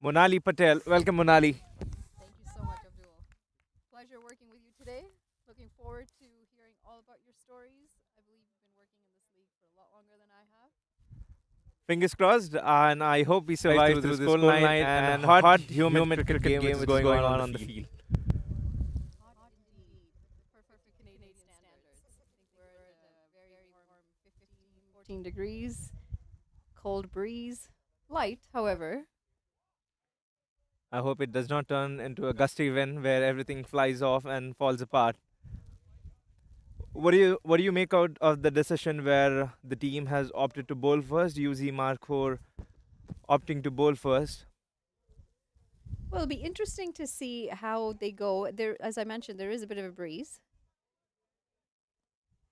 Monali Patel. Welcome, Monali. Thank you so much, Abdul. Pleasure working with you today. Looking forward to hearing all about your stories. I believe you've been working in this league for a lot longer than I have. Fingers crossed, and I hope we survive Survive through through this this cold cold night night and and hot, hot, humid humid cricket cricket game which game is which is going going on on the on the field. field. Hot indeed. Perfect for Canadian standards. I think we're at a very warm 15, 14 degrees. Cold breeze. Light, however. I hope it does not turn into a gusty wind where everything flies off and falls apart. What do you make out of the decision where the team has opted to bowl first? UZ Markhor opting to bowl first. Well, it'll be interesting to see how they go. There, as I mentioned, there is a bit of a breeze.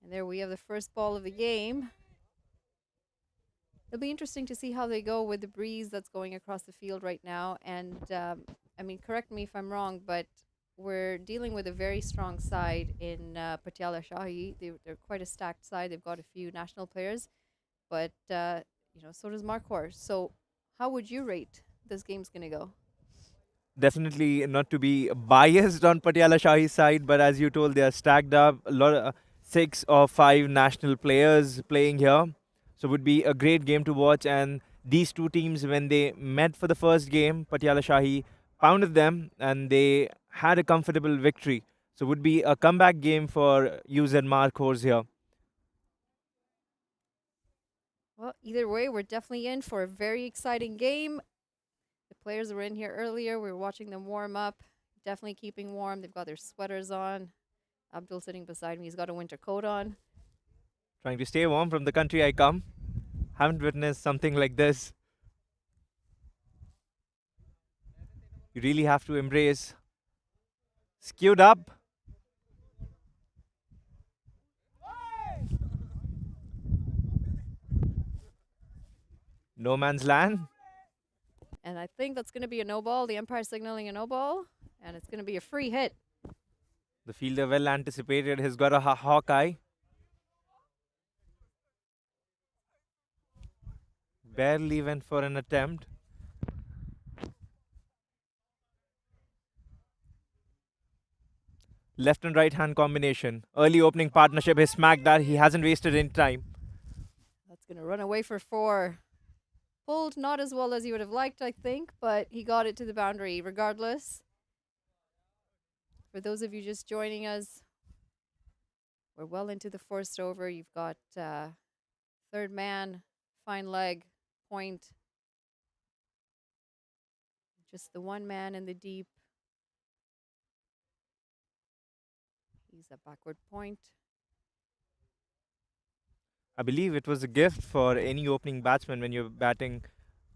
And there we have the first ball of the game. It'll be interesting to see how they go with the breeze that's going across the field right now. And I mean, correct me if I'm wrong, but we're dealing with a very strong side in Patiala Shahi. They're quite a stacked side. They've got a few national players, but so does Markhor. So, how would you rate this game's gonna go? Definitely not to be biased on Patiala Shahi's side, but as you told, they are stacked up. A lot of 6 or 5 national players playing here, so would be a great game to watch. And these two teams, when they met for the first game, Patiala Shahi pounded them, and they had a comfortable victory. So would be a comeback game for UZ Mark Horse here. Well, either way, we're definitely in for a very exciting game. The players were in here earlier. We were watching them warm up. Definitely keeping warm. They've got their sweaters on. Abdul sitting beside me. He's got a winter coat on. Trying to stay warm from the country I come. Haven't witnessed something like this. You really have to embrace. Skewed up. No man's land. And I think that's going to be a no ball. The umpire signaling a no ball. And it's going to be a free hit. The fielder well anticipated. He's got a hawk eye. Barely went for an attempt. Left and right hand combination. Early opening partnership. He smacked that. He hasn't wasted any time. That's going to run away for 4. Pulled not as well as he would have liked, I think, but he got it to the boundary regardless. For those of you just joining us, we're well into the first over. You've got third man, fine leg, point. Just the one man in the deep. He's a backward point. I believe it was a gift for any opening batsman when you're batting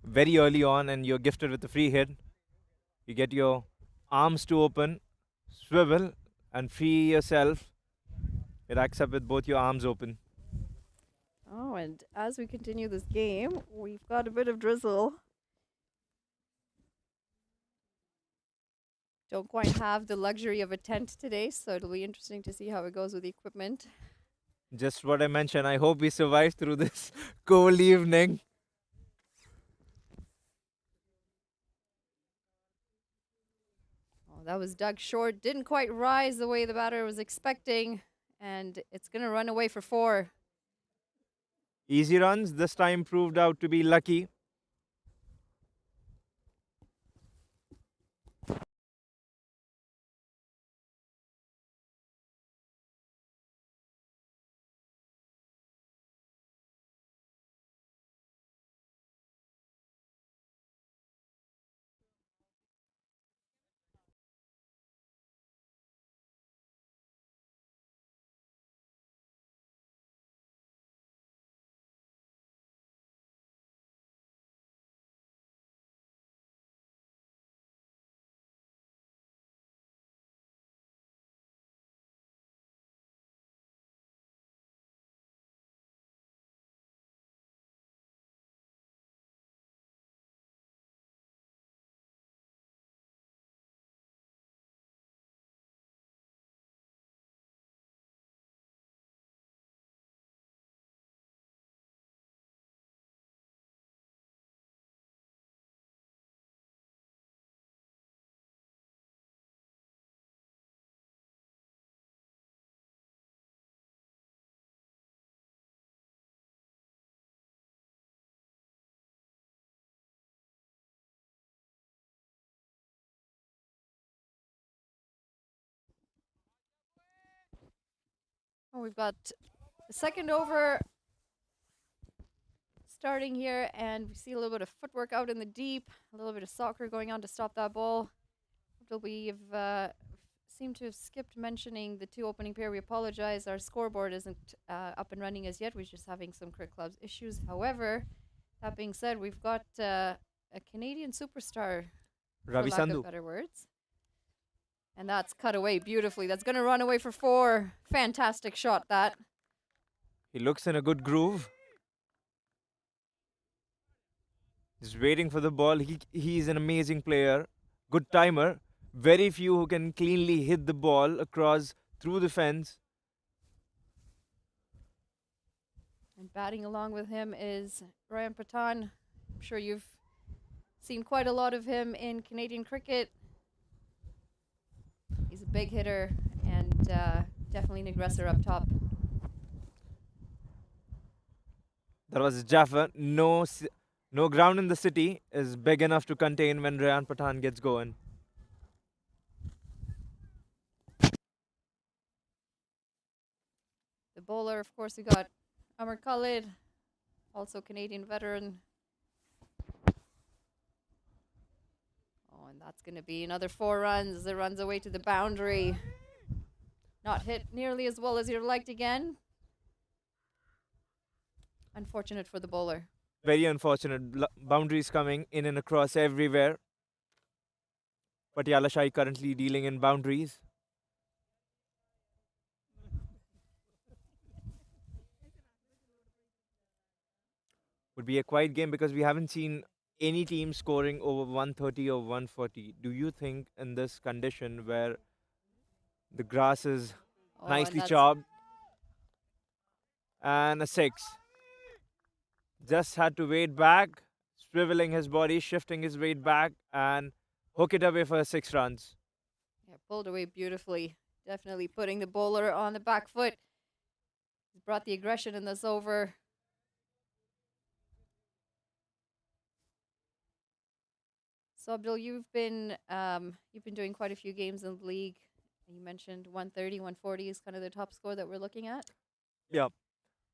very early on and you're gifted with a free hit. You get your arms to open, swivel, and free yourself. It acts up with both your arms open. Oh, and as we continue this game, we've got a bit of drizzle. Don't quite have the luxury of a tent today, so it'll be interesting to see how it goes with the equipment. Just what I mentioned. I hope we survive through this cold evening. Oh, that was dug short. Didn't quite rise the way the batter was expecting, and it's going to run away for 4. Easy runs this time proved out to be lucky. Oh, we've got the second over starting here, and we see a little bit of footwork out in the deep, a little bit of soccer going on to stop that ball. We've seemed to have skipped mentioning the two opening pair. We apologize. Our scoreboard isn't up and running as yet. We're just having some Cricket Club's issues. However, that being said, we've got a Canadian superstar, for Ravi lack of Sandhu. better words. And that's cut away beautifully. That's going to run away for 4. Fantastic shot, that. He looks in a good groove. Just waiting for the ball. He's an amazing player. Good timer. Very few who can cleanly hit the ball across through the fence. And batting along with him is Ryan Patan. I'm sure you've seen quite a lot of him in Canadian cricket. He's a big hitter and definitely an aggressor up top. That was Jaffa. No ground in the city is big enough to contain when Ryan Patan gets going. The bowler, of course, we got Amar Khalid, also Canadian veteran. Oh, and that's going to be another 4 runs as it runs away to the boundary. Not hit nearly as well as you'd liked again. Unfortunate for the bowler. Very unfortunate. Boundaries coming in and across everywhere. Patiala Shahi currently dealing in boundaries. Would be a quiet game because we haven't seen any team scoring over 130 or 140. Do you think in this condition where the grass is nicely chopped and a 6, just had to wait back, swiveling his body, shifting his weight back and hook it away for 6 runs. Yeah, pulled away beautifully. Definitely putting the bowler on the back foot. He's brought the aggression in this over. So Abdul, you've been doing quite a few games in the league. You mentioned 130, 140 is kind of the top score that we're looking at. Yeah.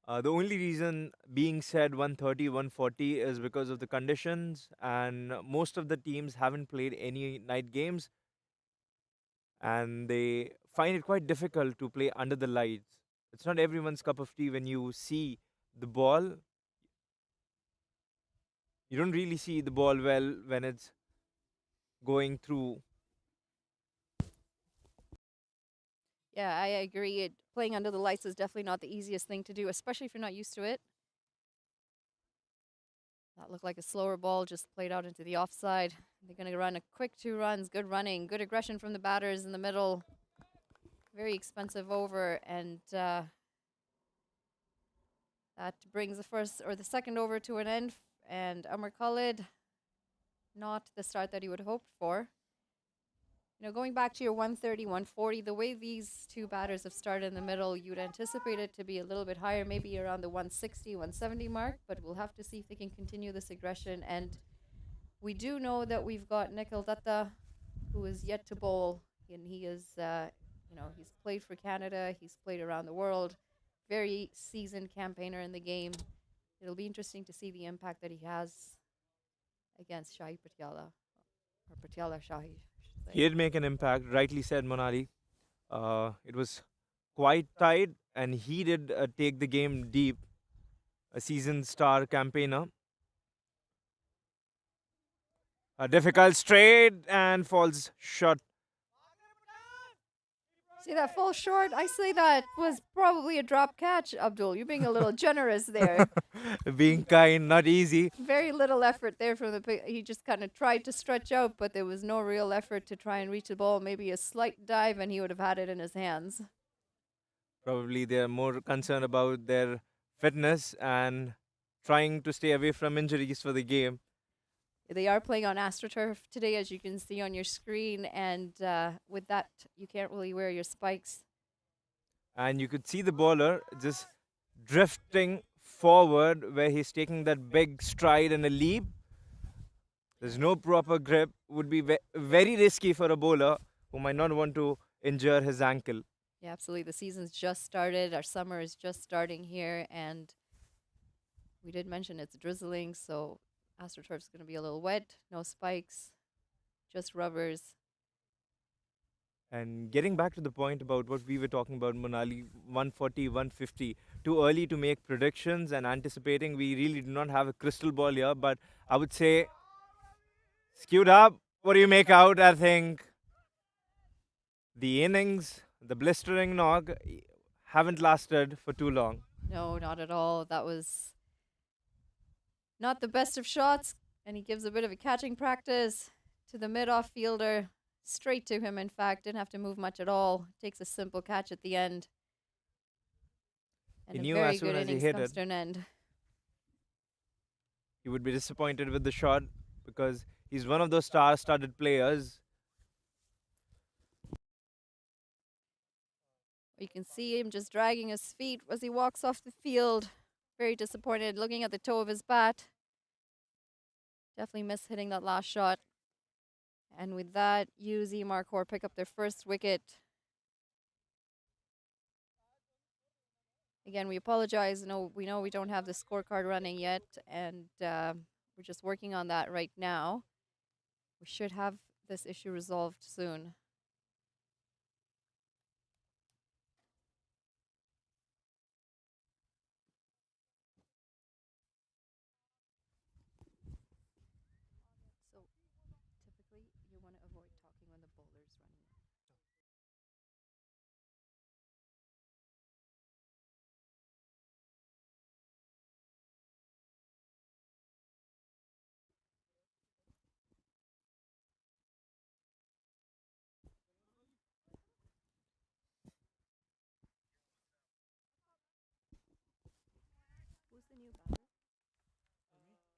The only reason being said 130, 140 is because of the conditions, and most of the teams haven't played any night games, and they find it quite difficult to play under the lights. It's not everyone's cup of tea when you see the ball. You don't really see the ball well when it's going through. Yeah, I agree. Playing under the lights is definitely not the easiest thing to do, especially if you're not used to it. That looked like a slower ball, just played out into the offside. They're going to run a quick 2 runs. Good running, good aggression from the batters in the middle. Very expensive over, and that brings the first or the second over to an end. And Amar Khalid, not the start that he would have hoped for. You know, going back to your 130, 140, the way these two batters have started in the middle, you'd anticipate it to be a little bit higher, maybe around the 160, 170 mark, but we'll have to see if they can continue this aggression. And we do know that we've got Nikhil Datta, who is yet to bowl, and he is, he's played for Canada, he's played around the world, very seasoned campaigner in the game. It'll be interesting to see the impact that he has against Shahi Patiala, or Patiala Shahi. He did make an impact, rightly said Monali. It was quite tight, and he did take the game deep. A seasoned star campaigner. A difficult straight and falls short. See that fall short? I say that was probably a drop catch, Abdul. You're being a little generous there. Being kind, not easy. Very little effort there from he just kind of tried to stretch out, but there was no real effort to try and reach the ball. Maybe a slight dive and he would have had it in his hands. Probably they're more concerned about their fitness and trying to stay away from injuries for the game. They are playing on AstroTurf today, as you can see on your screen, and with that, you can't really wear your spikes. And you could see the bowler just drifting forward where he's taking that big stride and a leap. There's no proper grip. Would be very risky for a bowler who might not want to injure his ankle. Yeah, absolutely. The season's just started. Our summer is just starting here, and we did mention it's drizzling, so AstroTurf's going to be a little wet. No spikes, just rubbers. And getting back to the point about what we were talking about, Monali, 140, 150, too early to make predictions and anticipating. We really do not have a crystal ball here, but I would say skewed up. What do you make out? I think the innings, the blistering nog, haven't lasted for too long. No, not at all. That was not the best of shots, and he gives a bit of a catching practice to the mid-off fielder. Straight to him, in fact. Didn't have to move much at all. Takes a simple catch at the end. He And a knew very as soon good as he innings hit comes it, to an end. he would be disappointed with the shot because he's one of those star-studded players. You can see him just dragging his feet as he walks off the field. Very disappointed, looking at the toe of his bat. Definitely missed hitting that last shot. And with that, UZ Markhor pick up their first wicket. Again, we apologize. No, we know we don't have the scorecard running yet, and we're just working on that right now. We should have this issue resolved soon. So typically, you want to avoid talking when the bowler's running. Who's the new batter?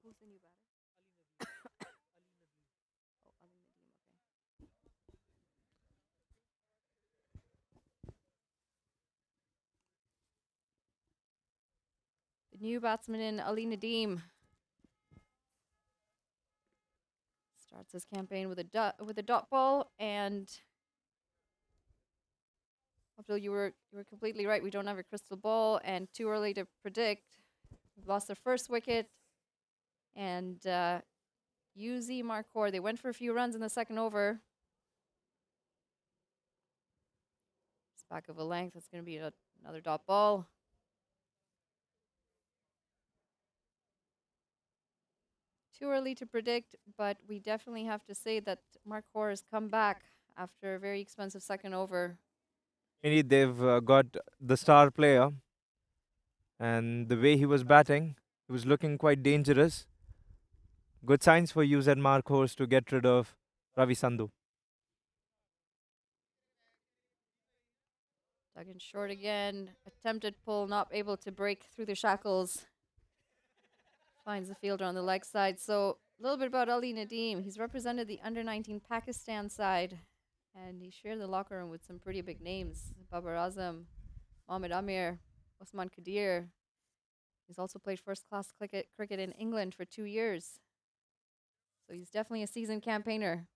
Who's the new batter? Oh, Ali Nadeem. Okay. The new batsman in Ali Nadeem starts his campaign with a dot ball, and Abdul, you were completely right. We don't have a crystal ball, and too early to predict. We've lost their first wicket, and UZ Markhor, they went for a few runs in the second over. It's back of a length. It's going to be another dot ball. Too early to predict, but we definitely have to say that Markhor has come back after a very expensive second over. Indeed, they've got the star player, and the way he was batting, he was looking quite dangerous. Good signs for you, and Mark Horse, to get rid of Ravi Sandhu. Dug in short again. Attempted pull, not able to break through the shackles. Finds the fielder on the leg side. So a little bit about Ali Nadeem. He's represented the under-19 Pakistan side, and he shared the locker room with some pretty big names: Babar Azam, Mohammad Amir, Osman Kadir. He's also played first-class cricket in England for 2 years. So he's definitely a seasoned campaigner.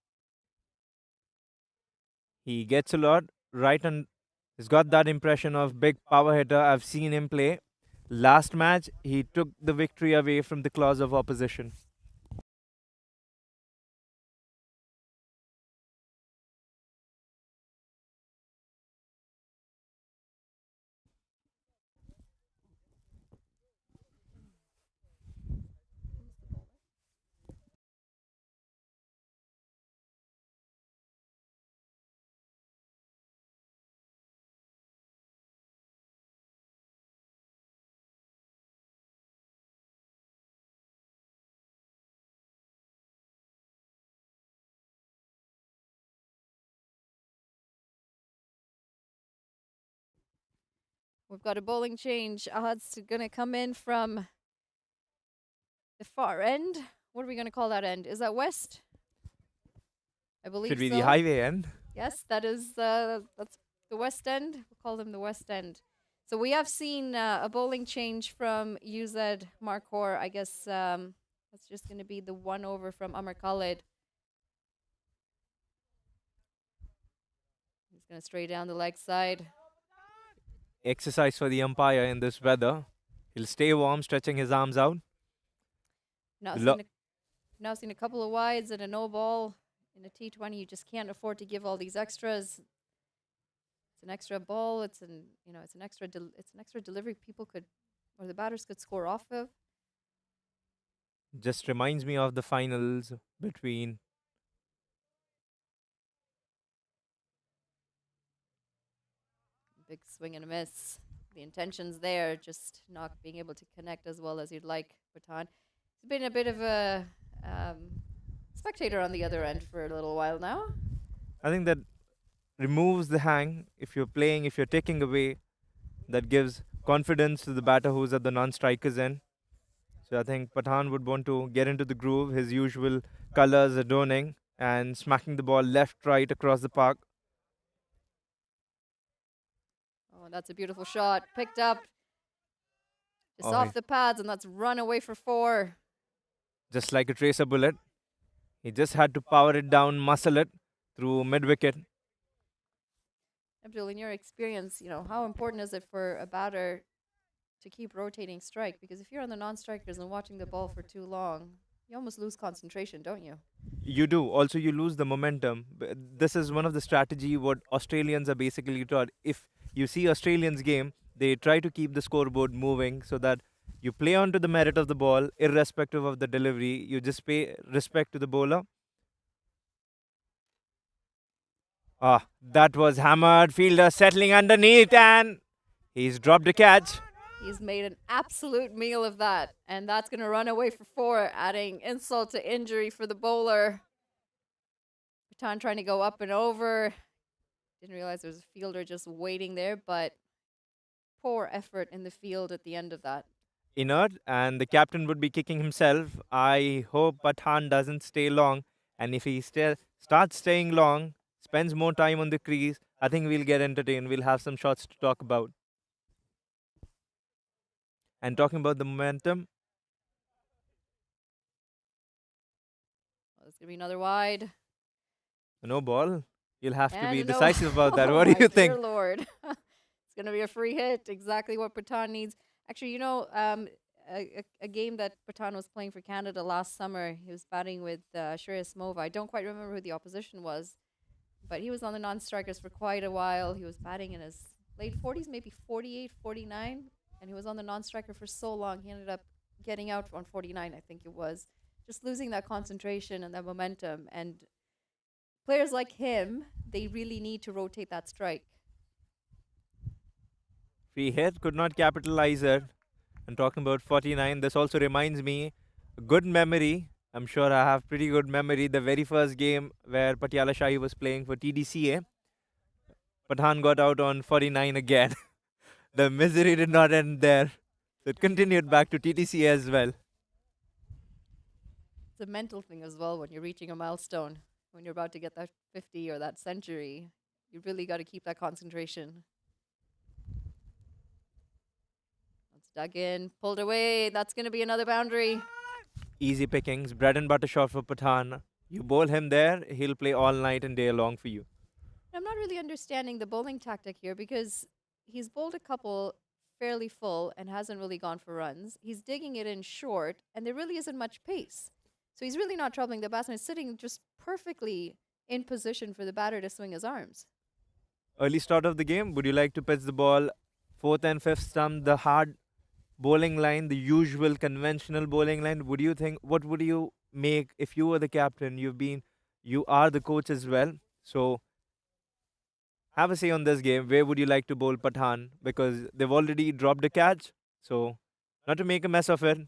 He gets a lot right, and he's got that impression of big power hitter. I've seen him play. Last match, he took the victory away from the claws of opposition. We've got a bowling change. Ahad's going to come in from the far end. What are we going to call that end? Is that west? I believe Should be the so. highway end. Yes, that's the west end. We'll call them the west end. So we have seen a bowling change from UZ Markhor. I guess that's just going to be the one over from Amar Khalid. He's going to stray down the leg side. Exercise for the umpire in this weather. He'll stay warm, stretching his arms out. Now The seen a, now seen a couple of wides and a no ball in a T20. You just can't afford to give all these extras. It's an extra ball. It's an extra delivery people could, or the batters could score off of. just reminds me of the finals between. Big swing and a miss. The intentions there, just not being able to connect as well as you'd like. Pathan. It's been a bit of a spectator on the other end for a little while now. I think that removes the hang. If you're playing, if you're taking away, that gives confidence to the batter who's at the non-strikers end. So I think Pathan would want to get into the groove, his usual colors adorning and smacking the ball left, right across the park. Oh, that's a beautiful shot. Picked up just Oh, off the pads, and that's run away for 4. just like a tracer bullet. He just had to power it down, muscle it through mid wicket. Abdul, in your experience, how important is it for a batter to keep rotating strike? Because if you're on the non-strikers and watching the ball for too long, you almost lose concentration, don't you? You do. Also, you lose the momentum. This is one of the strategy what Australians are basically taught. If you see Australians game, they try to keep the scoreboard moving so that you play on to the merit of the ball, irrespective of the delivery. You just pay respect to the bowler. Ah, that was hammered. Fielder settling underneath, and he's dropped a catch. He's made an absolute meal of that, and that's going to run away for 4, adding insult to injury for the bowler. Pathan trying to go up and over. Didn't realize there was a fielder just waiting there, but poor effort in the field at the end of that. Inert, and the captain would be kicking himself. I hope Pathan doesn't stay long, and if he starts staying long, spends more time on the crease, I think we'll get entertained. We'll have some shots to talk about. And talking about the momentum, Well, it's going to be another wide. no ball. You'll have to And be no, decisive about that. oh What do my you dear think? Lord. It's going to be a free hit. Exactly what Pathan needs. Actually, a game that Pathan was playing for Canada last summer, he was batting with Shreyas Mova. I don't quite remember who the opposition was, but he was on the non-strikers for quite a while. He was batting in his late 40s, maybe 48, 49, and he was on the non-striker for so long. He ended up getting out on 49, I think it was. Just losing that concentration and that momentum. And players like him, they really need to rotate that strike. Free hit, could not capitalize it. And talking about 49, this also reminds me, good memory. I'm sure I have pretty good memory. The very first game where Patiala Shahi was playing for TDCA, Pathan got out on 49 again. The misery did not end there. So it continued back to TTC as well. It's a mental thing as well when you're reaching a milestone, when you're about to get that 50 or that century. You really got to keep that concentration. That's dug in, pulled away. That's going to be another boundary. Easy pickings, bread and butter shot for Pathan. You bowl him there, he'll play all night and day long for you. I'm not really understanding the bowling tactic here because he's bowled a couple fairly full and hasn't really gone for runs. He's digging it in short, and there really isn't much pace. So he's really not troubling the batsman. He's sitting just perfectly in position for the batter to swing his arms. Early start of the game, would you like to pitch the ball fourth and fifth stump, the hard bowling line, the usual conventional bowling line? Would you think, what would you make if you were the captain? You are the coach as well. So have a say on this game. Where would you like to bowl Pathan? Because they've already dropped a catch. So not to make a mess of it,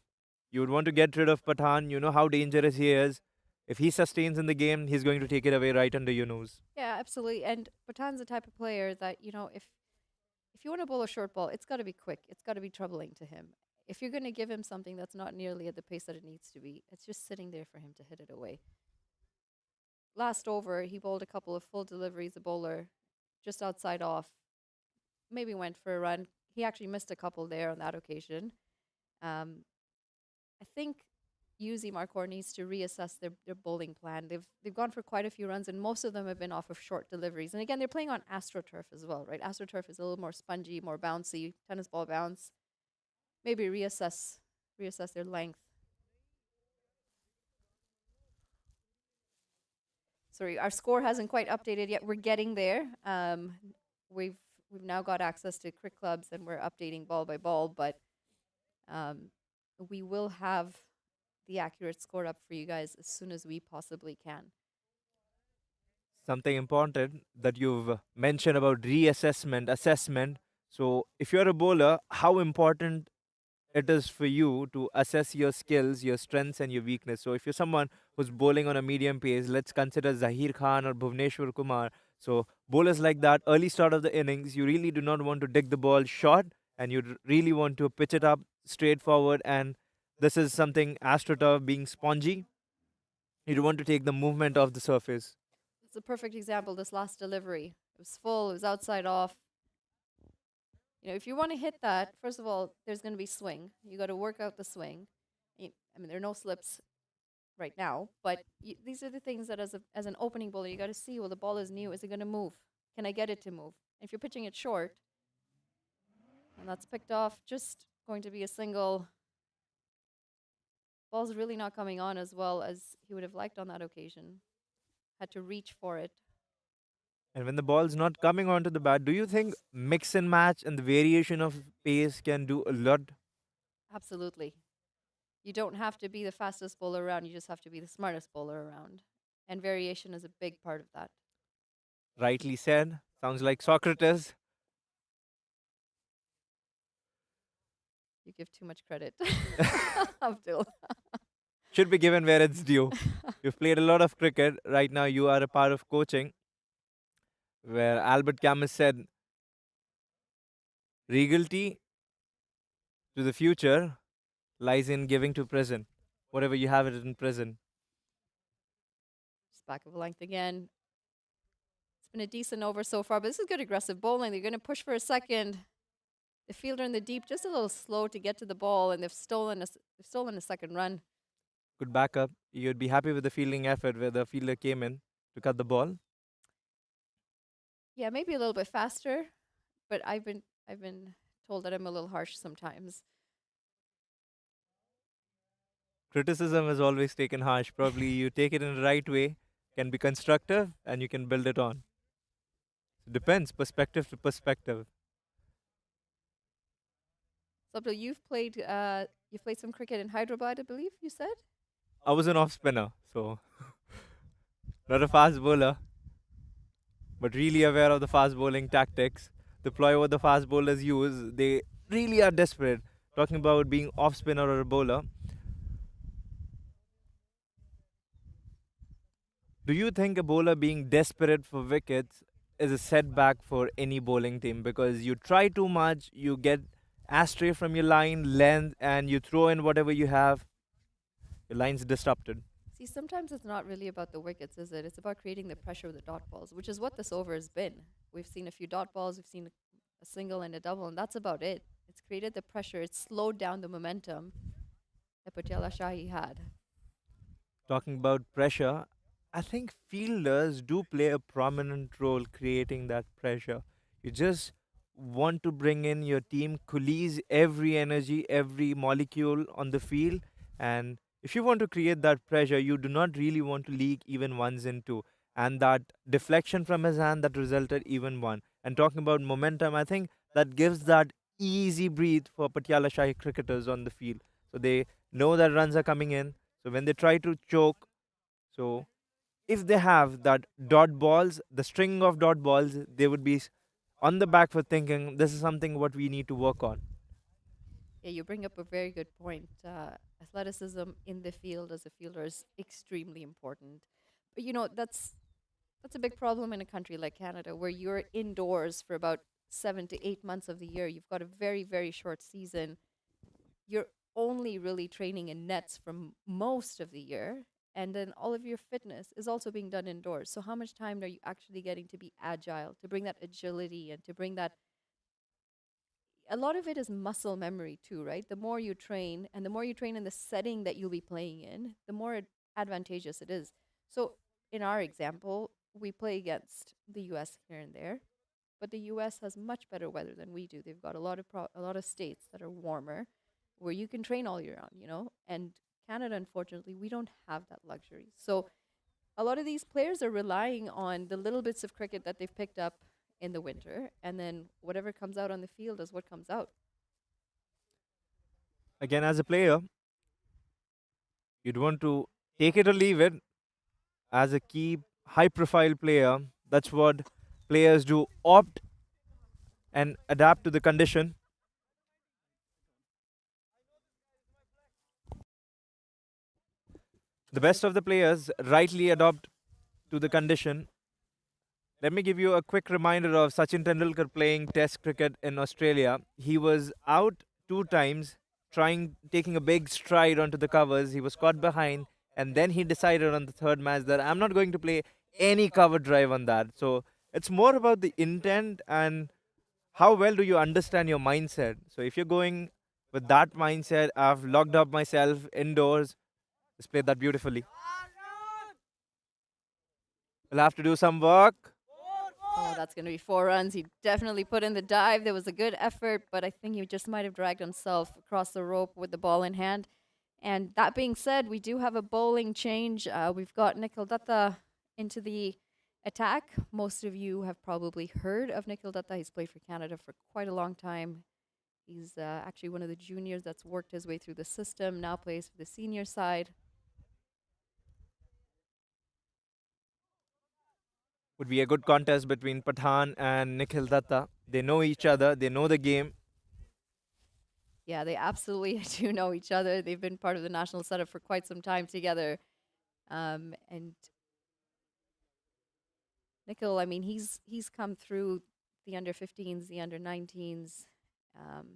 you would want to get rid of Pathan. You know how dangerous he is. If he sustains in the game, he's going to take it away right under your nose. Yeah, absolutely. And Pathan's the type of player that, if you want to bowl a short ball, it's got to be quick. It's got to be troubling to him. If you're going to give him something that's not nearly at the pace that it needs to be, it's just sitting there for him to hit it away. Last over, he bowled a couple of full deliveries, a bowler just outside off, maybe went for a run. He actually missed a couple there on that occasion. I think UZ Markhor needs to reassess their bowling plan. They've gone for quite a few runs, and most of them have been off of short deliveries. And again, they're playing on AstroTurf as well, right? AstroTurf is a little more spongy, more bouncy, tennis ball bounce. Maybe reassess their length. Sorry, our score hasn't quite updated yet. We're getting there. We've we've now got access to crick clubs, and we're updating ball by ball, but um, we will have the accurate score up for you guys as soon as we possibly can. Something important that you've mentioned about reassessment, assessment. So, if you're a bowler, how important it is for you to assess your skills, your strengths, and your weakness. So, if you're someone who's bowling on a medium pace, let's consider Zahir Khan or Bhuvneshwar Kumar. So, bowlers like that, early start of the innings, you really do not want to dig the ball short and you really want to pitch it up straightforward. And this is something AstroTurf being spongy. You don't want to take the movement off the surface. It's a perfect example. This last delivery, it was full, it was outside off. You know, if you want to hit that, first of all, there's going to be swing. You got to work out the swing. I mean, there are no slips right now, but these are the things that as an opening bowler, you got to see. Well, the ball is new. Is it going to move? Can I get it to move? If you're pitching it short, and that's picked off, just going to be a single. Ball's really not coming on as well as he would have liked on that occasion. Had to reach for it. And when the ball's not coming onto the bat, do you think mix and match and the variation of pace can do a lot? Absolutely. You don't have to be the fastest bowler around, you just have to be the smartest bowler around. And variation is a big part of that. Rightly said. Sounds like Socrates. You give too much credit, Abdul. Should be given where it's due. You've played a lot of cricket. Right now, you are a part of coaching, where Albert Camus said, regality to the future lies in giving to present. Whatever you have it in present. Just back of length again. It's been a decent over so far, but this is good aggressive bowling. They're going to push for a second. The fielder in the deep just a little slow to get to the ball, and they've stolen a second run. Good backup. You'd be happy with the fielding effort where the fielder came in to cut the ball. Yeah, maybe a little bit faster, but I've been told that I'm a little harsh sometimes. Criticism is always taken harsh. Probably you take it in the right way, can be constructive, and you can build it on. Depends, perspective to perspective. So, you've played some cricket in Hyderabad, I believe you said. I was an off spinner, so not a fast bowler, but really aware of the fast bowling tactics. Deploy what the fast bowlers use. They really are desperate. Talking about being off spinner or a bowler, do you think a bowler being desperate for wickets is a setback for any bowling team? Because you try too much, you get astray from your line, length, and you throw in whatever you have, your line's disrupted. See, sometimes it's not really about the wickets, is it? It's about creating the pressure with the dot balls, which is what this over has been. We've seen a few dot balls, we've seen a single and a double, and that's about it. It's created the pressure, it's slowed down the momentum that Patiala Shahi had. Talking about pressure, I think fielders do play a prominent role creating that pressure. You just want to bring in your team, coalesce every energy, every molecule on the field. And if you want to create that pressure, you do not really want to leak even ones and two. And that deflection from his hand that resulted even one. And talking about momentum, I think that gives that easy breathe for Patiala Shahi cricketers on the field. So they know that runs are coming in. So when they try to choke, so if they have that dot balls, the string of dot balls, they would be on the back foot thinking this is something what we need to work on. Yeah, you bring up a very good point. Athleticism in the field as a fielder is extremely important. But that's a big problem in a country like Canada, where you're indoors for about 7 to 8 months of the year. You've got a very, very short season. You're only really training in nets from most of the year. And then all of your fitness is also being done indoors. So, how much time are you actually getting to be agile, to bring that agility and to bring that a lot of it is muscle memory too, right? The more you train and the more you train in the setting that you'll be playing in, the more advantageous it is. So, in our example, we play against the US here and there, but the US has much better weather than we do. They've got a lot of states that are warmer where you can train all year round, you know? And Canada, unfortunately, we don't have that luxury. So, a lot of these players are relying on the little bits of cricket that they've picked up in the winter, and then whatever comes out on the field is what comes out. Again, as a player, you'd want to take it or leave it. As a key high profile player, that's what players do, opt and adapt to the condition. The best of the players rightly adopt to the condition. Let me give you a quick reminder of Sachin Tendulkar playing Test cricket in Australia. He was out two times, taking a big stride onto the covers. He was caught behind, and then he decided on the third match that I'm not going to play any cover drive on that. So it's more about the intent and how well do you understand your mindset. So if you're going with that mindset, I've locked up myself indoors, just played that beautifully. We'll have to do some work. Oh, that's going to be 4 runs. He definitely put in the dive. There was a good effort, but I think he just might have dragged himself across the rope with the ball in hand. And that being said, we do have a bowling change. We've got Nikhil Datta into the attack. Most of you have probably heard of Nikhil Datta. He's played for Canada for quite a long time. He's actually one of the juniors that's worked his way through the system, now plays for the senior side. Would be a good contest between Pathan and Nikhil Datta. They know each other, they know the game. Yeah, they absolutely do know each other. They've been part of the national setup for quite some time together. And Nikhil, I mean, he's come through the under 15s, the under 19s, um,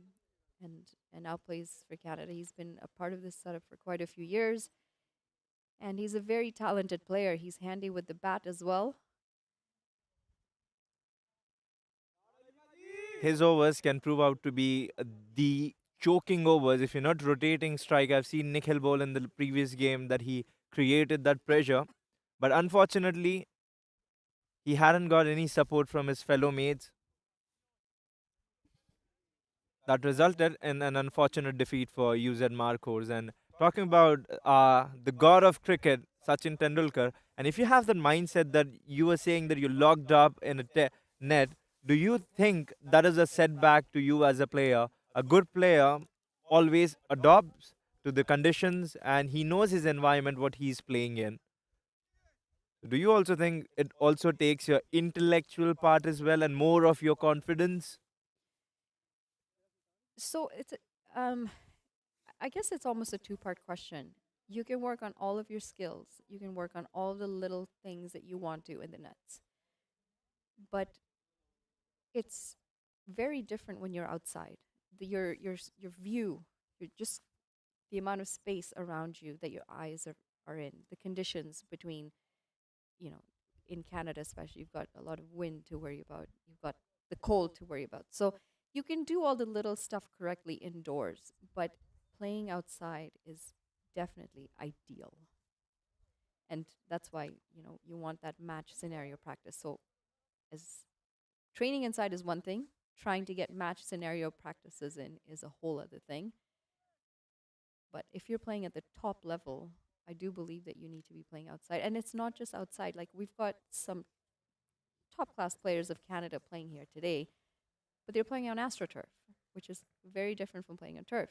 and now plays for Canada. He's been a part of this setup for quite a few years, and he's a very talented player. He's handy with the bat as well. His overs can prove out to be the choking overs if you're not rotating strike. I've seen Nikhil bowl in the previous game that he created that pressure, but unfortunately, he hadn't got any support from his fellow mates. That resulted in an unfortunate defeat for UZ Markhor. And talking about the god of cricket, Sachin Tendulkar, and if you have that mindset that you were saying that you're locked up in a net, do you think that is a setback to you as a player? A good player always adopts to the conditions and he knows his environment, what he's playing in. Do you also think it also takes your intellectual part as well and more of your confidence? So um, I guess it's almost a two-part question. You can work on all of your skills. You can work on all the little things that you want to in the nets, but it's very different when you're outside. Your view, your just the amount of space around you that your eyes are in, the conditions between, you know, in Canada especially, you've got a lot of wind to worry about. You've got the cold to worry about. So you can do all the little stuff correctly indoors, but playing outside is definitely ideal. And that's why, you know, you want that match scenario practice. So as training inside is one thing, trying to get match scenario practices in is a whole other thing. But if you're playing at the top level, I do believe that you need to be playing outside. And it's not just outside. Like we've got some top class players of Canada playing here today, but they're playing on AstroTurf, which is very different from playing on turf.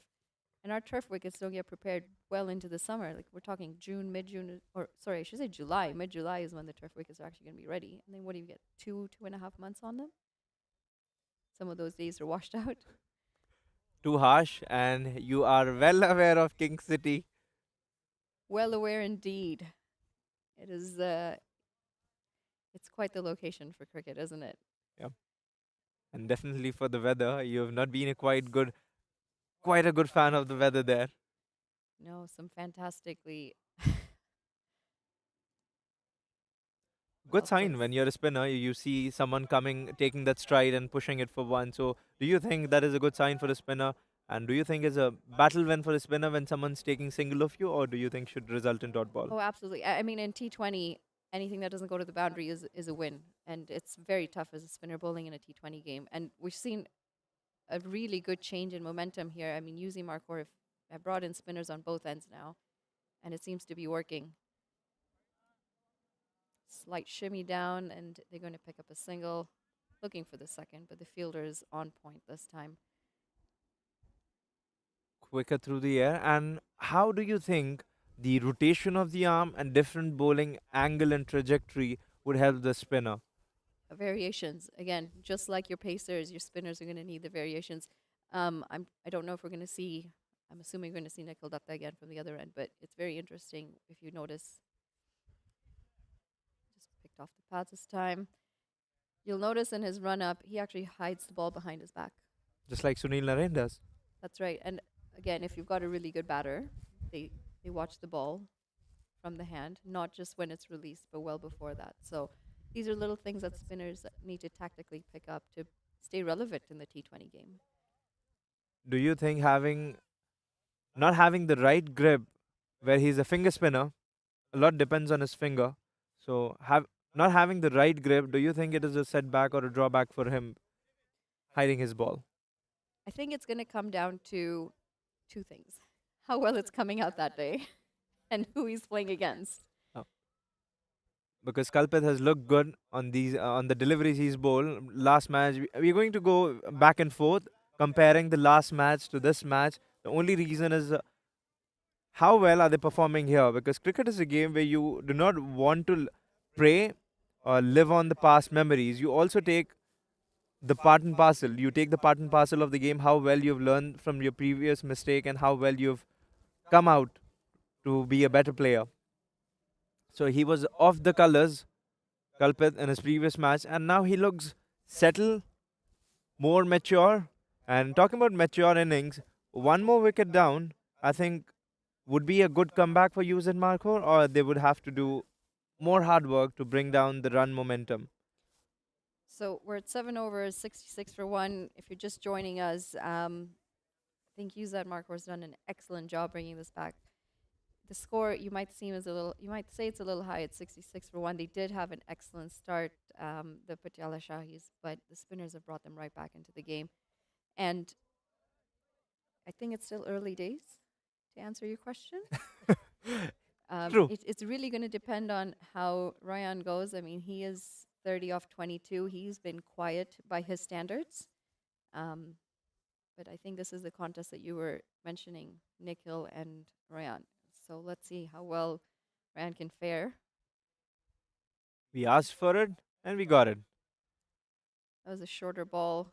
And our turf wickets don't get prepared well into the summer. Like we're talking June, mid June, or sorry, I should say July. Mid July is when the turf wickets are actually going to be ready. And then what do you get? 2.5 months on them? Some of those days are washed out. Too harsh, and you are well aware of King City. Well aware indeed. It is. It's quite the location for cricket, isn't it? Yeah. And definitely for the weather, you have not been quite a good fan of the weather there. No, some fantastically. good Of sign course. when you're a spinner. You see someone coming, taking that stride and pushing it for one. So, do you think that is a good sign for a spinner? And do you think it's a battle win for a spinner when someone's taking single of you, or do you think should result in dot ball? Oh, absolutely. I mean, in T20, anything that doesn't go to the boundary is a win, and it's very tough as a spinner bowling in a T20 game. And we've seen a really good change in momentum here. I mean, using Markhor have brought in spinners on both ends now, and it seems to be working. Slight shimmy down, and they're going to pick up a single, looking for the second, but the fielder is on point this time. Quicker through the air. And how do you think the rotation of the arm and different bowling angle and trajectory would help the spinner? Variations again, just like your pacers, your spinners are going to need the variations. I don't know if we're going to see. I'm assuming we're going to see Nikhil Dutta again from the other end, but it's very interesting if you notice. Just picked off the pads this time. You'll notice in his run up, he actually hides the ball behind his back. Just like Sunil Narine does. That's right. And again, if you've got a really good batter, they they watch the ball from the hand, not just when it's released, but well before that. So these are little things that spinners need to tactically pick up to stay relevant in the T20 game. Do you think having not having the right grip where he's a finger spinner, a lot depends on his finger. So have not having the right grip, do you think it is a setback or a drawback for him hiding his ball? I think it's going to come down to two things: how well it's coming out that day, and who he's playing against. Uh, because Kalpit has looked good on these on the deliveries he's bowled last match. We're going to go back and forth comparing the last match to this match. The only reason is how well are they performing here? Because cricket is a game where you do not want to pray or live on the past memories. You also take the part and parcel. You take the part and parcel of the game, how well you've learned from your previous mistake and how well you've come out to be a better player. So he was off the colours, Kalpit, in his previous match, and now he looks settled, more mature. And talking about mature innings, one more wicket down, I think would be a good comeback for Usain Markhor, or they would have to do more hard work to bring down the run momentum. So we're at 7 overs, 66 for one. If you're just joining us, I think Uzad Markhor's done an excellent job bringing this back. The score you might seem as a little, you might say it's a little high at 66 for one. They did have an excellent start, the Patiala Shahis, but the spinners have brought them right back into the game. And I think it's still early days to answer your question. True. It's really going to depend on how Ryan goes. I mean, he is 30 off 22. He's been quiet by his standards. Um, but I think this is the contest that you were mentioning, Nikhil and Ryan. So let's see how well Ryan can fare. We asked for it and we got it. That was a shorter ball.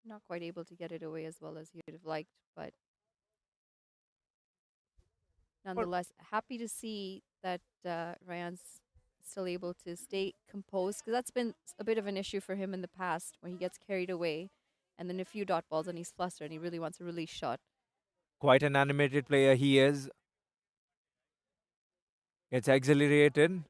Not quite able to get it away as well as he would have liked, but Or nonetheless, happy to see that Ryan's still able to stay composed because that's been a bit of an issue for him in the past where he gets carried away and then a few dot balls and he's flustered and he really wants a release shot. quite an animated player he is. It's exhilarated.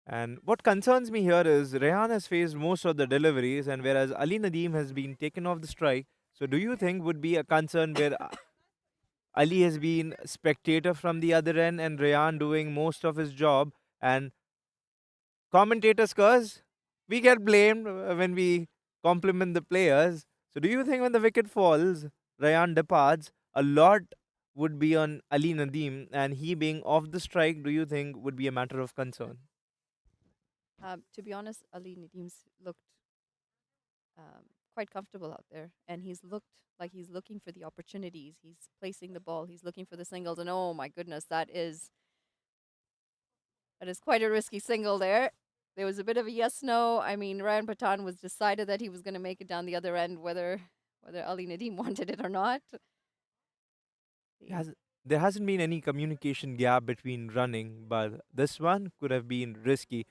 And what concerns me here is Rehan has faced most of the deliveries, and whereas Ali Nadeem has been taken off the strike. So, do you think would be a concern where Ali has been spectator from the other end and Rehan doing most of his job, and commentators curse? We get blamed when we compliment the players. So, do you think when the wicket falls, Rehan departs, a lot would be on Ali Nadeem, and he being off the strike, do you think would be a matter of concern? To be honest, Ali Nadeem's looked quite comfortable out there and he's looked like he's looking for the opportunities. He's placing the ball, he's looking for the singles, and oh my goodness, that is quite a risky single there. There was a bit of a yes no. I mean, Ryan Patan was decided that he was going to make it down the other end, whether Ali Nadeem wanted it or not. It has, there hasn't been any communication gap between running, but this one could have been risky.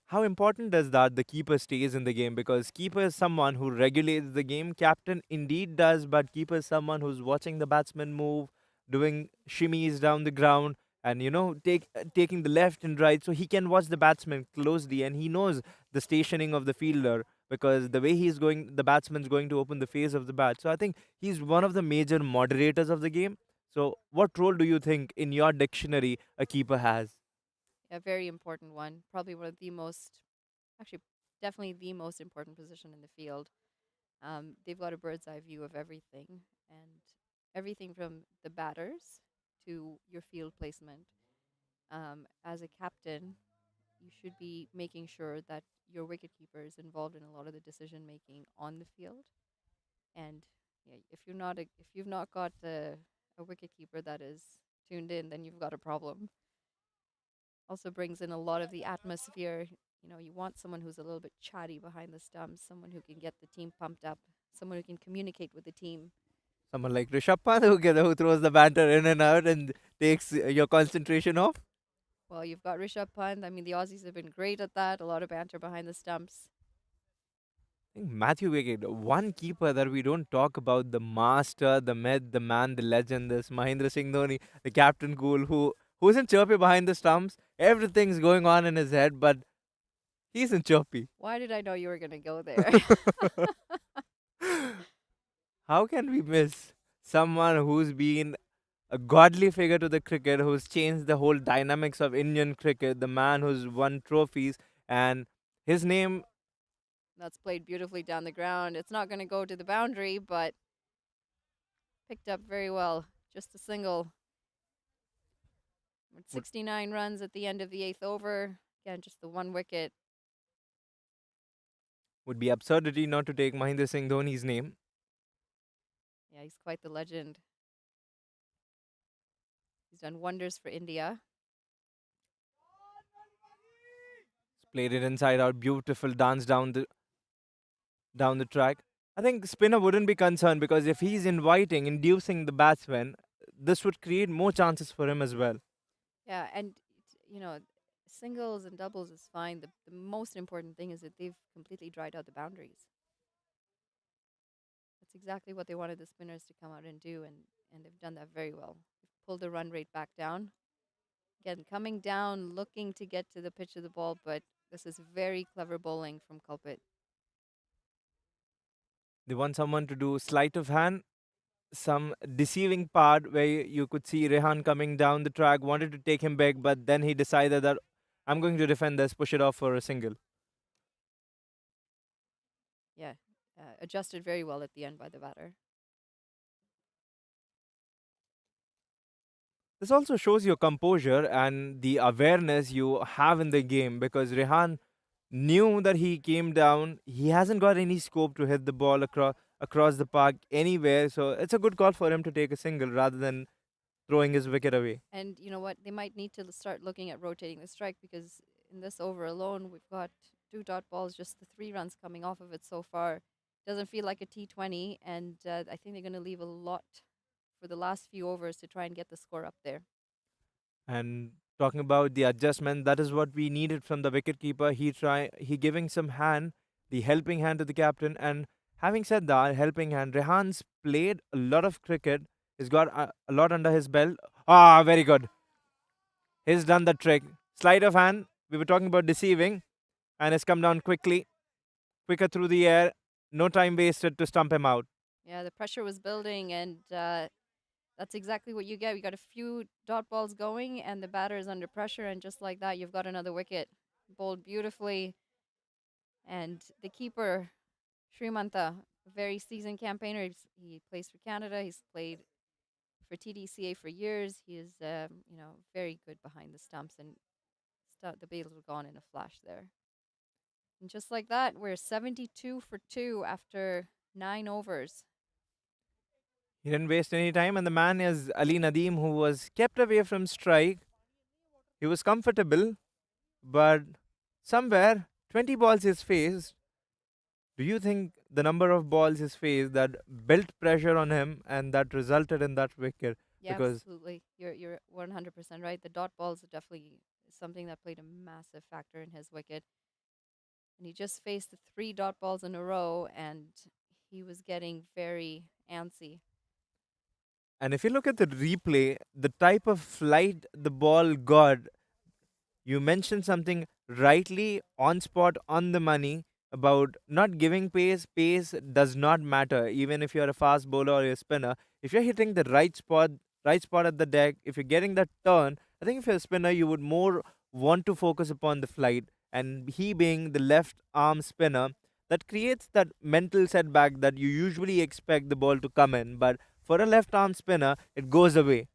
How important is that the keeper stays in the game? Because keeper is someone who regulates the game. Captain indeed does, but keeper is someone who's watching the batsman move, doing shimmies down the ground, and taking the left and right, so he can watch the batsman closely, and he knows the stationing of the fielder, because the way he's going, the batsman's going to open the face of the bat. So I think he's one of the major moderators of the game. So what role do you think in your dictionary a keeper has? A very important one. Probably one of the most, actually, definitely the most important position in the field. They've got a bird's eye view of everything, and everything from the batters to your field placement. As a captain, you should be making sure that your wicketkeeper is involved in a lot of the decision making on the field. And yeah, if you've not got a wicketkeeper that is tuned in, then you've got a problem. Also brings in a lot of the atmosphere. You know, you want someone who's a little bit chatty behind the stumps, someone who can get the team pumped up, someone who can communicate with the team. Someone like Rishabh Pant who throws the banter in and out and takes your concentration off. Well, you've got Rishabh Pant. I mean, the Aussies have been great at that. A lot of banter behind the stumps. I think Matthew Wicket, one keeper that we don't talk about, the master, the myth, the man, the legend, this Mahendra Singh Dhoni, the captain cool, who isn't chirpy behind the stumps. Everything's going on in his head, but he isn't chirpy. Why did I know you were going to go there? How can we miss someone who's been a godly figure to the cricket, who's changed the whole dynamics of Indian cricket, the man who's won trophies, and his name That's played beautifully down the ground. It's not going to go to the boundary, but picked up very well. Just a single. With would, 69 runs at the end of the eighth over. Again, just the one wicket. would be absurdity not to take Mahendra Singh Dhoni's name. Yeah, he's quite the legend. He's done wonders for India. Played it inside out, beautiful dance down the track. I think spinner wouldn't be concerned, because if he's inducing the batsman, this would create more chances for him as well. Yeah, and you know, singles and doubles is fine. The most important thing is that they've completely dried out the boundaries. That's exactly what they wanted the spinners to come out and do, and they've done that very well. They've pulled the run rate back down. Again, coming down, looking to get to the pitch of the ball, but this is very clever bowling from Culpit. They want someone to do sleight of hand, some deceiving part where you could see Rehan coming down the track, wanted to take him back, but then he decided that I'm going to defend this, push it off for a single. Yeah, adjusted very well at the end by the batter. This also shows your composure and the awareness you have in the game, because Rehan knew that he came down. He hasn't got any scope to hit the ball across the park anywhere. So it's a good call for him to take a single rather than throwing his wicket away. And you know what? They might need to start looking at rotating the strike because in this over alone, we've got two dot balls, just the 3 runs coming off of it so far. Doesn't feel like a T20, and I think they're going to leave a lot for the last few overs to try and get the score up there. And talking about the adjustment, that is what we needed from the wicketkeeper. He giving some hand, the helping hand to the captain. And having said that, helping hand, Rehan's played a lot of cricket. He's got a lot under his belt. Ah, very good. He's done the trick. Sleight of hand. We were talking about deceiving, and it's come down quickly, quicker through the air. No time wasted to stump him out. Yeah, the pressure was building, and that's exactly what you get. You got a few dot balls going, and the batter is under pressure, and just like that, you've got another wicket. Bowled beautifully, and the keeper, Srimanta, a very seasoned campaigner. He plays for Canada. He's played for TDCA for years. He is, very good behind the stumps, and the bails were gone in a flash there. And just like that, we're 72 for 2 after 9 overs. He didn't waste any time, and the man is Ali Nadeem, who was kept away from strike. He was comfortable, but somewhere 20 balls is faced. Do you think the number of balls is faced that built pressure on him and that resulted in that wicket? Yeah, Because absolutely. You're 100% right. The dot balls are definitely something that played a massive factor in his wicket. And he just faced the 3 dot balls in a row, and he was getting very antsy. And if you look at the replay, the type of flight the ball got, you mentioned something rightly on spot, on the money about not giving pace. Pace does not matter, even if you're a fast bowler or a spinner. If you're hitting the right spot at the deck, if you're getting that turn, I think if you're a spinner, you would more want to focus upon the flight. And he being the left arm spinner, that creates that mental setback that you usually expect the ball to come in. But for a left arm spinner, it goes away.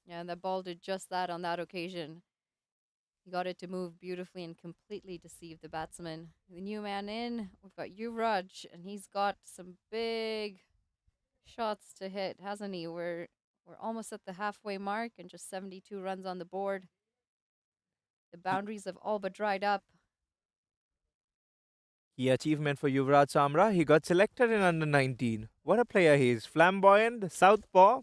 Yeah, and the ball did just that on that occasion. He got it to move beautifully and completely deceive the batsman. The new man in, we've got Yuvraj, and he's got some big shots to hit, hasn't he? We're almost at the halfway mark and just 72 runs on the board. The boundaries have all but dried up. Key achievement for Yuvraj Samra, he got selected in under 19. What a player he is. Flamboyant, southpaw,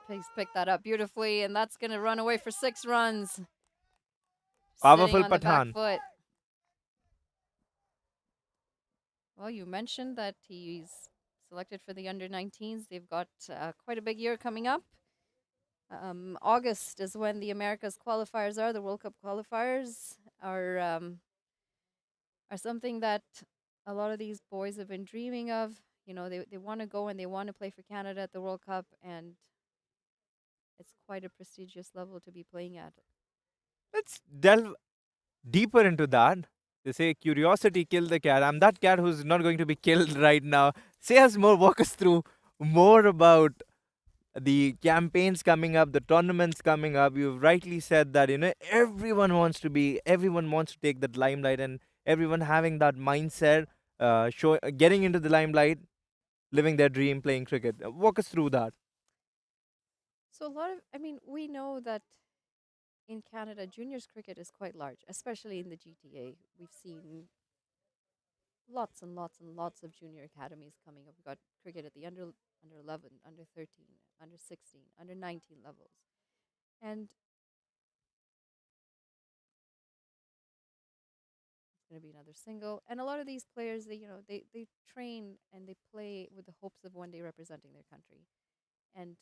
He's picked that up beautifully, and that's going to run away for 6 runs. Sitting powerful on the back Pathan. foot. Well, you mentioned that he's selected for the under 19s. They've got quite a big year coming up. August is when the Americas qualifiers are. The World Cup qualifiers are something that a lot of these boys have been dreaming of. You know, they want to go and they want to play for Canada at the World Cup, and it's quite a prestigious level to be playing at. Let's delve deeper into that. They say curiosity killed the cat. I'm that cat who's not going to be killed right now. Say us more, walk us through more about the campaigns coming up, the tournaments coming up. You've rightly said that, everyone wants to take that limelight, and everyone having that mindset, getting into the limelight, living their dream, playing cricket. Walk us through that. So, we know that in Canada, juniors cricket is quite large, especially in the GTA. We've seen lots and lots and lots of junior academies coming up. We've got cricket at the under 11, under 13, under 16, under 19 levels. And it's going to be another single. And a lot of these players, they train and they play with the hopes of one day representing their country. And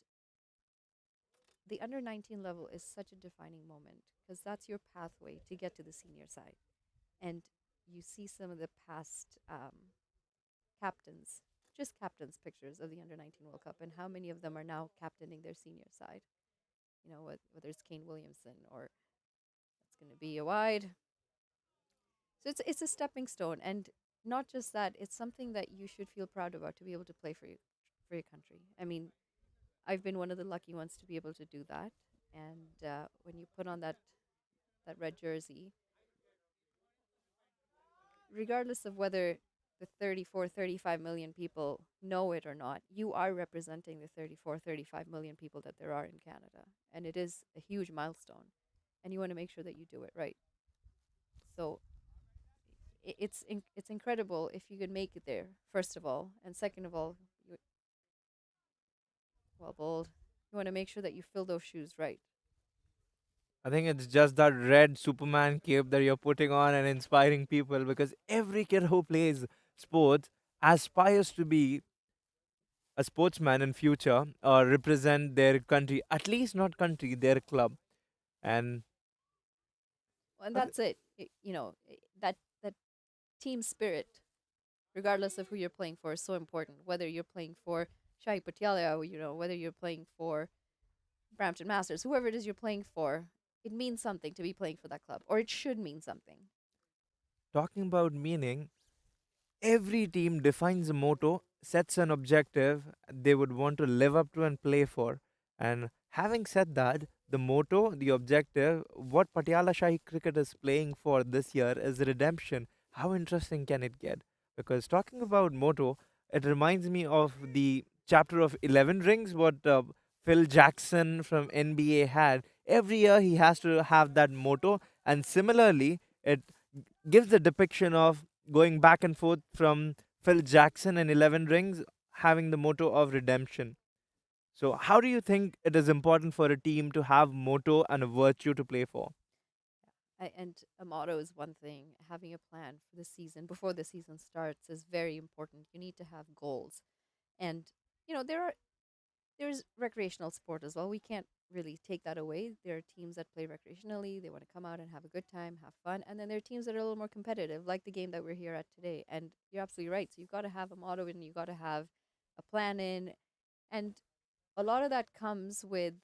the under 19 level is such a defining moment because that's your pathway to get to the senior side. And you see some of the past captains, just captains pictures of the under 19 World Cup, and how many of them are now captaining their senior side. You know, whether it's Kane Williamson or it's going to be a wide. So it's a stepping stone, and not just that, it's something that you should feel proud about to be able to play for your country. I mean, I've been one of the lucky ones to be able to do that, and when you put on that red jersey, regardless of whether the 34, 35 million people know it or not, you are representing the 34, 35 million people that there are in Canada. And it is a huge milestone. And you want to make sure that you do it right. So it's incredible if you could make it there, first of all. And second of all, well, bold, you want to make sure that you fill those shoes right. I think it's just that red Superman cape that you're putting on and inspiring people, because every kid who plays sports aspires to be a sportsman in future or represent their country, at least not country, their club. And And I th- that's it. That team spirit, regardless of who you're playing for, is so important. Whether you're playing for Shahi Patiala, or, whether you're playing for Brampton Masters, whoever it is you're playing for, it means something to be playing for that club, or it should mean something. talking about meaning, every team defines a motto, sets an objective they would want to live up to and play for. And having said that, the motto, the objective, what Patiala Shahi cricket is playing for this year is redemption. How interesting can it get? Because talking about motto, it reminds me of the chapter of 11 Rings, what Phil Jackson from NBA had. Every year he has to have that motto, and similarly, it gives the depiction of going back and forth from Phil Jackson and 11 Rings having the motto of redemption. So, how do you think it is important for a team to have motto and a virtue to play for? And a motto is one thing. Having a plan for the season before the season starts is very important. You need to have goals. And there's recreational sport as well. We can't really take that away. There are teams that play recreationally. They want to come out and have a good time, have fun. And then there are teams that are a little more competitive, like the game that we're here at today. And you're absolutely right. So you've got to have a motto and you've got to have a plan in. And a lot of that comes with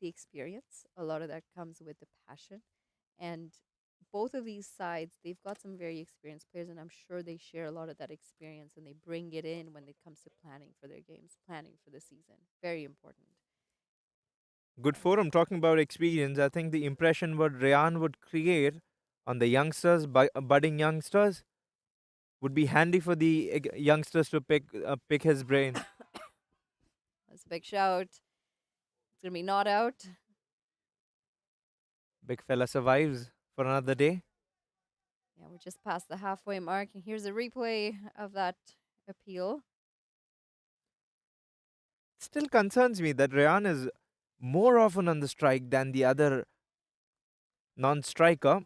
the experience. A lot of that comes with the passion. And both of these sides, they've got some very experienced players, and I'm sure they share a lot of that experience and they bring it in when it comes to planning for their games, planning for the season. Very important. Good forum talking about experience. I think the impression what Rayan would create on the youngsters, budding youngsters, would be handy for the youngsters to pick his brain. That's a big shout. It's going to be not out. Big fella survives for another day. Yeah, we're just past the halfway mark. And here's a replay of that appeal. Still concerns me that Rayan is more often on the strike than the other non-striker.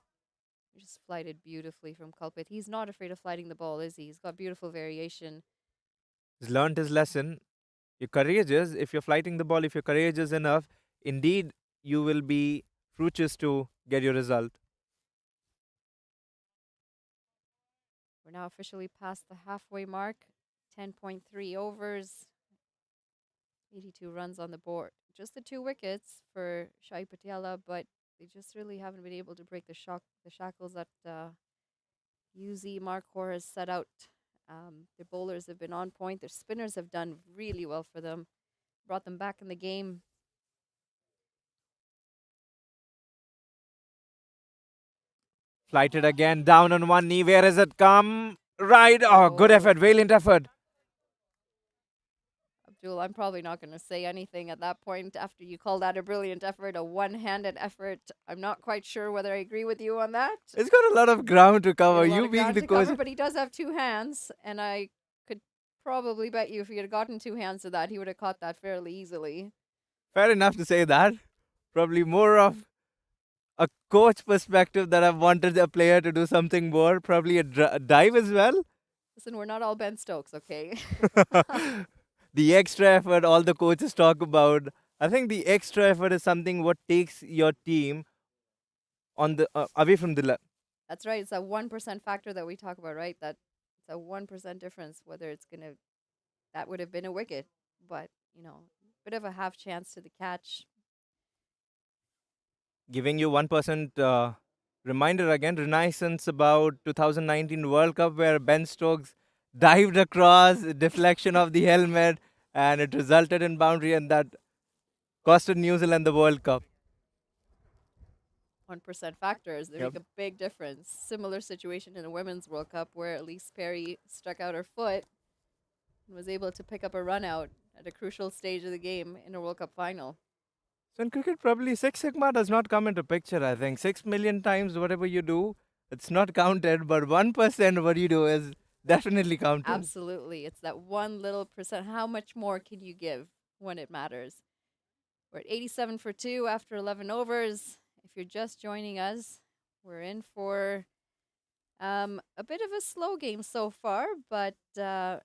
Just flighted beautifully from Kulpit. He's not afraid of flighting the ball, is he? He's got beautiful variation. He's learned his lesson. You're courageous. If you're flighting the ball, if you're courageous enough, indeed you will be fruitless to get your result. We're now officially past the halfway mark. 10.3 overs, 82 runs on the board. Just the 2 wickets for Shahi Patiala, but they just really haven't been able to break the shackles that UZ Markhor has set out. Their bowlers have been on point. Their spinners have done really well for them, brought them back in the game. Flighted again, down on one knee. Where has it come? Right. Oh, good effort. Valiant effort. Abdul, I'm probably not going to say anything at that point after you call that a brilliant effort, a one-handed effort. I'm not quite sure whether I agree with you on that. It's got a lot of ground to cover. You being the coach. but he does have 2 hands, and I could probably bet you if he had gotten 2 hands to that, he would have caught that fairly easily. Fair enough to say that. Probably more of a coach perspective that I've wanted a player to do something more. Probably a dive as well. Listen, we're not all Ben Stokes, okay? The extra effort all the coaches talk about. I think the extra effort is something what takes your team on the away from the. That's right. It's that 1% factor that we talk about, right? That it's a 1% difference whether it's gonna that would have been a wicket, but bit of a half chance to the catch. Giving you 1% reminder again, renaissance about 2019 World Cup where Ben Stokes dived across, deflection of the helmet, and it resulted in boundary, and that costed New Zealand the World Cup. 1% factors, they make a big difference. Similar situation in the Women's World Cup where Elise Perry struck out her foot and was able to pick up a run out at a crucial stage of the game in a World Cup final. So in cricket, probably Six Sigma does not come into picture, I think. 6 million times whatever you do, it's not counted, but 1% what you do is definitely counted. Absolutely. It's that one little percent. How much more can you give when it matters? We're at 87 for 2 after 11 overs. If you're just joining us, we're in for a bit of a slow game so far, but I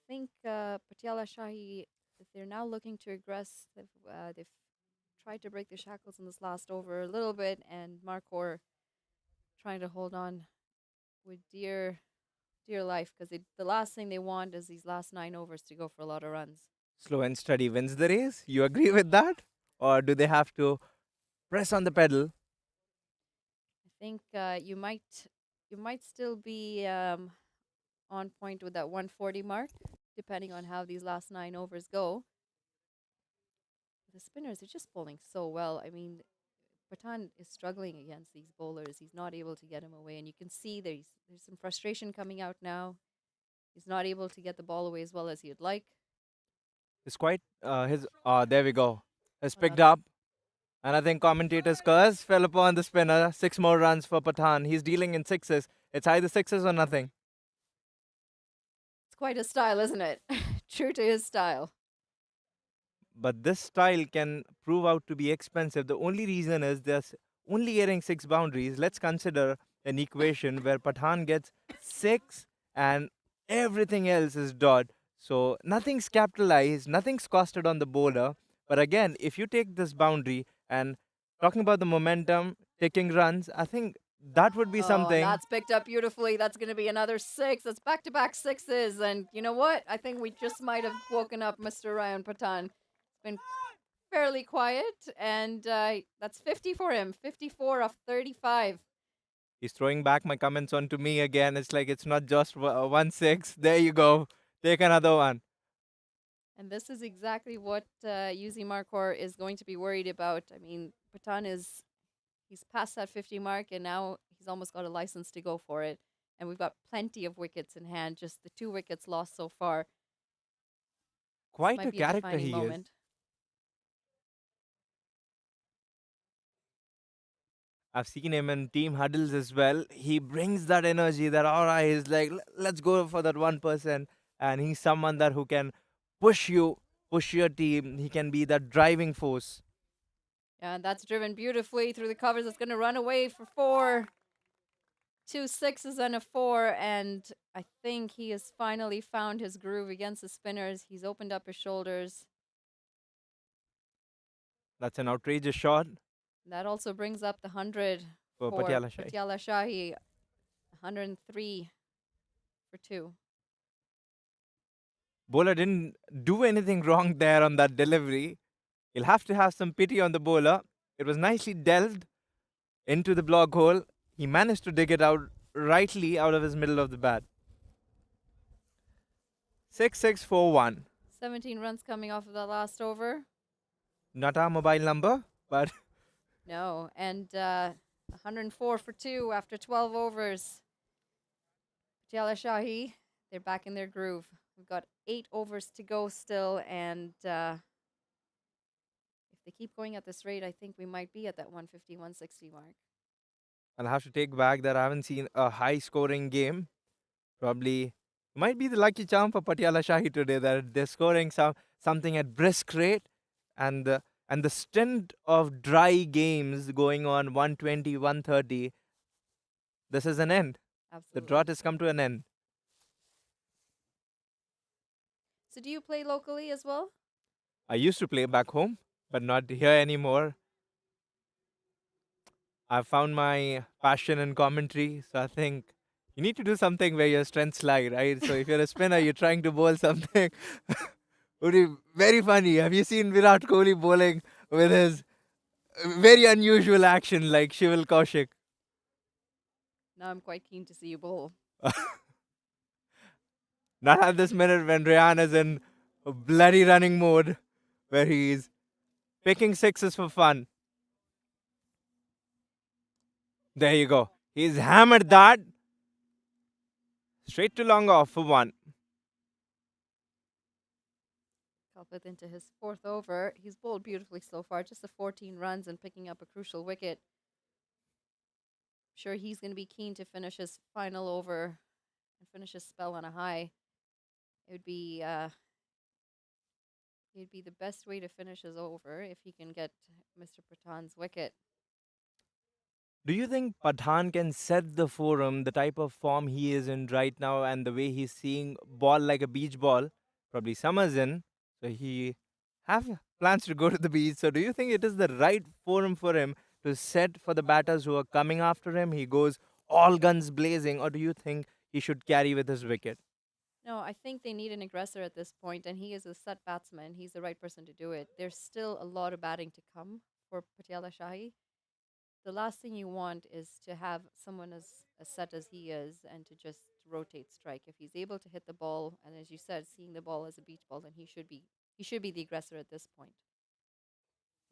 think Patiala Shahi, they're now looking to aggress. They've tried to break the shackles in this last over a little bit, and Markhor trying to hold on with dear life because the last thing they want is these last 9 overs to go for a lot of runs. Slow and steady wins the race. You agree with that? Or do they have to press on the pedal? I think you might still be on point with that 140 mark, depending on how these last 9 overs go. The spinners are just bowling so well. I mean, Pathan is struggling against these bowlers. He's not able to get him away, and you can see there's some frustration coming out now. He's not able to get the ball away as well as he'd like. It's quite his. There we go. Has picked up. And I think commentators' curse fell upon the spinner. 6 more runs for Pathan. He's dealing in sixes. It's either sixes or nothing. It's quite a style, isn't it? True to his style. But this style can prove out to be expensive. The only reason is they're only getting 6 boundaries. Let's consider an equation where Pathan gets 6 and everything else is dot. So nothing's capitalized, nothing's costed on the bowler. But again, if you take this boundary and talking about the momentum, taking runs, I think that would be Oh, and something. that's picked up beautifully. That's going to be another six. That's back to back sixes. And you know what? I think we just might have woken up Mr. Ryan Patan. It's been fairly quiet, and that's 50 for him. 54 off 35. He's throwing back my comments onto me again. It's like it's not just 1 6. There you go. Take another one. And this is exactly what Yuzi Markhor is going to be worried about. I mean, Patan he's past that 50 mark, and now he's almost got a license to go for it. And we've got plenty of wickets in hand, just the 2 wickets lost so far. This Quite might a be a character defining he is. moment. I've seen him in team huddles as well. He brings that energy, that aura. He's like, let's go for that 1%." And he's someone that who can push you, push your team. He can be that driving force. And that's driven beautifully through the covers. It's going to run away for four. 2 6s and a four. And I think he has finally found his groove against the spinners. He's opened up his shoulders. That's an outrageous shot That also brings up the 100 for for Patiala Shahi. Patiala Shahi. 103 for two. Bowler didn't do anything wrong there on that delivery. He'll have to have some pity on the bowler. It was nicely delved into the block hole. He managed to dig it out rightly out of his middle of the bat. 6641. 17 runs coming off of that last over. Not our mobile number, but No. And 104 for two after 12 overs. Patiala Shahi, they're back in their groove. We've got 8 overs to go still, and if they keep going at this rate, I think we might be at that 150, 160 mark. I'll have to take back that I haven't seen a high scoring game. Probably might be the lucky charm for Patiala Shahi today that they're scoring something at brisk rate, and the stint of dry games going on 120, 130. This is an end. The Absolutely. drought has come to an end. So, do you play locally as well? I used to play back home, but not here anymore. I found my passion in commentary, so I think you need to do something where your strengths lie, right? So if you're a spinner, you're trying to bowl something. Would be very funny. Have you seen Virat Kohli bowling with his very unusual action like Shival Kaushik? Now I'm quite keen to see you bowl. Not at this minute when Rayan is in a bloody running mode where he's picking sixes for fun. There you go. He's hammered that straight to long off for one. Kalpit into his fourth over. He's bowled beautifully so far, just the 14 runs and picking up a crucial wicket. Sure, he's going to be keen to finish his final over and finish his spell on a high. It would be it'd be the best way to finish his over if he can get Mr. Patan's wicket. Do you think Pathan can set the forum, the type of form he is in right now, and the way he's seeing ball like a beach ball? Probably summer's in, so he have plans to go to the beach. So do you think it is the right forum for him to set for the batters who are coming after him? He goes all guns blazing, or do you think he should carry with his wicket? No, I think they need an aggressor at this point, and he is a set batsman. He's the right person to do it. There's still a lot of batting to come for Patiala Shahi. The last thing you want is to have someone as set as he is and to just rotate strike. If he's able to hit the ball, and as you said, seeing the ball as a beach ball, then he should be the aggressor at this point.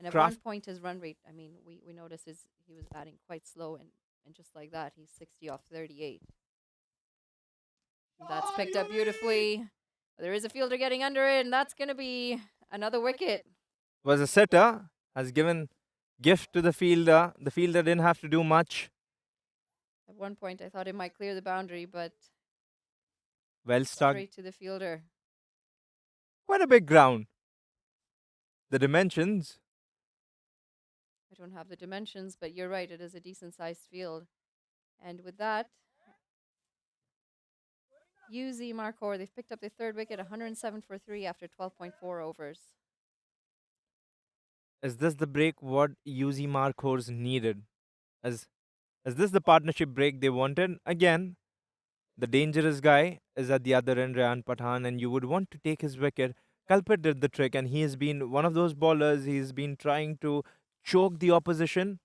And at one Craft point, his run rate, I mean, we noticed he was batting quite slow, and just like that, he's 60 off 38. That's picked up beautifully. There is a fielder getting under it, and that's going to be another wicket. was a setter, has given gift to the fielder. The fielder didn't have to do much. At one point, I thought it might clear the boundary, but Well stuck. straight to the fielder. Quite a big ground. The dimensions. I don't have the dimensions, but you're right. It is a decent sized field. And with that, UZ Markhor, they've picked up their third wicket, 107 for 3 after 12.4 overs. Is this the break what UZ Markhors needed? Is is this the partnership break they wanted? Again, the dangerous guy is at the other end, Rayan Pathan, and you would want to take his wicket. Kalpit did the trick, and he has been one of those bowlers. He's been trying to choke the opposition.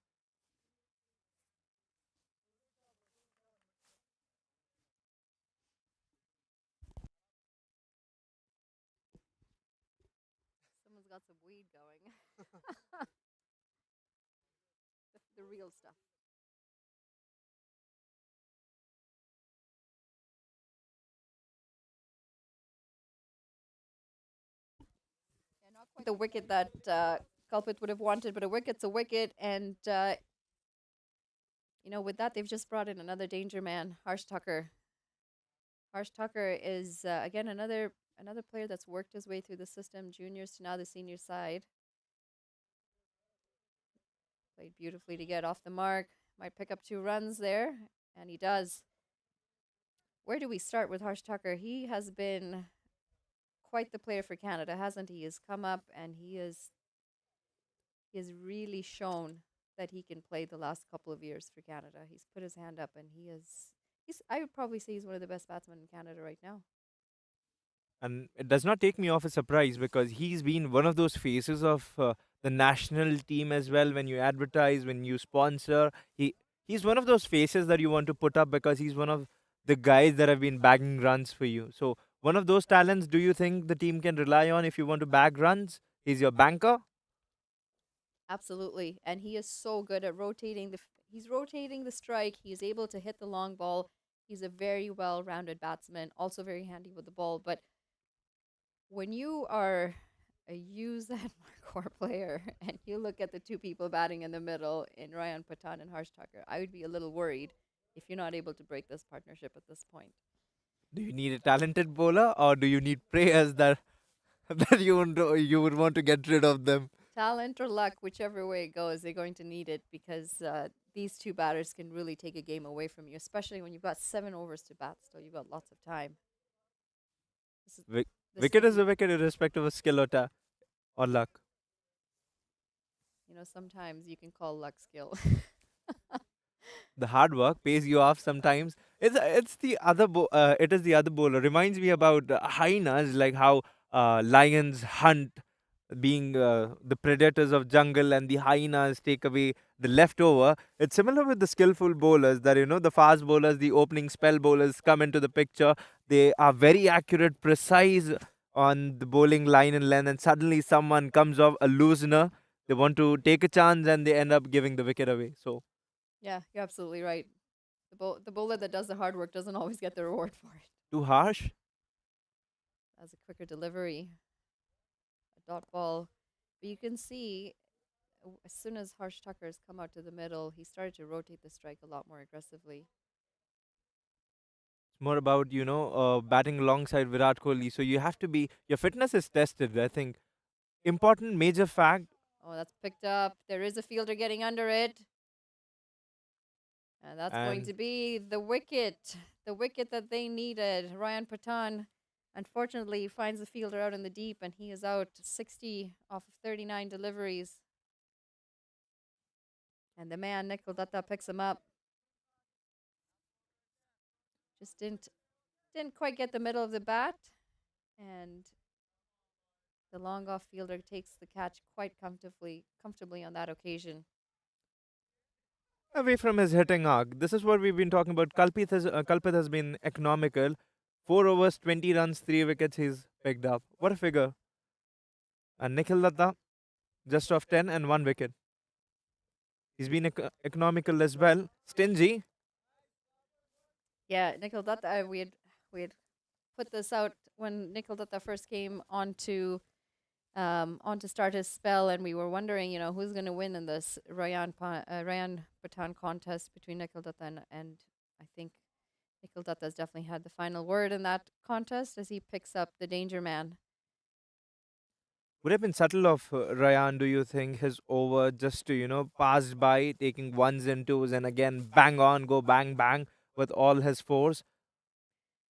Someone's got some weed going. The real stuff. Yeah, not quite the wicket that Culpit would have wanted, but a wicket's a wicket. And, with that, they've just brought in another danger man, Harsh Tucker. Harsh Tucker is, again, another player that's worked his way through the system, juniors to now the senior side. Played beautifully to get off the mark. Might pick up 2 runs there, and he does. Where do we start with Harsh Tucker? He has been quite the player for Canada, hasn't he? He's come up and he has really shown that he can play the last couple of years for Canada. He's put his hand up and he's I would probably say he's one of the best batsmen in Canada right now. And it does not take me off a surprise because he's been one of those faces of the national team as well. When you advertise, when you sponsor, he's one of those faces that you want to put up because he's one of the guys that have been bagging runs for you. So one of those talents, do you think the team can rely on if you want to bag runs? He's your banker. Absolutely. And he is so good at he's rotating the strike. He is able to hit the long ball. He's a very well-rounded batsman, also very handy with the ball, but when you are a use that Markhor player and you look at the two people batting in the middle in Ryan Patan and Harsh Tucker, I would be a little worried if you're not able to break this partnership at this point. Do you need a talented bowler or do you need players that that you would want to get rid of them? Talent or luck, whichever way it goes, they're going to need it because these two batters can really take a game away from you, especially when you've got 7 overs to bat. Still, you've got lots of time. This is Wick- this Wicket would is be, a wicket irrespective of skill or luck. sometimes you can call luck skill. The hard work pays you off sometimes. It is the other bowler. Reminds me about hyenas, like how lions hunt, being the predators of jungle, and the hyenas take away the leftover. It's similar with the skillful bowlers. That the fast bowlers, the opening spell bowlers come into the picture. They are very accurate, precise on the bowling line and length, and suddenly someone comes off a loosener. They want to take a chance and they end up giving the wicket away. So Yeah, you're absolutely right. The bowler that does the hard work doesn't always get the reward for it. too harsh. As a quicker delivery, a dot ball. But you can see as soon as Harsh Tucker has come out to the middle, he started to rotate the strike a lot more aggressively. It's more about batting alongside Virat Kohli. So you have to be your fitness is tested. I think important major fact. Oh, that's picked up. There is a fielder getting under it. And that's going And to be the wicket that they needed. Ryan Patan, unfortunately, finds the fielder out in the deep, and he is out 60 off of 39 deliveries. And the man, Nikhil Datta, picks him up. Just didn't quite get the middle of the bat, and the long off fielder takes the catch quite comfortably on that occasion. away from his hitting arc. This is what we've been talking about. Kalpit has been economical. 4 overs, 20 runs, 3 wickets. He's picked up. What a figure! And Nikhil Datta just off 10 and 1 wicket. He's been economical as well. Stingy. Yeah, Nikhil Datta, we had put this out when Nikhil Datta first came on to start his spell, and we were wondering, who's going to win in this Ryan Patan contest between Nikhil Datta and I think Nikhil Datta has definitely had the final word in that contest as he picks up the danger man. Would have been subtle of Ryan, do you think, his over just to, pass by, taking ones and twos, and again, bang on, go bang bang with all his force?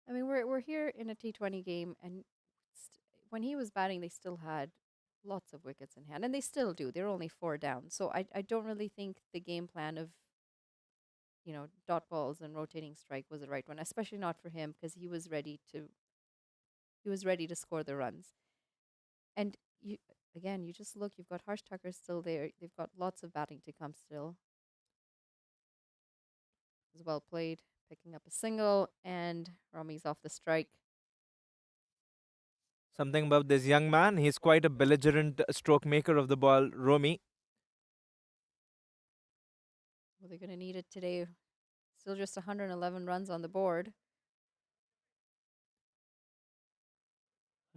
I mean, we're here in a T20 game, and when he was batting, they still had lots of wickets in hand, and they still do. They're only four down, so I don't really think the game plan of dot balls and rotating strike was the right one, especially not for him because he was ready to score the runs. And you just look. You've got Harsh Tucker still there. They've got lots of batting to come still. It was well played, picking up a single, and Rami's off the strike. Something about this young man, he's quite a belligerent stroke maker of the ball, Romy. Well, they're going to need it today. Still just 111 runs on the board.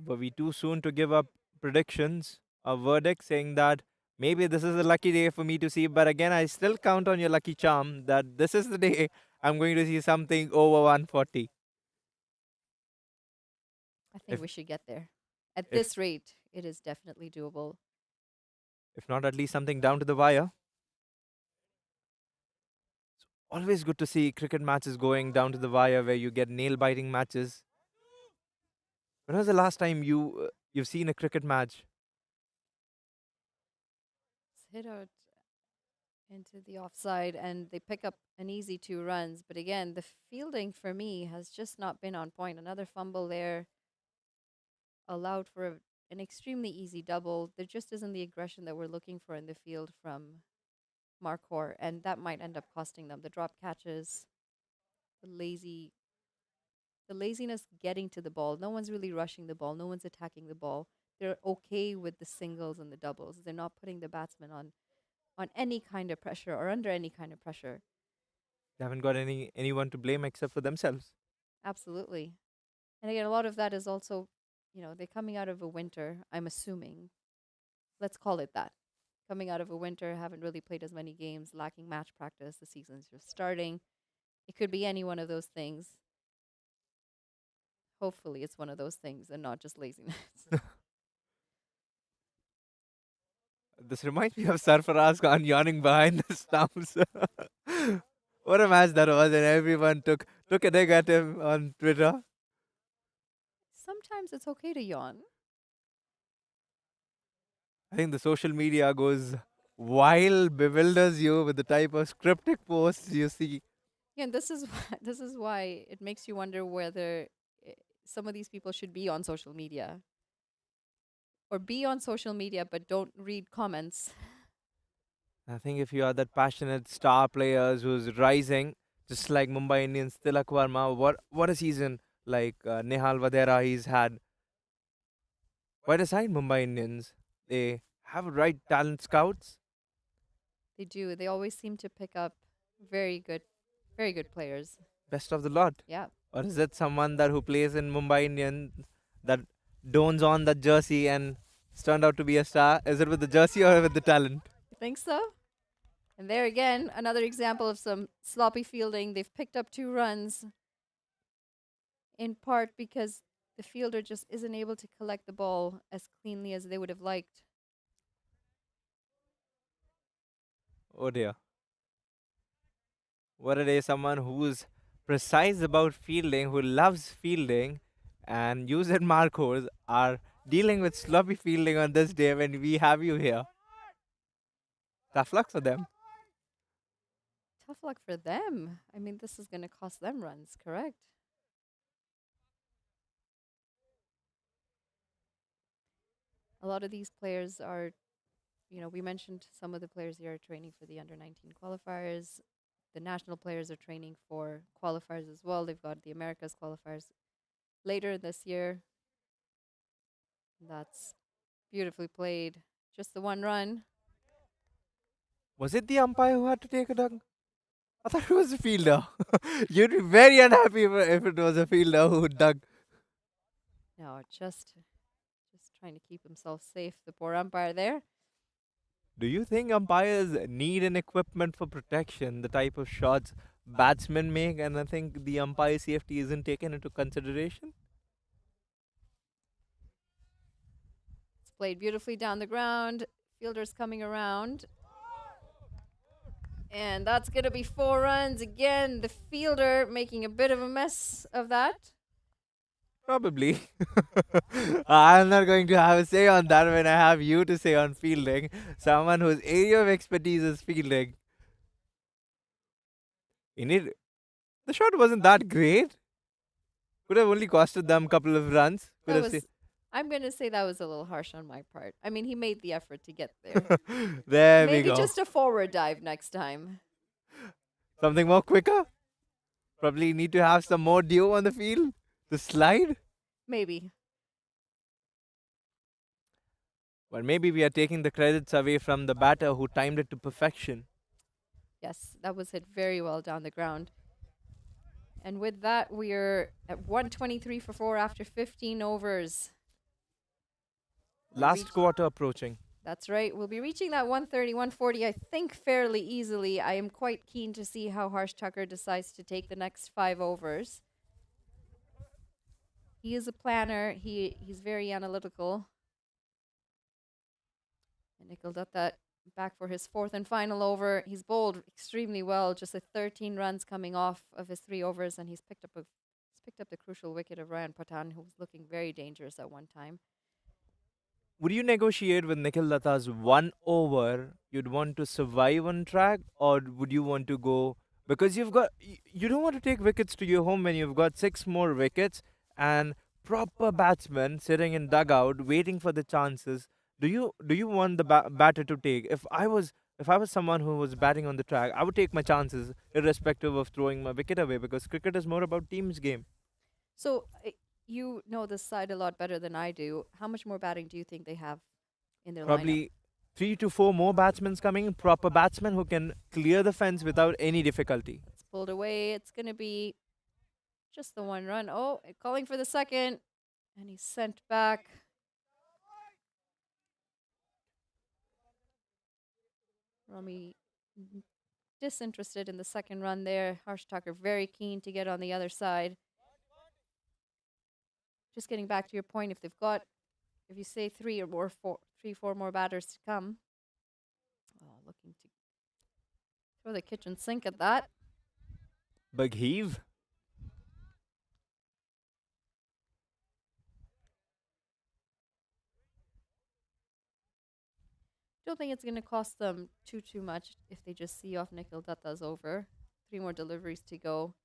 Were we too soon to give up predictions, a verdict saying that maybe this is a lucky day for me to see? But again, I still count on your lucky charm that this is the day I'm going to see something over 140. I think If we should get there. At if this rate, it is definitely doable. if not, at least something down to the wire. Always good to see cricket matches going down to the wire where you get nail biting matches. When was the last time you've seen a cricket match? It's hit out into the offside, and they pick up an easy 2 runs. But again, the fielding for me has just not been on point. Another fumble there allowed for an extremely easy double. There just isn't the aggression that we're looking for in the field from Markhor, and that might end up costing them. The drop catches, the lazy, the laziness getting to the ball. No one's really rushing the ball. No one's attacking the ball. They're okay with the singles and the doubles. They're not putting the batsman on any kind of pressure or under any kind of pressure. They haven't got anyone to blame except for themselves. Absolutely. And again, a lot of that is also, they're coming out of a winter, I'm assuming. Let's call it that. Coming out of a winter, haven't really played as many games, lacking match practice. The season's just starting. It could be any one of those things. Hopefully, it's one of those things and not just laziness. This reminds me of Sarfaraz Khan yawning behind the stumps. What a match that was, and everyone took a dig at him on Twitter. Sometimes it's okay to yawn. I think the social media goes wild, bewilders you with the type of cryptic posts you see. Yeah, and this is this is why it makes you wonder whether some of these people should be on social media or be on social media but don't read comments. I think if you are that passionate star players who's rising, just like Mumbai Indians, Tilak Varma, what a season like Nehal Vadera he's had. Quite aside Mumbai Indians, they have right talent scouts, They do. They always seem to pick up very good, very good players. best of the lot. Yeah. Or is it someone that who plays in Mumbai Indians that dons on that jersey and it's turned out to be a star? Is it with the jersey or with the talent? You think so? And there again, another example of some sloppy fielding. They've picked up 2 runs in part because the fielder just isn't able to collect the ball as cleanly as they would have liked. Oh dear. What a day, someone who's precise about fielding, who loves fielding, and you and Marcos are dealing with sloppy fielding on this day when we have you here. Tough luck for them. Tough luck for them. I mean, this is going to cost them runs, correct? A lot of these players are, we mentioned some of the players here are training for the under 19 qualifiers. The national players are training for qualifiers as well. They've got the Americas qualifiers later this year. That's beautifully played. Just the 1 run. Was it the umpire who had to take a dunk? I thought it was a fielder. You'd be very unhappy if it was a fielder who dug. No, just trying to keep himself safe. The poor umpire there. Do you think umpires need an equipment for protection, the type of shots batsmen make, and I think the umpire safety isn't taken into consideration? It's played beautifully down the ground. Fielder's coming around. And that's going to be 4 runs. Again, the fielder making a bit of a mess of that. Probably. I'm not going to have a say on that when I have you to say on fielding. Someone whose area of expertise is fielding. In it, the shot wasn't that great. Could have only costed them a couple of runs. Could That have said, was, I'm going to say that was a little harsh on my part. I mean, he made the effort to get there. there we Maybe go. just a forward dive next time. Something more quicker. Probably need to have some more dew on the field to slide. Maybe. But maybe we are taking the credits away from the batter who timed it to perfection. Yes, that was hit very well down the ground. And with that, we're at 123 for 4 after 15 overs. Last quarter approaching. That's right. We'll be reaching that 130, 140, I think, fairly easily. I am quite keen to see how Harsh Tucker decides to take the next 5 overs. He is a planner. He's very analytical. And Nikhil Datta back for his fourth and final over. He's bowled extremely well, just a 13 runs coming off of his 3 overs, and he's picked up the crucial wicket of Ryan Pathan, who was looking very dangerous at one time. Would you negotiate with Nikhil Datta's 1 over? You'd want to survive on track, or would you want to go because you don't want to take wickets to your home when you've got six more wickets and proper batsmen sitting in dugout waiting for the chances. Do you want the batter to take? If I was someone who was batting on the track, I would take my chances irrespective of throwing my wicket away because cricket is more about teams game. So you know this side a lot better than I do. How much more batting do you think they have in their lineup? Probably 3 to 4 more batsmen coming, proper batsmen who can clear the fence without any difficulty. It's pulled away. It's going to be just the 1 run. Oh, calling for the second. And he's sent back. Romy disinterested in the second run there. Harsh Tucker very keen to get on the other side. Just getting back to your point, if you say four more batters to come, looking to throw the kitchen sink at that. Big heave. Don't think it's going to cost them too much if they just see off Nikhil Datta's over. 3 more deliveries to go.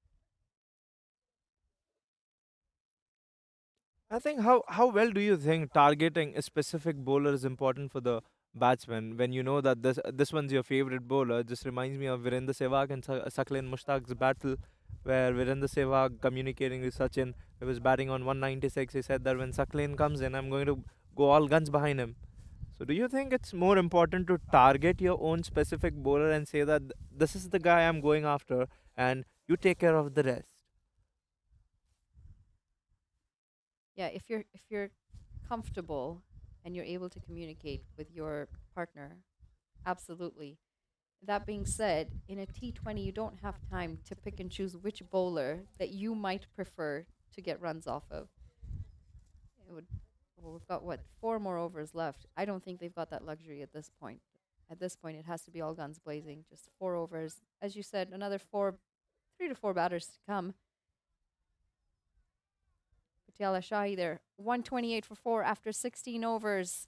I think how well do you think targeting a specific bowler is important for the batsman when you know that this one's your favorite bowler? Just reminds me of Virender Sehwag and Saklin Mushtaq's battle, where Virender Sehwag communicating with Sachin, he was batting on 196. He said that when Saklin comes in, I'm going to go all guns behind him. So do you think it's more important to target your own specific bowler and say that this is the guy I'm going after, and you take care of the rest? Yeah, if you're comfortable and you're able to communicate with your partner, absolutely. That being said, in a T20, you don't have time to pick and choose which bowler that you might prefer to get runs off of. It would, well, we've got what, 4 more overs left. I don't think they've got that luxury at this point. At this point, it has to be all guns blazing. Just 4 overs, as you said, another 3 to 4 batters to come. Patiala Shahi there, 128 for 4 after 16 overs.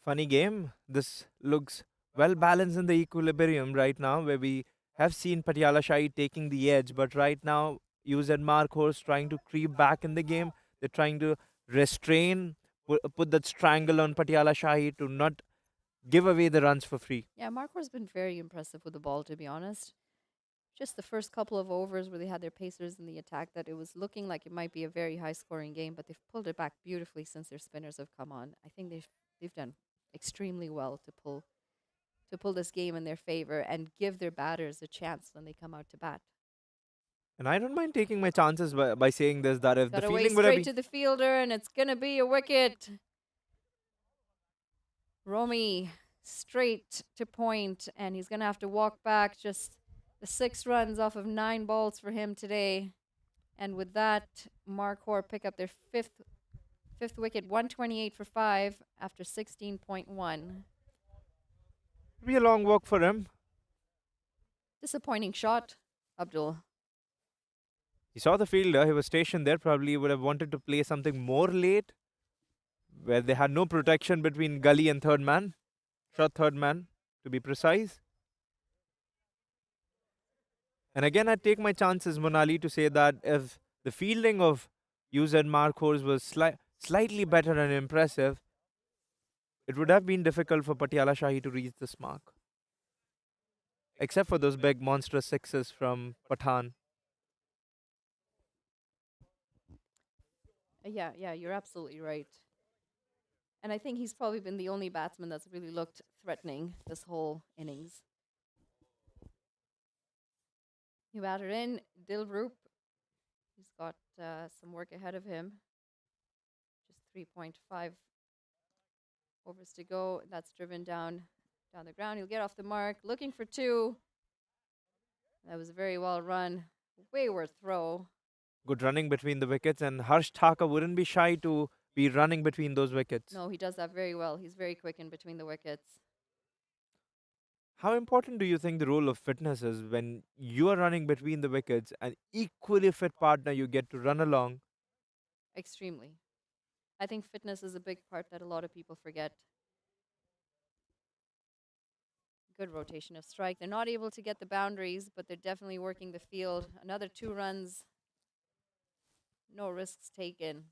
Funny game. This looks well balanced in the equilibrium right now, where we have seen Patiala Shahi taking the edge, but right now, you said Markhor trying to creep back in the game. They're trying to restrain, put that strangle on Patiala Shahi to not give away the runs for free. Yeah, Markhor's been very impressive with the ball, to be honest. Just the first couple of overs where they had their pacers in the attack, that it was looking like it might be a very high scoring game, but they've pulled it back beautifully since their spinners have come on. I think they've done extremely well to pull this game in their favor and give their batters a chance when they come out to bat. And I don't mind taking my chances by saying this that if the Got away feeling would have straight been to the fielder, and it's gonna be a wicket. Romy straight to point, and he's gonna have to walk back. Just the 6 runs off of 9 balls for him today. And with that, Markhor pick up their fifth wicket, 128 for 5 after 16.1. be a long walk for him. Disappointing shot, Abdul. He saw the fielder, he was stationed there, probably would have wanted to play something more late, where they had no protection between gully and third man, short third man, to be precise. And again, I take my chances, Monali, to say that if the fielding of UZ Markhors was slightly better and impressive, it would have been difficult for Patiala Shahi to reach this mark, except for those big monstrous sixes from Pathan. Yeah, yeah, you're absolutely right. And I think he's probably been the only batsman that's really looked threatening this whole innings. New batter in, Dilrup. He's got some work ahead of him. Just 3.5 overs to go. That's driven down the ground. He'll get off the mark, looking for two. That was very well run. Wayward throw. Good running between the wickets, and Harsh Thakur wouldn't be shy to be running between those wickets. No, he does that very well. He's very quick in between the wickets. How important do you think the role of fitness is when you are running between the wickets, an equally fit partner you get to run along? Extremely. I think fitness is a big part that a lot of people forget. Good rotation of strike. They're not able to get the boundaries, but they're definitely working the field. Another 2 runs. No risks taken.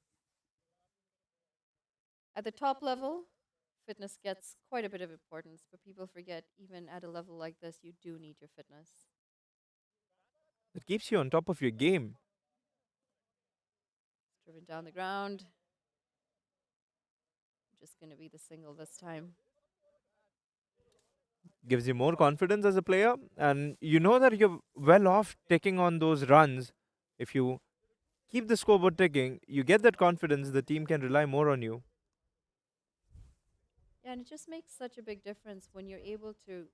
At the top level, fitness gets quite a bit of importance, but people forget even at a level like this, you do need your fitness. It keeps you on top of your game, It's driven down the ground. Just going to be the single this time. gives you more confidence as a player, and you know that you're well off taking on those runs. If you keep the scoreboard ticking, you get that confidence, the team can rely more on you. Yeah, and it just makes such a big difference when you're able to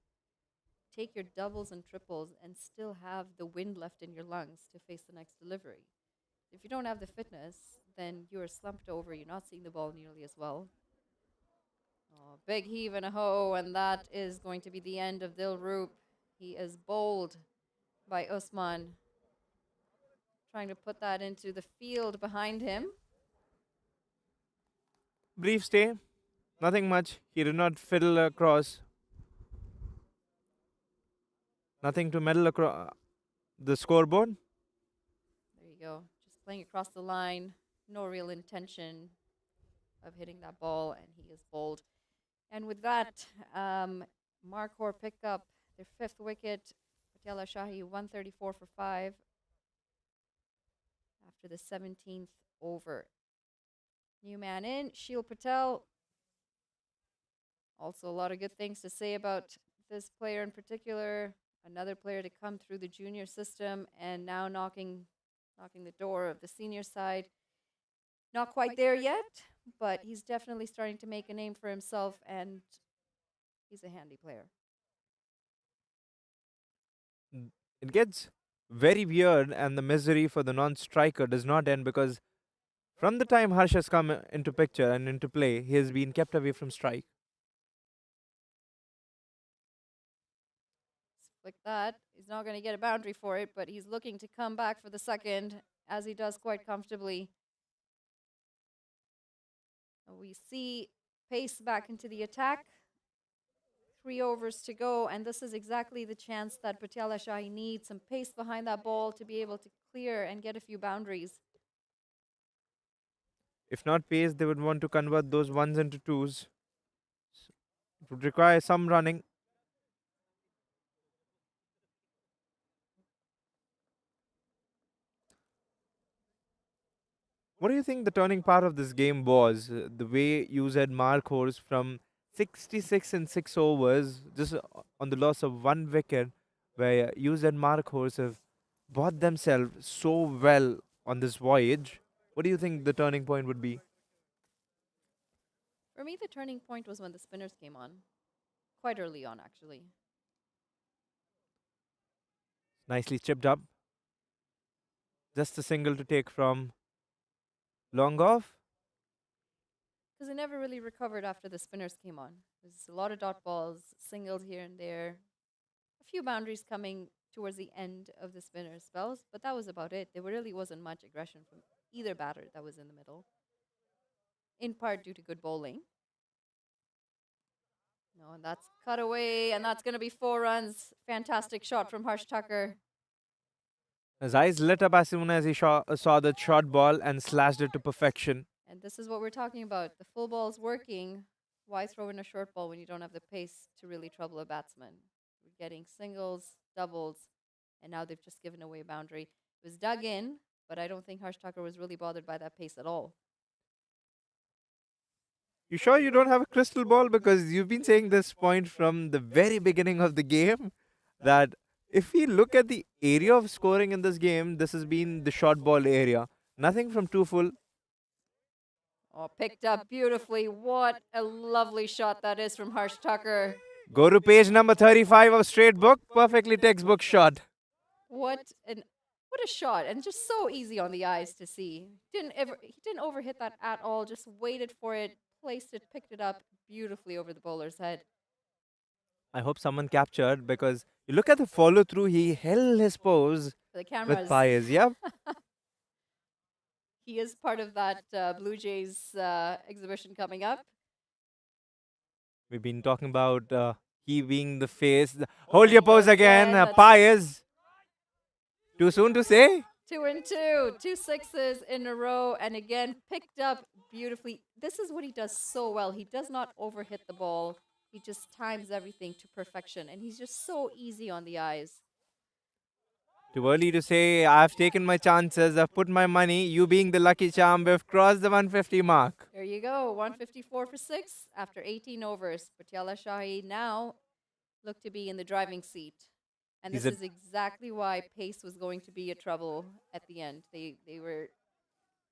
take your doubles and triples and still have the wind left in your lungs to face the next delivery. If you don't have the fitness, then you're slumped over, you're not seeing the ball nearly as well. Oh, big heave and a hoe, and that is going to be the end of Dilrup. He is bowled by Usman, trying to put that into the field behind him. Brief stay, nothing much. He did not fiddle across, nothing to meddle across the scoreboard. There you go. Just playing across the line. No real intention of hitting that ball, and he is bowled. And with that, Markhor picked up their fifth wicket. Patiala Shahi 134 for 5 after the 17th over. New man in, Sheel Patel. Also, a lot of good things to say about this player in particular. Another player to come through the junior system and now knocking the door of the senior side. Not quite there yet, but he's definitely starting to make a name for himself, and he's a handy player. It gets very weird, and the misery for the non-striker does not end because from the time Harsh has come into picture and into play, he has been kept away from strike. Like that, he's not going to get a boundary for it, but he's looking to come back for the second, as he does quite comfortably. We see pace back into the attack. 3 overs to go, and this is exactly the chance that Patiala Shahi needs, some pace behind that ball to be able to clear and get a few boundaries. If not pace, they would want to convert those ones into twos. It would require some running. What do you think the turning part of this game was? The way you said Markhors from 66 in 6 overs, just on the loss of one wicket, where you said Markhors have bought themselves so well on this voyage. What do you think the turning point would be? For me, the turning point was when the spinners came on, quite early on, actually. Nicely chipped up. Just a single to take from long off. Because they never really recovered after the spinners came on. There's a lot of dot balls, singles here and there, a few boundaries coming towards the end of the spinner spells, but that was about it. There really wasn't much aggression from either batter that was in the middle, in part due to good bowling. No, and that's cut away, and that's going to be 4 runs. Fantastic shot from Harsh Tucker. His eyes lit up as soon as he saw the short ball and slashed it to perfection. And this is what we're talking about. The full ball's working. Why throw in a short ball when you don't have the pace to really trouble a batsman? We're getting singles, doubles, and now they've just given away a boundary. It was dug in, but I don't think Harsh Tucker was really bothered by that pace at all. You sure you don't have a crystal ball? Because you've been saying this point from the very beginning of the game that if we look at the area of scoring in this game, this has been the short ball area. Nothing from two full. Oh, picked up beautifully. What a lovely shot that is from Harsh Tucker. Go to page number 35 of Straight Book. Perfectly textbook shot. What a shot, and just so easy on the eyes to see. He didn't overhit that at all. Just waited for it, placed it, picked it up beautifully over the bowler's head. I hope someone captured because you look at the follow through. He held his pose The with cameras. Pius. Yep. He is part of that Blue Jays exhibition coming up. We've been talking about he being the face. Hold your pose again. Pius. Too soon to say? 2 and 2, 2 6s in a row, and again picked up beautifully. This is what he does so well. He does not overhit the ball. He just times everything to perfection, and he's just so easy on the eyes. Too early to say. I've taken my chances. I've put my money. You being the lucky charm, we've crossed the 150 mark. There you go, 154 for 6 after 18 overs. Patiala Shahi now look to be in the driving seat. And this is exactly why pace was going to be a trouble at the end. They were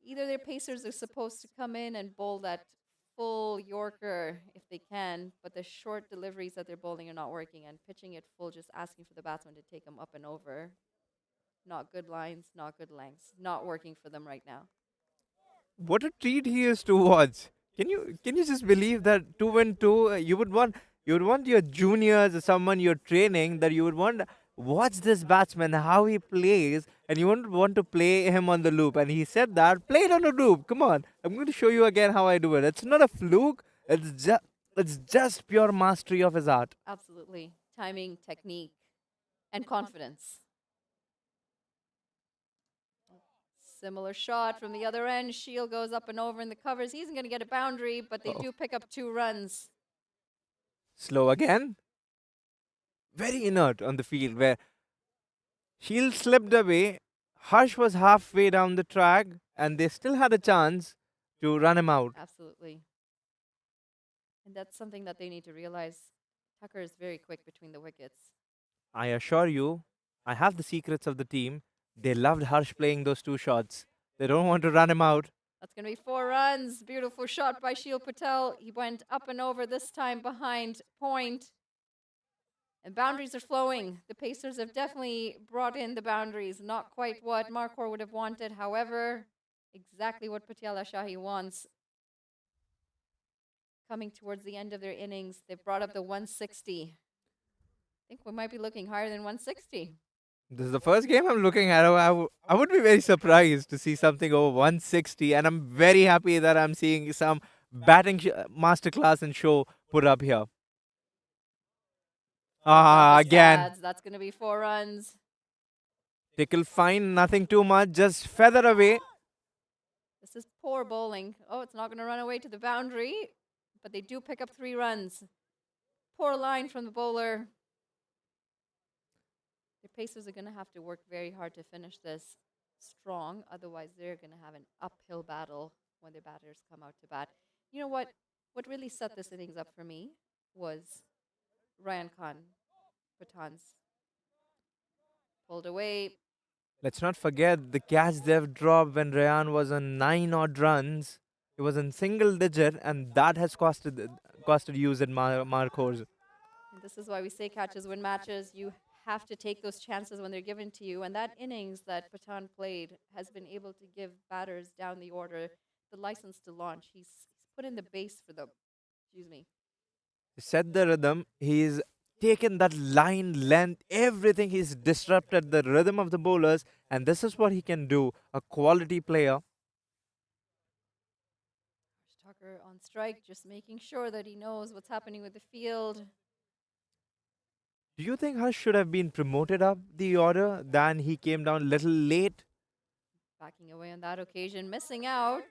either their pacers are supposed to come in and bowl that full Yorker if they can, but the short deliveries that they're bowling are not working, and pitching it full, just asking for the batsman to take them up and over. Not good lines, not good lengths, not working for them right now. What a treat he is to watch. Can you just believe that 2 and 2? You would want your juniors or someone you're training that you would want watch this batsman how he plays, and you wouldn't want to play him on the loop. And he said that play it on the loop. Come on, I'm going to show you again how I do it. It's not a fluke. It's just pure mastery of his art. Absolutely. Timing, technique, and confidence. Similar shot from the other end. Shield goes up and over in the covers. He isn't going to get a boundary, but they do pick up 2 runs. Slow again. Very inert on the field where Shield slipped away. Harsh was halfway down the track and they still had a chance to run him out. Absolutely. And that's something that they need to realize. Tucker is very quick between the wickets. I assure you, I have the secrets of the team. They loved Harsh playing those 2 shots. They don't want to run him out. That's going to be 4 runs. Beautiful shot by Shield Patel. He went up and over this time behind point. And boundaries are flowing. The Pacers have definitely brought in the boundaries. Not quite what Markhor would have wanted. However, exactly what Patiala Shahi wants. Coming towards the end of their innings, they've brought up the 160. I think we might be looking higher than 160. This is the first game I'm looking at. I would be very surprised to see something over 160, and I'm very happy that I'm seeing some batting masterclass and show put up here. Again. That's going to be 4 runs. Tickle fine, nothing too much, just feather away. This is poor bowling. Oh, it's not going to run away to the boundary, but they do pick up 3 runs. Poor line from the bowler. The Pacers are going to have to work very hard to finish this strong. Otherwise, they're going to have an uphill battle when their batters come out to bat. You know what? What really set this innings up for me was Ryan Khan, Pathan's pulled away. Let's not forget the catch they've dropped when Rayan was on 9 odd runs. It was in single digit, and that has costed use at Markhor. And this is why we say catches win matches. You have to take those chances when they're given to you. And that innings that Pathan played has been able to give batters down the order the license to launch. He's put in the base for them. Excuse me. Set the rhythm. He's taken that line length, everything. He's disrupted the rhythm of the bowlers, and this is what he can do. A quality player. Tucker on strike, just making sure that he knows what's happening with the field. Do you think Harsh should have been promoted up the order than he came down a little late? Backing away on that occasion, missing out.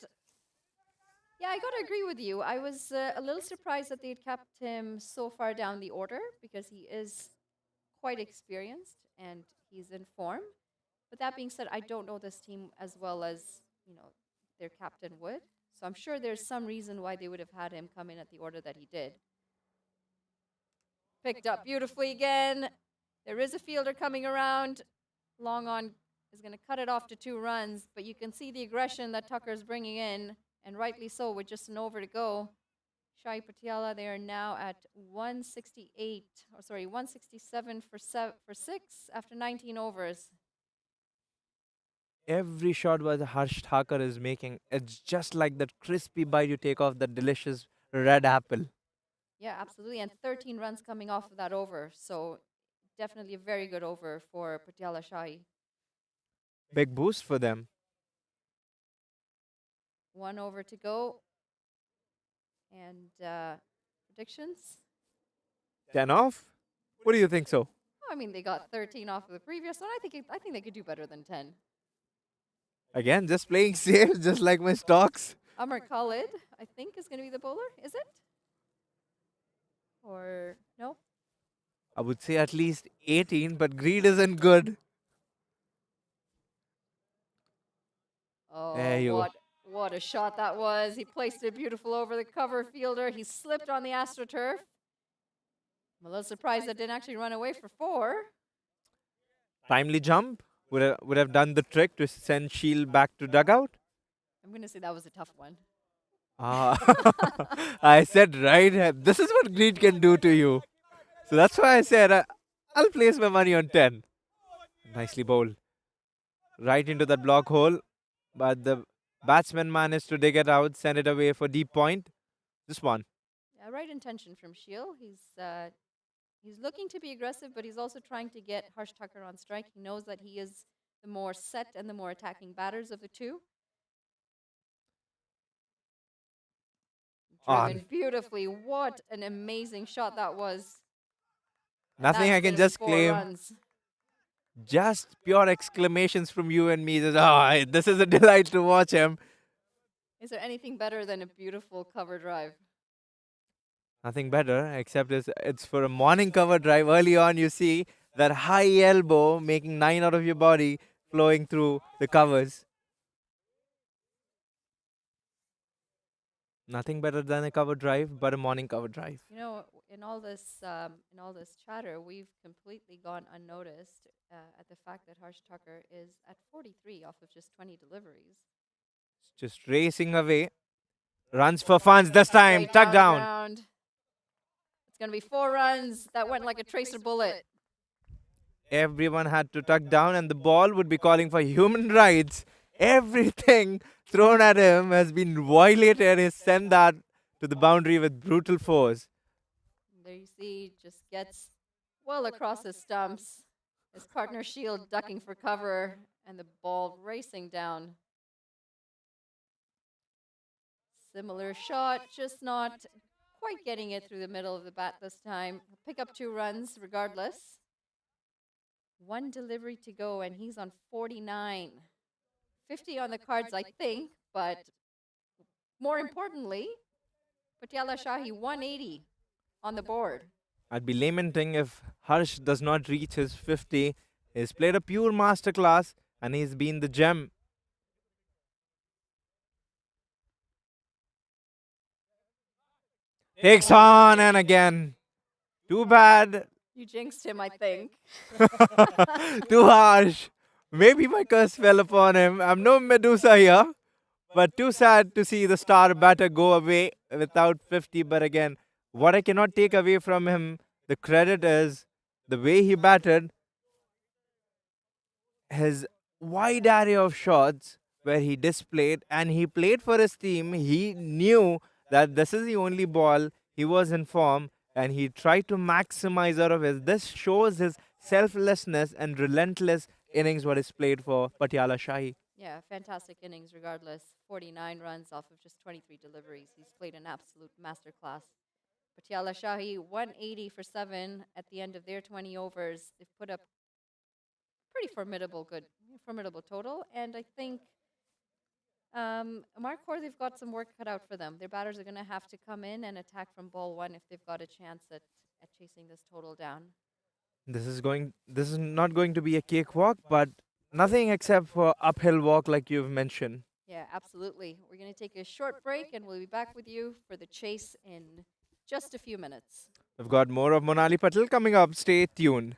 Yeah, I got to agree with you. I was a little surprised that they'd kept him so far down the order because he is quite experienced and he's in form. But that being said, I don't know this team as well as, you know, their captain would. So I'm sure there's some reason why they would have had him come in at the order that he did. Picked up beautifully again. There is a fielder coming around. Long on is going to cut it off to 2 runs, but you can see the aggression that Tucker's bringing in, and rightly so with just an over to go. Shahi Patiala, they are now at 168, or sorry, 167 for 6 after 19 overs. Every shot what Harsh Thakur is making, it's just like that crispy bite you take off that delicious red apple. Yeah, absolutely. And 13 runs coming off of that over. So definitely a very good over for Patiala Shahi. Big boost for them. 1 over to go. And predictions? 10 off? What do you think so? I mean, they got 13 off of the previous one. I think they could do better than 10. Again, just playing safe, just like my stocks. Amar Khalid, I think, is going to be the bowler. Is it? Or no? I would say at least 18, but greed isn't good. There Oh, you go. what a shot that was. He placed it beautiful over the cover fielder. He slipped on the AstroTurf. I'm a little surprised that didn't actually run away for 4. Timely jump would have done the trick to send Shield back to dugout. I'm going to say that was a tough one. Ah, I said right. This is what greed can do to you. So that's why I said I'll place my money on 10. Nicely bowled. Right into that block hole. But the batsman managed to dig it out, send it away for deep point. This one. Yeah, right intention from Shield. He's looking to be aggressive, but he's also trying to get Harsh Tucker on strike. He knows that he is the more set and the more attacking batters of the two. Driven On. beautifully. What an amazing shot that was. And Nothing that's I can gonna be just 4 claim. runs. Just pure exclamations from you and me. Just, this is a delight to watch him. Is there anything better than a beautiful cover drive? Nothing better, except it's for a morning cover drive. Early on, you see that high elbow making 9 out of your body flowing through the covers. Nothing better than a cover drive, but a morning cover drive. You know, in all this chatter, we've completely gone unnoticed at the fact that Harsh Tucker is at 43 off of just 20 deliveries. Just racing away. Runs for funds this time. Straight Tuck down. ground. It's going to be 4 runs. That went like a tracer bullet. Everyone had to tuck down, and the ball would be calling for human rights. Everything thrown at him has been violated. He sent that to the boundary with brutal force. There you see, just gets well across his stumps. His partner Shield ducking for cover, and the ball racing down. Similar shot, just not quite getting it through the middle of the bat this time. He'll pick up 2 runs regardless. 1 delivery to go, and he's on 49. 50 on the cards, I think, but more importantly, Patiala Shahi 180 on the board. I'd be lamenting if Harsh does not reach his 50. He's played a pure masterclass, and he's been the gem. Takes on and again. Too bad. You jinxed him, I think. Too harsh. Maybe my curse fell upon him. I'm no Medusa here. But too sad to see the star batter go away without 50. But again, what I cannot take away from him, the credit is the way he batted, his wide array of shots where he displayed, and he played for his team. He knew that this is the only ball. He was in form, and he tried to maximize out of it. This shows his selflessness and relentless innings what is played for Patiala Shahi. Yeah, fantastic innings regardless. 49 runs off of just 23 deliveries. He's played an absolute masterclass. Patiala Shahi, 180 for 7 at the end of their 20 overs. They've put up pretty formidable total. And I think Markhor, they've got some work cut out for them. Their batters are going to have to come in and attack from ball one if they've got a chance at chasing this total down. This is not going to be a cakewalk, but nothing except for uphill walk like you've mentioned. Yeah, absolutely. We're going to take a short break and we'll be back with you for the chase in just a few minutes. We've got more of Monali Patel coming up. Stay tuned.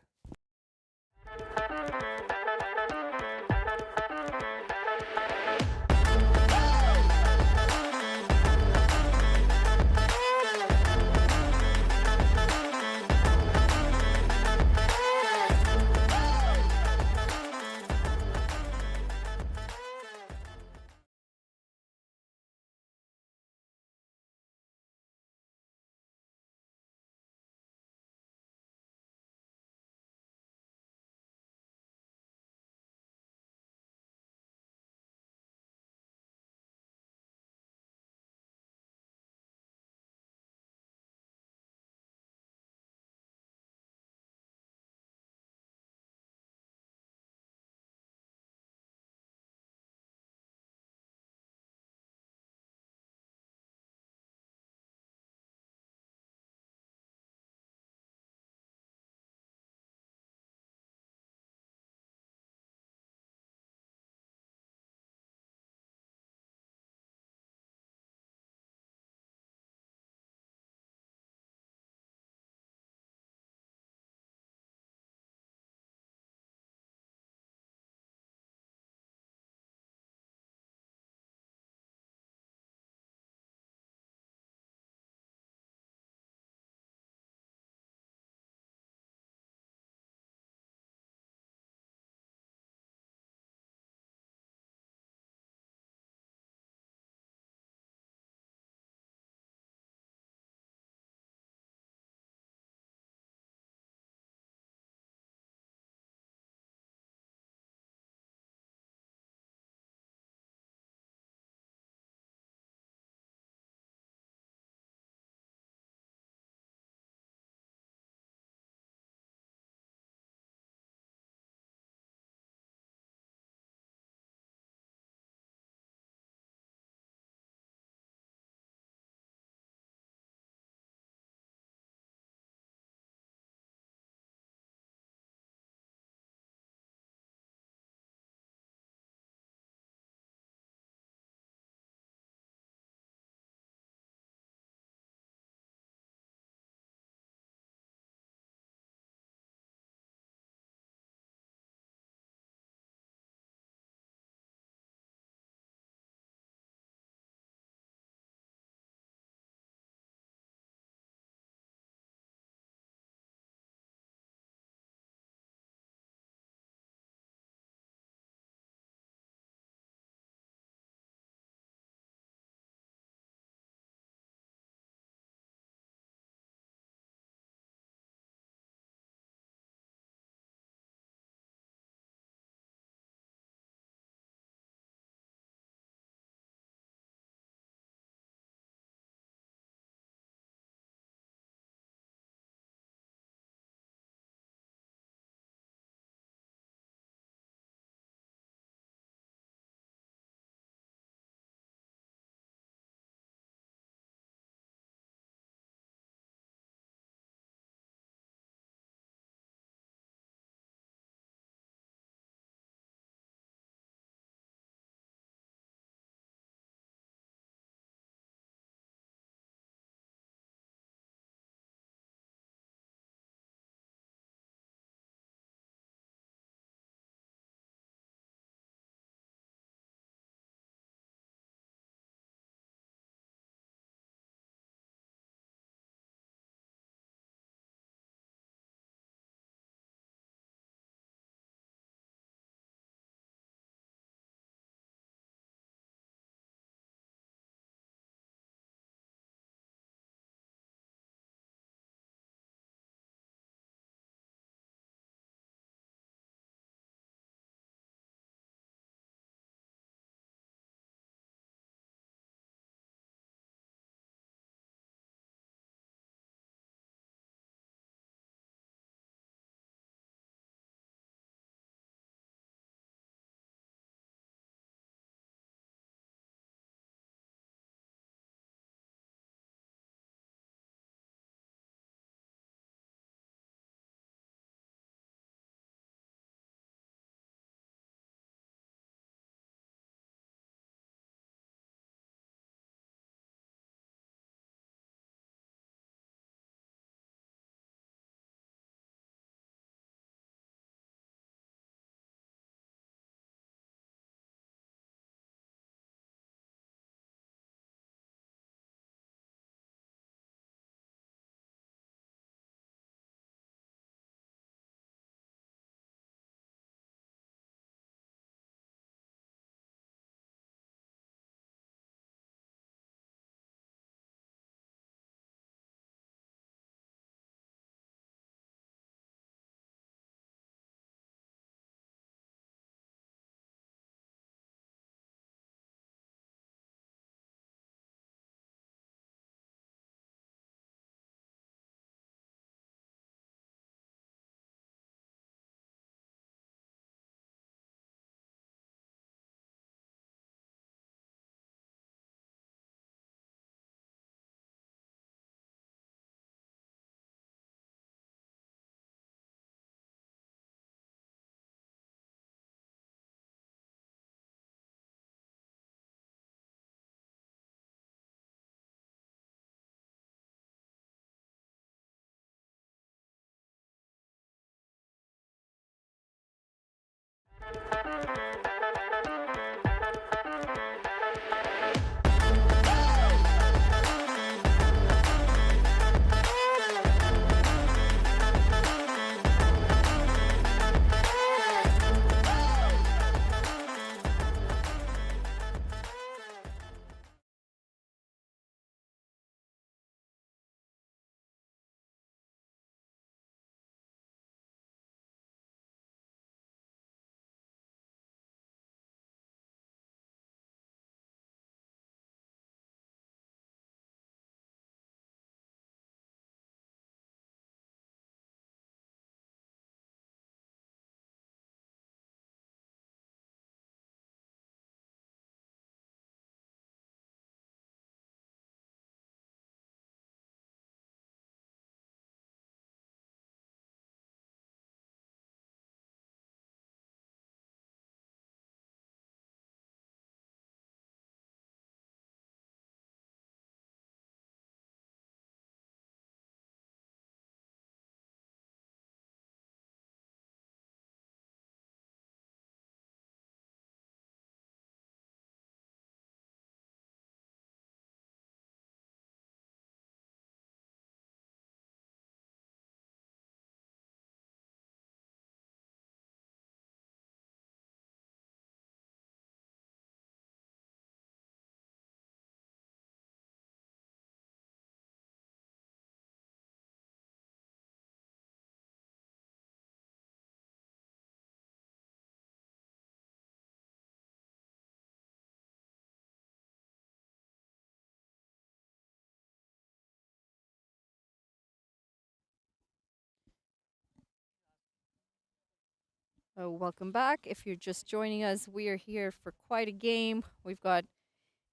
Oh, welcome back. If you're just joining us, we are here for quite a game. We've got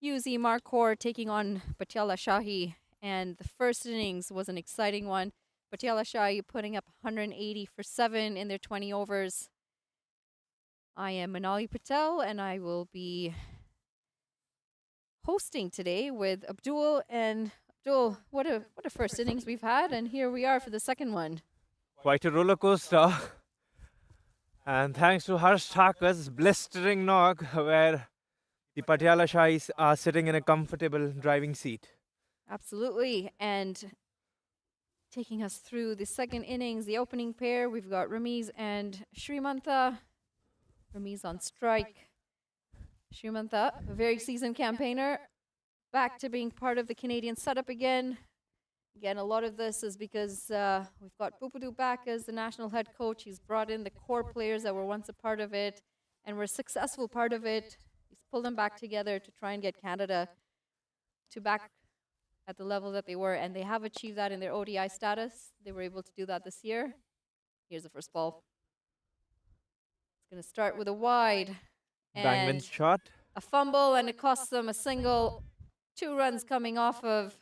UZ Markhor taking on Patiala Shahi, and the first innings was an exciting one. Patiala Shahi putting up 180 for 7 in their 20 overs. I am Manali Patel, and I will be hosting today with Abdul. And Abdul, what a first innings we've had, and here we are for the second one. Quite a roller coaster. And thanks to Harsh Thakur's blistering knock, where the Patiala Shahis are sitting in a comfortable driving seat. Absolutely. And taking us through the second innings, the opening pair, we've got Ramiz and Srimantha. Ramiz on strike. Srimantha, a very seasoned campaigner, back to being part of the Canadian setup again. Again, a lot of this is because we've got Pupudu back as the national head coach. He's brought in the core players that were once a part of it and were a successful part of it. He's pulled them back together to try and get Canada to back at the level that they were, and they have achieved that in their ODI status. They were able to do that this year. Here's the first ball. It's going to start with a wide and Bangman's shot. a fumble, and it costs them a single. 2 runs coming off of,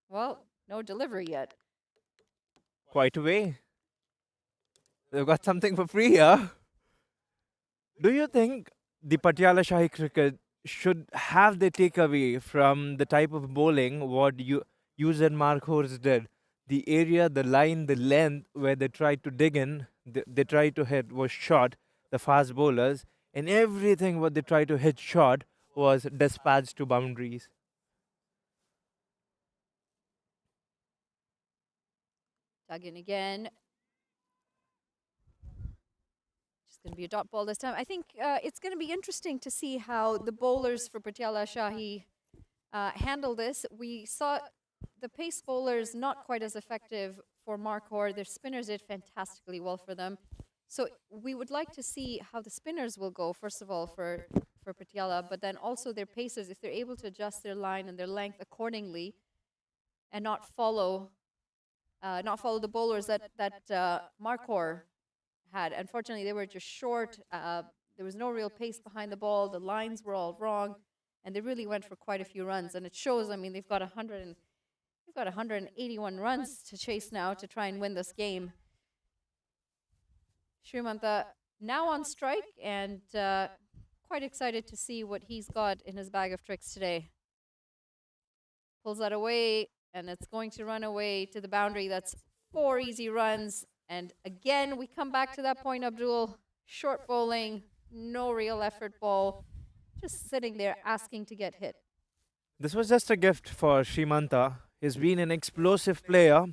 well, no delivery yet. Quite a way. They've got something for free here. Do you think the Patiala Shahi cricket should have their takeaway from the type of bowling what user Markhors did? The area, the line, the length where they tried to dig in, they tried to hit was short, the fast bowlers, and everything what they tried to hit short was dispatched to boundaries. Dug in again. Just going to be a dot ball this time. I think it's going to be interesting to see how the bowlers for Patiala Shahi handle this. We saw the pace bowlers not quite as effective for Markhor. Their spinners did fantastically well for them. So we would like to see how the spinners will go, first of all, for Patiala, but then also their pacers, if they're able to adjust their line and their length accordingly and not follow the bowlers that Markhor had. Unfortunately, they were just short. There was no real pace behind the ball. The lines were all wrong, and they really went for quite a few runs. And it shows. I mean, they've got 181 runs to chase now to try and win this game. Srimantha now on strike, and quite excited to see what he's got in his bag of tricks today. Pulls that away, and it's going to run away to the boundary. That's 4 easy runs. And again, we come back to that point, Abdul. Short bowling, no real effort ball, just sitting there asking to get hit. This was just a gift for Srimanta. He's been an explosive player.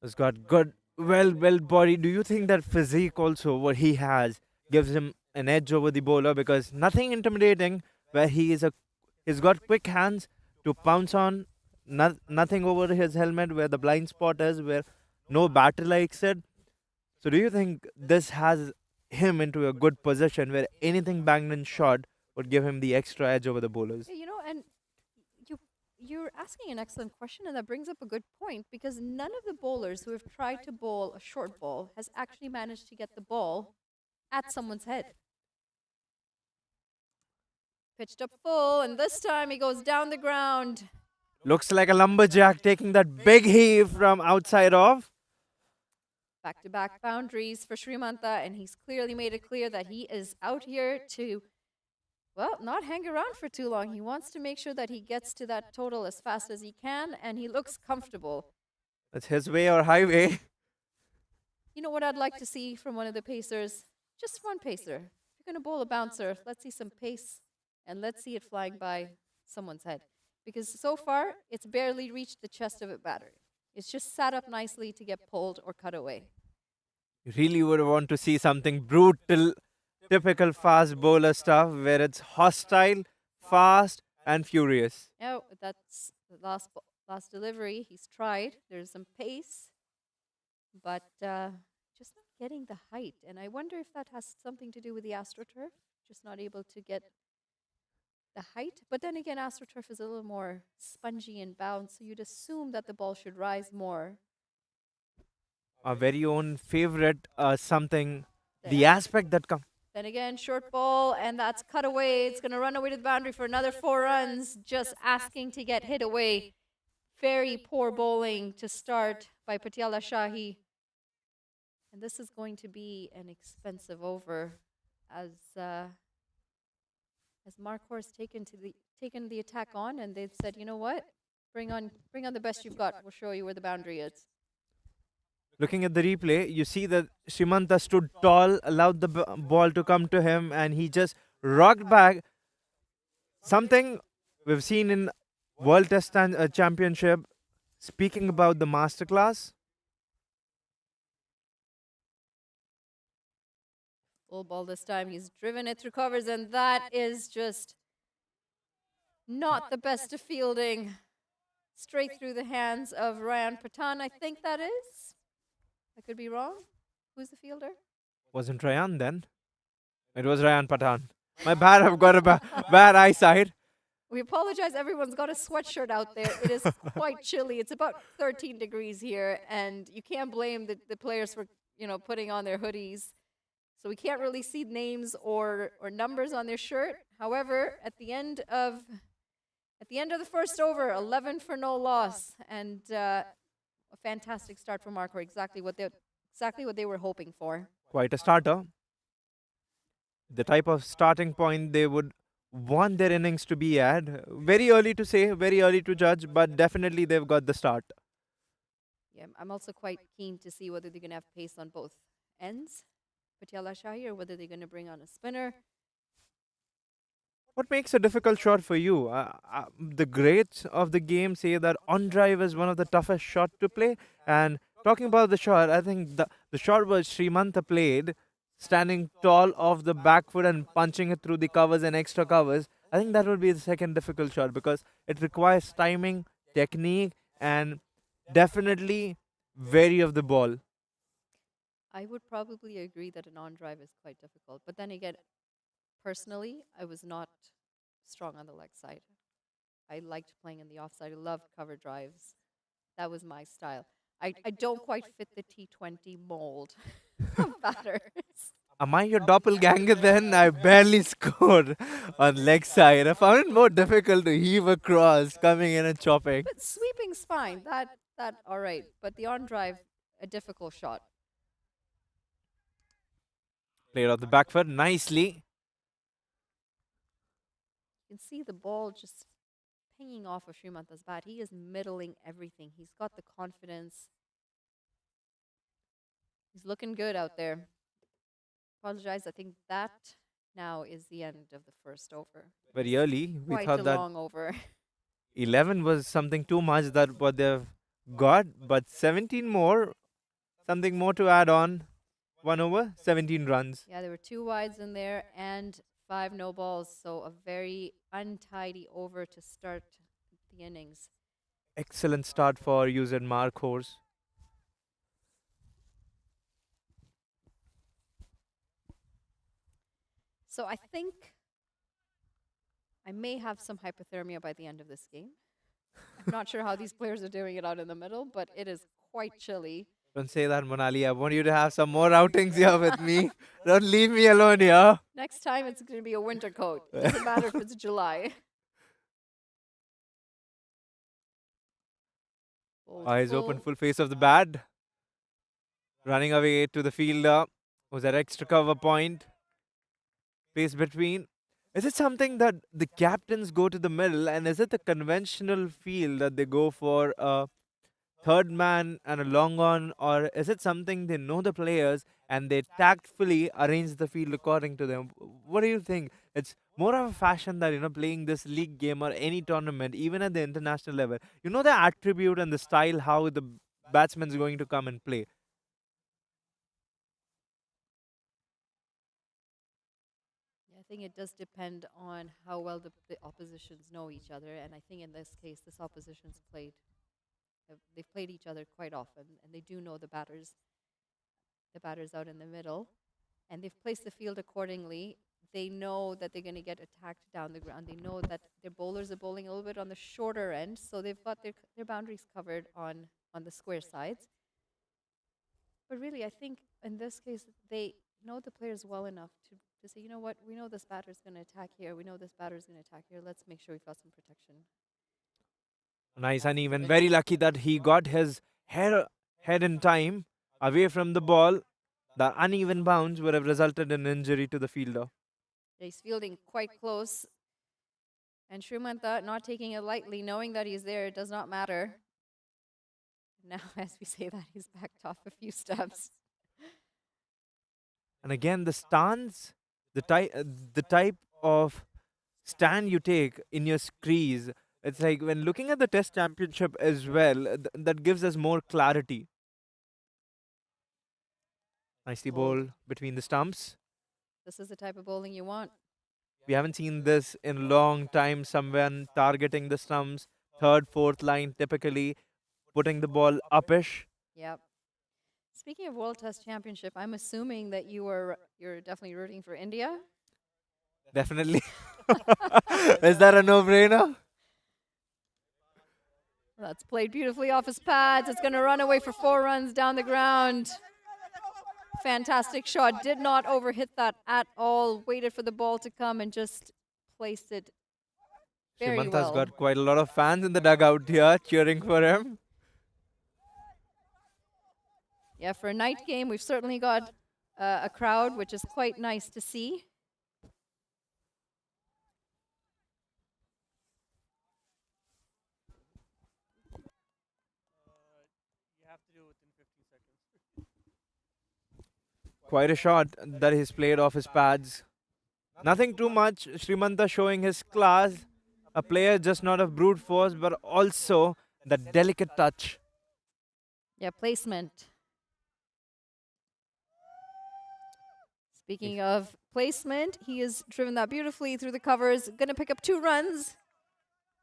He's got good, well body. Do you think that physique also, what he has, gives him an edge over the bowler? Because nothing intimidating where he's got quick hands to pounce on, nothing over his helmet where the blind spot is, where no batter likes it. So do you think this has him into a good position where anything banged in shot would give him the extra edge over the bowlers? Yeah, and you you're asking an excellent question, and that brings up a good point because none of the bowlers who have tried to bowl a short ball has actually managed to get the ball at someone's head. Pitched up full, and this time he goes down the ground. Looks like a lumberjack taking that big heave from outside off. Back to back boundaries for Srimanta, and he's clearly made it clear that he is out here to, well, not hang around for too long. He wants to make sure that he gets to that total as fast as he can, and he looks comfortable. That's his way or highway. You know what I'd like to see from one of the pacers? Just one pacer. If you're going to bowl a bouncer, let's see some pace, and let's see it flying by someone's head. Because so far, it's barely reached the chest of a batter. It's just sat up nicely to get pulled or cut away. You really would want to see something brutal, typical fast bowler stuff where it's hostile, fast, and furious. Now, that's the last delivery. He's tried. There's some pace, but just not getting the height. And I wonder if that has something to do with the AstroTurf, just not able to get the height. But then again, AstroTurf is a little more spongy and bounce, so you'd assume that the ball should rise more. Our very own favorite, something, the Then, aspect that comes. then again, short ball, and that's cut away. It's going to run away to the boundary for another 4 runs, just asking to get hit away. Very poor bowling to start by Patiala Shahi. And this is going to be an expensive over as Markhor has taken the attack on, and they've said, you know what, bring on the best you've got. We'll show you where the boundary is. Looking at the replay, you see that Shimanta stood tall, allowed the ball to come to him, and he just rocked back. Something we've seen in World Test Championship. Speaking about the masterclass, Full ball this time. He's driven it through covers, and that is just not the best of fielding. Straight through the hands of Ryan Patan, I think that is. I could be wrong. Who's the fielder? wasn't Ryan then. It was Ryan Patan. My bad, I've got a bad eyesight. We apologize. Everyone's got a sweatshirt out there. It is quite chilly. It's about 13 degrees here, and you can't blame the players for putting on their hoodies. So we can't really see names or numbers on their shirt. However, at the end of the first over, 11 for no loss, and a fantastic start from Markhor. Exactly what they were hoping for. Quite a starter. The type of starting point they would want their innings to be at. Very early to say, very early to judge, but definitely they've got the start. Yeah, I'm also quite keen to see whether they're going to have pace on both ends, Patiala Shahi, or whether they're going to bring on a spinner. What makes a difficult shot for you? The greats of the game say that on drive is one of the toughest shot to play. And talking about the shot, I think the shot was Srimanta played, standing tall off the back foot and punching it through the covers and extra covers. I think that would be the second difficult shot because it requires timing, technique, and definitely wary of the ball. I would probably agree that an on drive is quite difficult. But then again, personally, I was not strong on the leg side. I liked playing in the offside. I loved cover drives. That was my style. I don't quite fit the T20 mold of batters. Am I your doppelganger then? I barely scored on leg side. I found it more difficult to heave across, coming in and chopping. But sweeping's fine. That all right. But the on drive, a difficult shot. Played off the back foot nicely. You can see the ball just pinging off of Srimanta's bat. He is middling everything. He's got the confidence. He's looking good out there. Apologize. I think that now is the end of the first over. Very early, we Quite thought a that long over. 11 was something too much that what they've got, but 17 more, something more to add on. 1 over, 17 runs. Yeah, there were two wides in there and five no balls. So a very untidy over to start the innings. Excellent start for user Markhor. So I think I may have some hypothermia by the end of this game. I'm not sure how these players are doing it out in the middle, but it is quite chilly. Don't say that, Monali. I want you to have some more outings here with me. Don't leave me alone here. Next time it's going to be a winter coat. Doesn't matter if it's July. Eyes open, full face of the bat. Running away to the fielder. Was that extra cover point? Space between. Is it something that the captains go to the middle, and is it the conventional field that they go for a third man and a long on, or is it something they know the players and they tactfully arrange the field according to them? What do you think? It's more of a fashion that playing this league game or any tournament, even at the international level. You know the attribute and the style how the batsman is going to come and play. Yeah, I think it does depend on how well the oppositions know each other. And I think in this case, this opposition's they've played each other quite often, and they do know the batters out in the middle, and they've placed the field accordingly. They know that they're going to get attacked down the ground. They know that their bowlers are bowling a little bit on the shorter end, so they've got their boundaries covered on the square sides. But really, I think in this case, they know the players well enough to say, you know what, we know this batter's going to attack here. We know this batter's going to attack here. Let's make sure we've got some protection. Nice and even. Very lucky that he got his head in time away from the ball. The uneven bounce would have resulted in injury to the fielder. He's fielding quite close. And Srimanta not taking it lightly, knowing that he's there, it does not matter. Now, as we say that, he's backed off a few steps. And again, the stance, the type of stand you take in your crease, it's like when looking at the Test Championship as well, that gives us more clarity. Nicely bowled between the stumps. This is the type of bowling you want. We haven't seen this in a long time. Someone targeting the stumps, third, fourth line, typically putting the ball upish. Yep. Speaking of World Test Championship, I'm assuming that you're definitely rooting for India. Definitely. Is that a no-brainer? That's played beautifully off his pads. It's going to run away for 4 runs down the ground. Fantastic shot. Did not overhit that at all. Waited for the ball to come and just placed it very Srimanta's well. got quite a lot of fans in the dugout here cheering for him. Yeah, for a night game, we've certainly got a crowd, which is quite nice to see. Quite a shot that he's played off his pads. Nothing too much. Srimanta showing his class. A player just not of brute force, but also the delicate touch. Yeah, placement. Speaking of placement, he has driven that beautifully through the covers. Going to pick up 2 runs.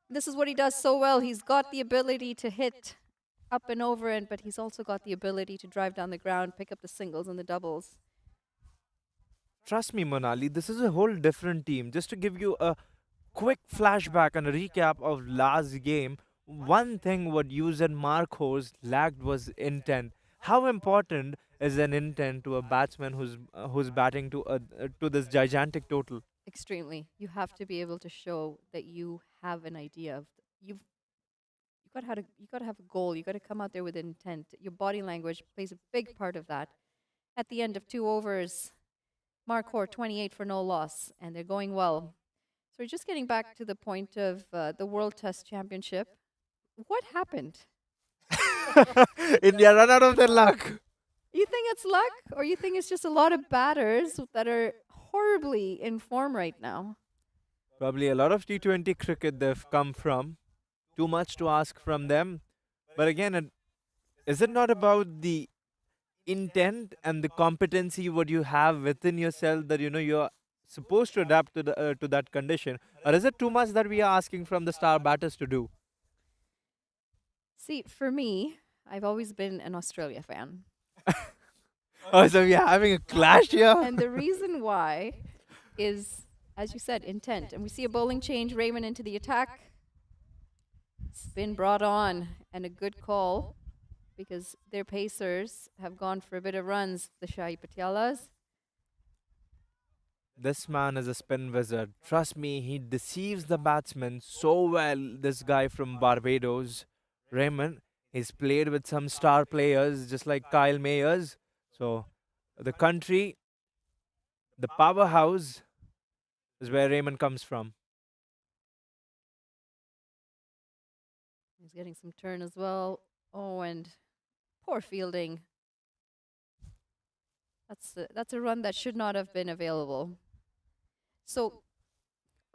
This is what he does so well. He's got the ability to hit up and over it, but he's also got the ability to drive down the ground, pick up the singles and the doubles. Trust me, Monali, this is a whole different team. Just to give you a quick flashback and a recap of last game, one thing what user Markhor lacked was intent. How important is an intent to a batsman who's batting to this gigantic total? Extremely. You have to be able to show that you have an idea of you got to have a goal. You got to come out there with intent. Your body language plays a big part of that. At the end of 2 overs, Markhor 28 for no loss, and they're going well. So we're just getting back to the point of the World Test Championship. What happened? India run out of their luck. You think it's luck, or you think it's just a lot of batters that are horribly in form right now? Probably a lot of T20 cricket they've come from. Too much to ask from them. But again, is it not about the intent and the competency what you have within yourself that you're supposed to adapt to that condition, or is it too much that we are asking from the star batters to do? See, for me, I've always been an Australia fan. Oh, so we are having a clash here. And the reason why is, as you said, intent. And we see a bowling change, Raymond into the attack. Spin brought on, and a good call because their pacers have gone for a bit of runs, the Shahi Patialas. This man is a spin wizard. Trust me, he deceives the batsman so well. This guy from Barbados, Raymond, he's played with some star players just like Kyle Mayers. So the country, the powerhouse is where Raymond comes from. He's getting some turn as well. Oh, and poor fielding. That's a run that should not have been available. So,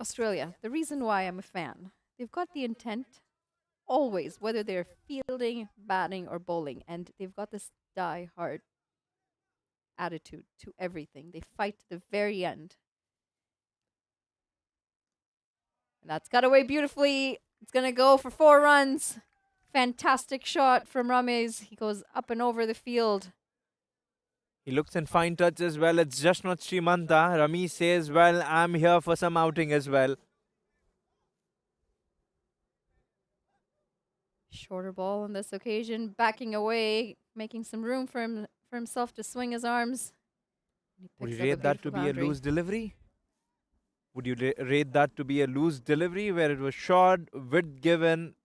Australia, the reason why I'm a fan, they've got the intent always, whether they're fielding, batting, or bowling, and they've got this die hard attitude to everything. They fight to the very end. And that's got away beautifully. It's going to go for 4 runs. Fantastic shot from Ramesh. He goes up and over the field. He looks in fine touch as well. It's just not Srimanta. Rami says, well, I'm here for some outing as well. Shorter ball on this occasion, backing away, making some room for himself to swing his arms. Would you rate that to be a loose delivery? Would you rate that to be a loose delivery where it was short, width given?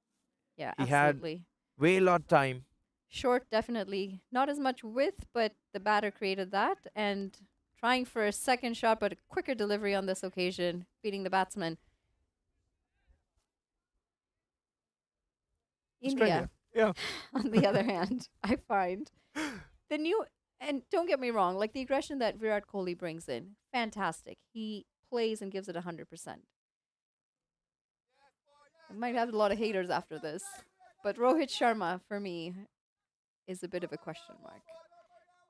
Yeah, He absolutely. had way lot time. Short, definitely. Not as much width, but the batter created that. And trying for a second shot, but a quicker delivery on this occasion, beating the batsman. India, Yeah. on the other hand, I find the new, and don't get me wrong, like the aggression that Virat Kohli brings in, fantastic. He plays and gives it 100%. I might have a lot of haters after this, but Rohit Sharma, for me, is a bit of a question mark.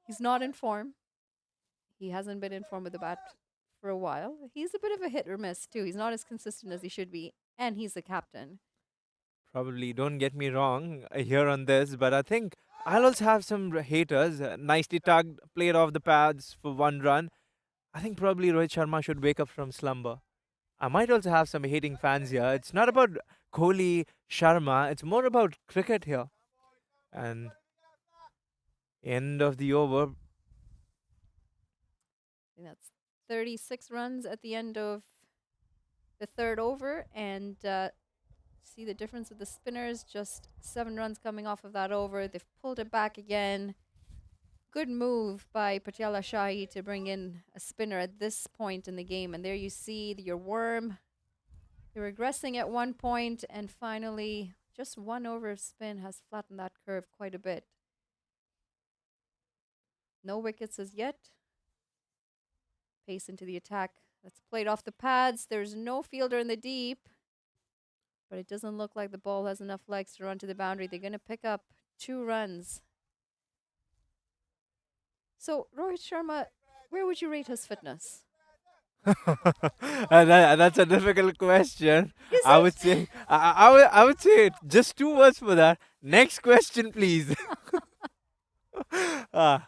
He's not in form. He hasn't been in form with the bat for a while. He's a bit of a hit or miss, too. He's not as consistent as he should be, and he's the captain. Probably, don't get me wrong here on this, but I think I'll also have some haters. Nicely tugged, played off the pads for 1 run. I think probably Rohit Sharma should wake up from slumber. I might also have some hating fans here. It's not about Kohli, Sharma, it's more about cricket here. And end of the over. And that's 36 runs at the end of the third over. And see the difference with the spinners, just 7 runs coming off of that over. They've pulled it back again. Good move by Patiala Shahi to bring in a spinner at this point in the game. And there you see your worm. They were regressing at one point, and finally, just 1 over of spin has flattened that curve quite a bit. No wickets as yet. Pace into the attack. That's played off the pads. There's no fielder in the deep. But it doesn't look like the ball has enough legs to run to the boundary. They're going to pick up 2 runs. So, Rohit Sharma, where would you rate his fitness? That's a difficult question. Is I it? would say I would say just 2 words for that. Next question, please. I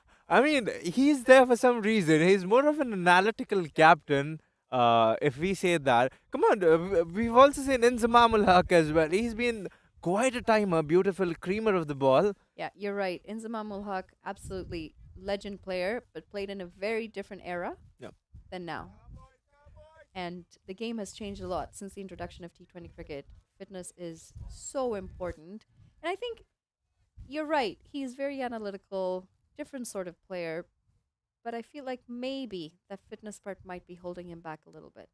mean, he's there for some reason. He's more of an analytical captain. If we say that, come on, we've also seen Inzamamul Haq as well. He's been quite a time a beautiful creamer of the ball. Yeah, you're right. Inzamamul Haq, absolutely legend player, but played in a very different era than now. And the game has changed a lot since the introduction of T20 cricket. Fitness is so important. And I think you're right. He's very analytical, different sort of player. But I feel like maybe that fitness part might be holding him back a little bit.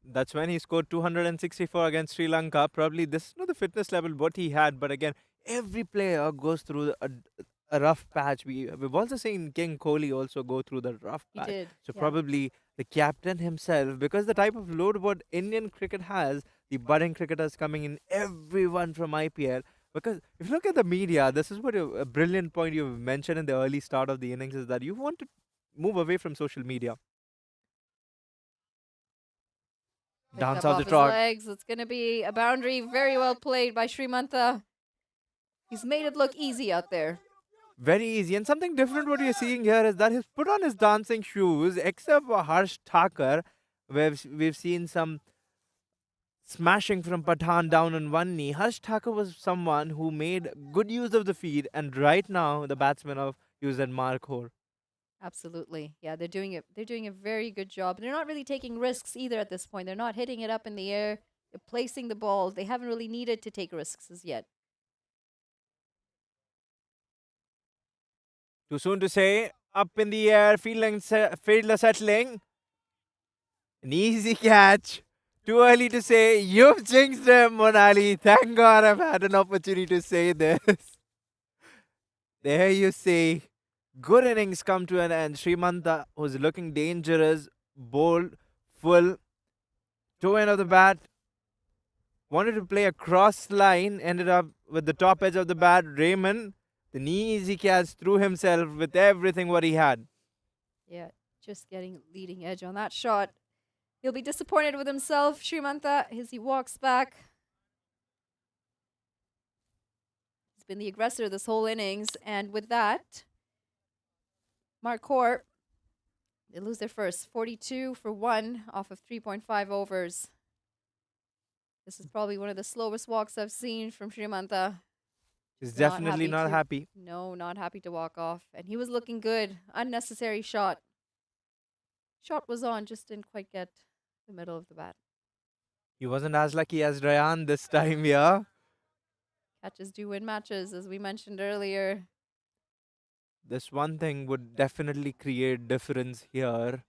That's when he scored 264 against Sri Lanka. Probably this is not the fitness level what he had, but again, every player goes through a rough patch. We've also seen King Kohli also go through the rough He patch. did. So Yeah. probably the captain himself, because the type of load what Indian cricket has, the budding cricketers coming in, everyone from IPL. Because if you look at the media, this is what a brilliant point you mentioned in the early start of the innings is that you want to move away from social media. Picked Dance up out the off his trot. legs. It's going to be a boundary. Very well played by Srimantha. He's made it look easy out there. Very easy. And something different what you're seeing here is that he's put on his dancing shoes, except for Harsh Thakur. We've seen some smashing from Pathan down on one knee. Harsh Thakur was someone who made good use of the feed, and right now the batsmen of use at Markhor. Absolutely. Yeah, they're doing it. They're doing a very good job. They're not really taking risks either at this point. They're not hitting it up in the air. They're placing the ball. They haven't really needed to take risks as yet. Too soon to say. Up in the air, fielder settling. An easy catch. Too early to say. You've jinxed him, Monali. Thank God I've had an opportunity to say this. There you see. Good innings come to an end. Srimanta was looking dangerous, bold, full, toe end of the bat. Wanted to play a cross line, ended up with the top edge of the bat. Raymond, the knee easy catch, threw himself with everything what he had. Yeah, just getting leading edge on that shot. He'll be disappointed with himself, Srimantha, as he walks back. He's been the aggressor this whole innings, and with that, Markhor, they lose their first 42 for 1 off of 3.5 overs. This is probably one of the slowest walks I've seen from Srimantha. He's Not definitely happy not to. happy. No, not happy to walk off. And he was looking good. Unnecessary shot. Shot was on, just didn't quite get the middle of the bat. He wasn't as lucky as Ryan this time, yeah. Catches do win matches, as we mentioned earlier. This one thing would definitely create difference here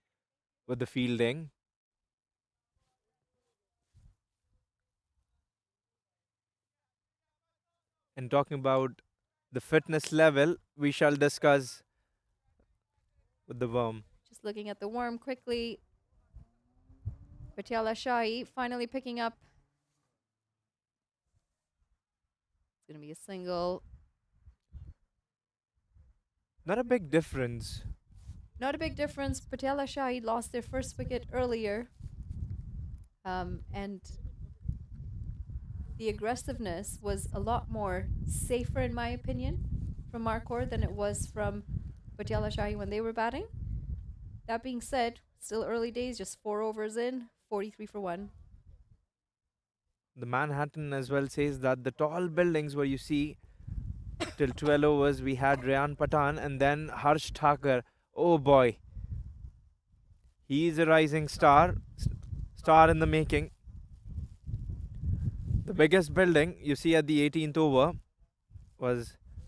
with the fielding. And talking about the fitness level, we shall discuss with the worm. Just looking at the worm quickly. Patiala Shahi finally picking up. It's going to be a single. Not a big difference. Not a big difference. Patiala Shahi lost their first wicket earlier. And the aggressiveness was a lot more safer, in my opinion, from Markhor than it was from Patiala Shahi when they were batting. That being said, still early days, just 4 overs in, 43 for 1. The Manhattan as well says that the tall buildings where you see till 12 overs, we had Rayan Patan and then Harsh Thakur. Oh boy. He's a rising star in the making. The biggest building you see at the 18th over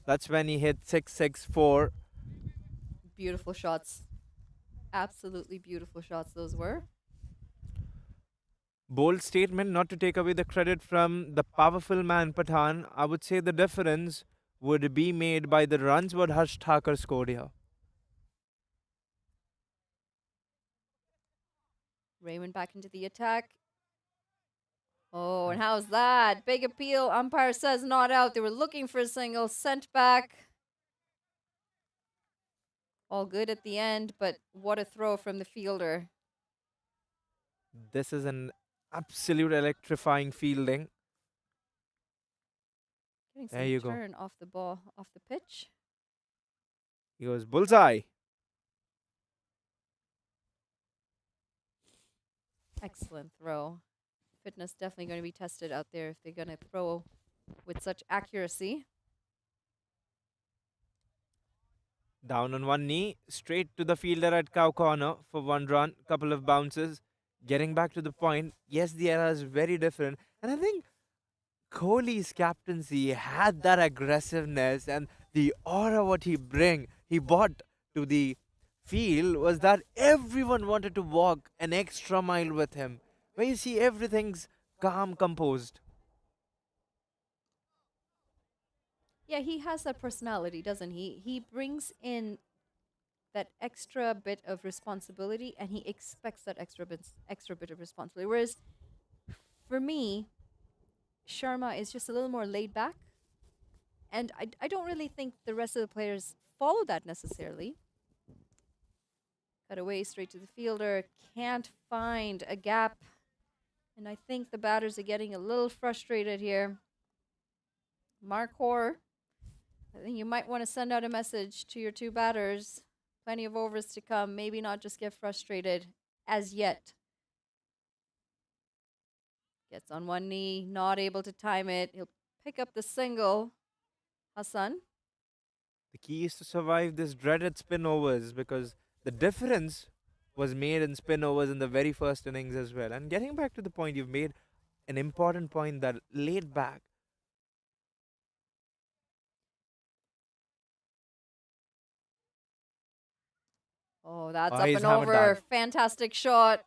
that's when he hit 664. Beautiful shots. Absolutely beautiful shots those were. Bold statement, not to take away the credit from the powerful man Pathan. I would say the difference would be made by the runs what Harsh Thakur scored here. Raymond back into the attack. Oh, and how's that? Big appeal. Umpire says not out. They were looking for a single. Sent back. All good at the end, but what a throw from the fielder. This is an absolute electrifying fielding. Getting There some you go. turn off the ball, off the pitch. He goes bullseye. Excellent throw. Fitness definitely going to be tested out there if they're going to throw with such accuracy. Down on one knee, straight to the fielder at cow corner for one run, couple of bounces, getting back to the point. Yes, the era is very different. And I think Kohli's captaincy had that aggressiveness and the aura what he brought to the field was that everyone wanted to walk an extra mile with him. Where you see everything's calm, composed. Yeah, he has that personality, doesn't he? He brings in that extra bit of responsibility, and he expects that extra bit of responsibility. Whereas for me, Sharma is just a little more laid back, and I don't really think the rest of the players follow that necessarily. Cut away straight to the fielder, can't find a gap, and I think the batters are getting a little frustrated here. Markhor, I think you might want to send out a message to your two batters. Plenty of overs to come. Maybe not just get frustrated as yet. Gets on one knee, not able to time it. He'll pick up the single. Hassan. The key is to survive this dreaded spin overs because the difference was made in spin overs in the very first innings as well. And getting back to the point, you've made an important point that laid back. Oh, that's Oh, up he's and hammered that. over. Fantastic shot.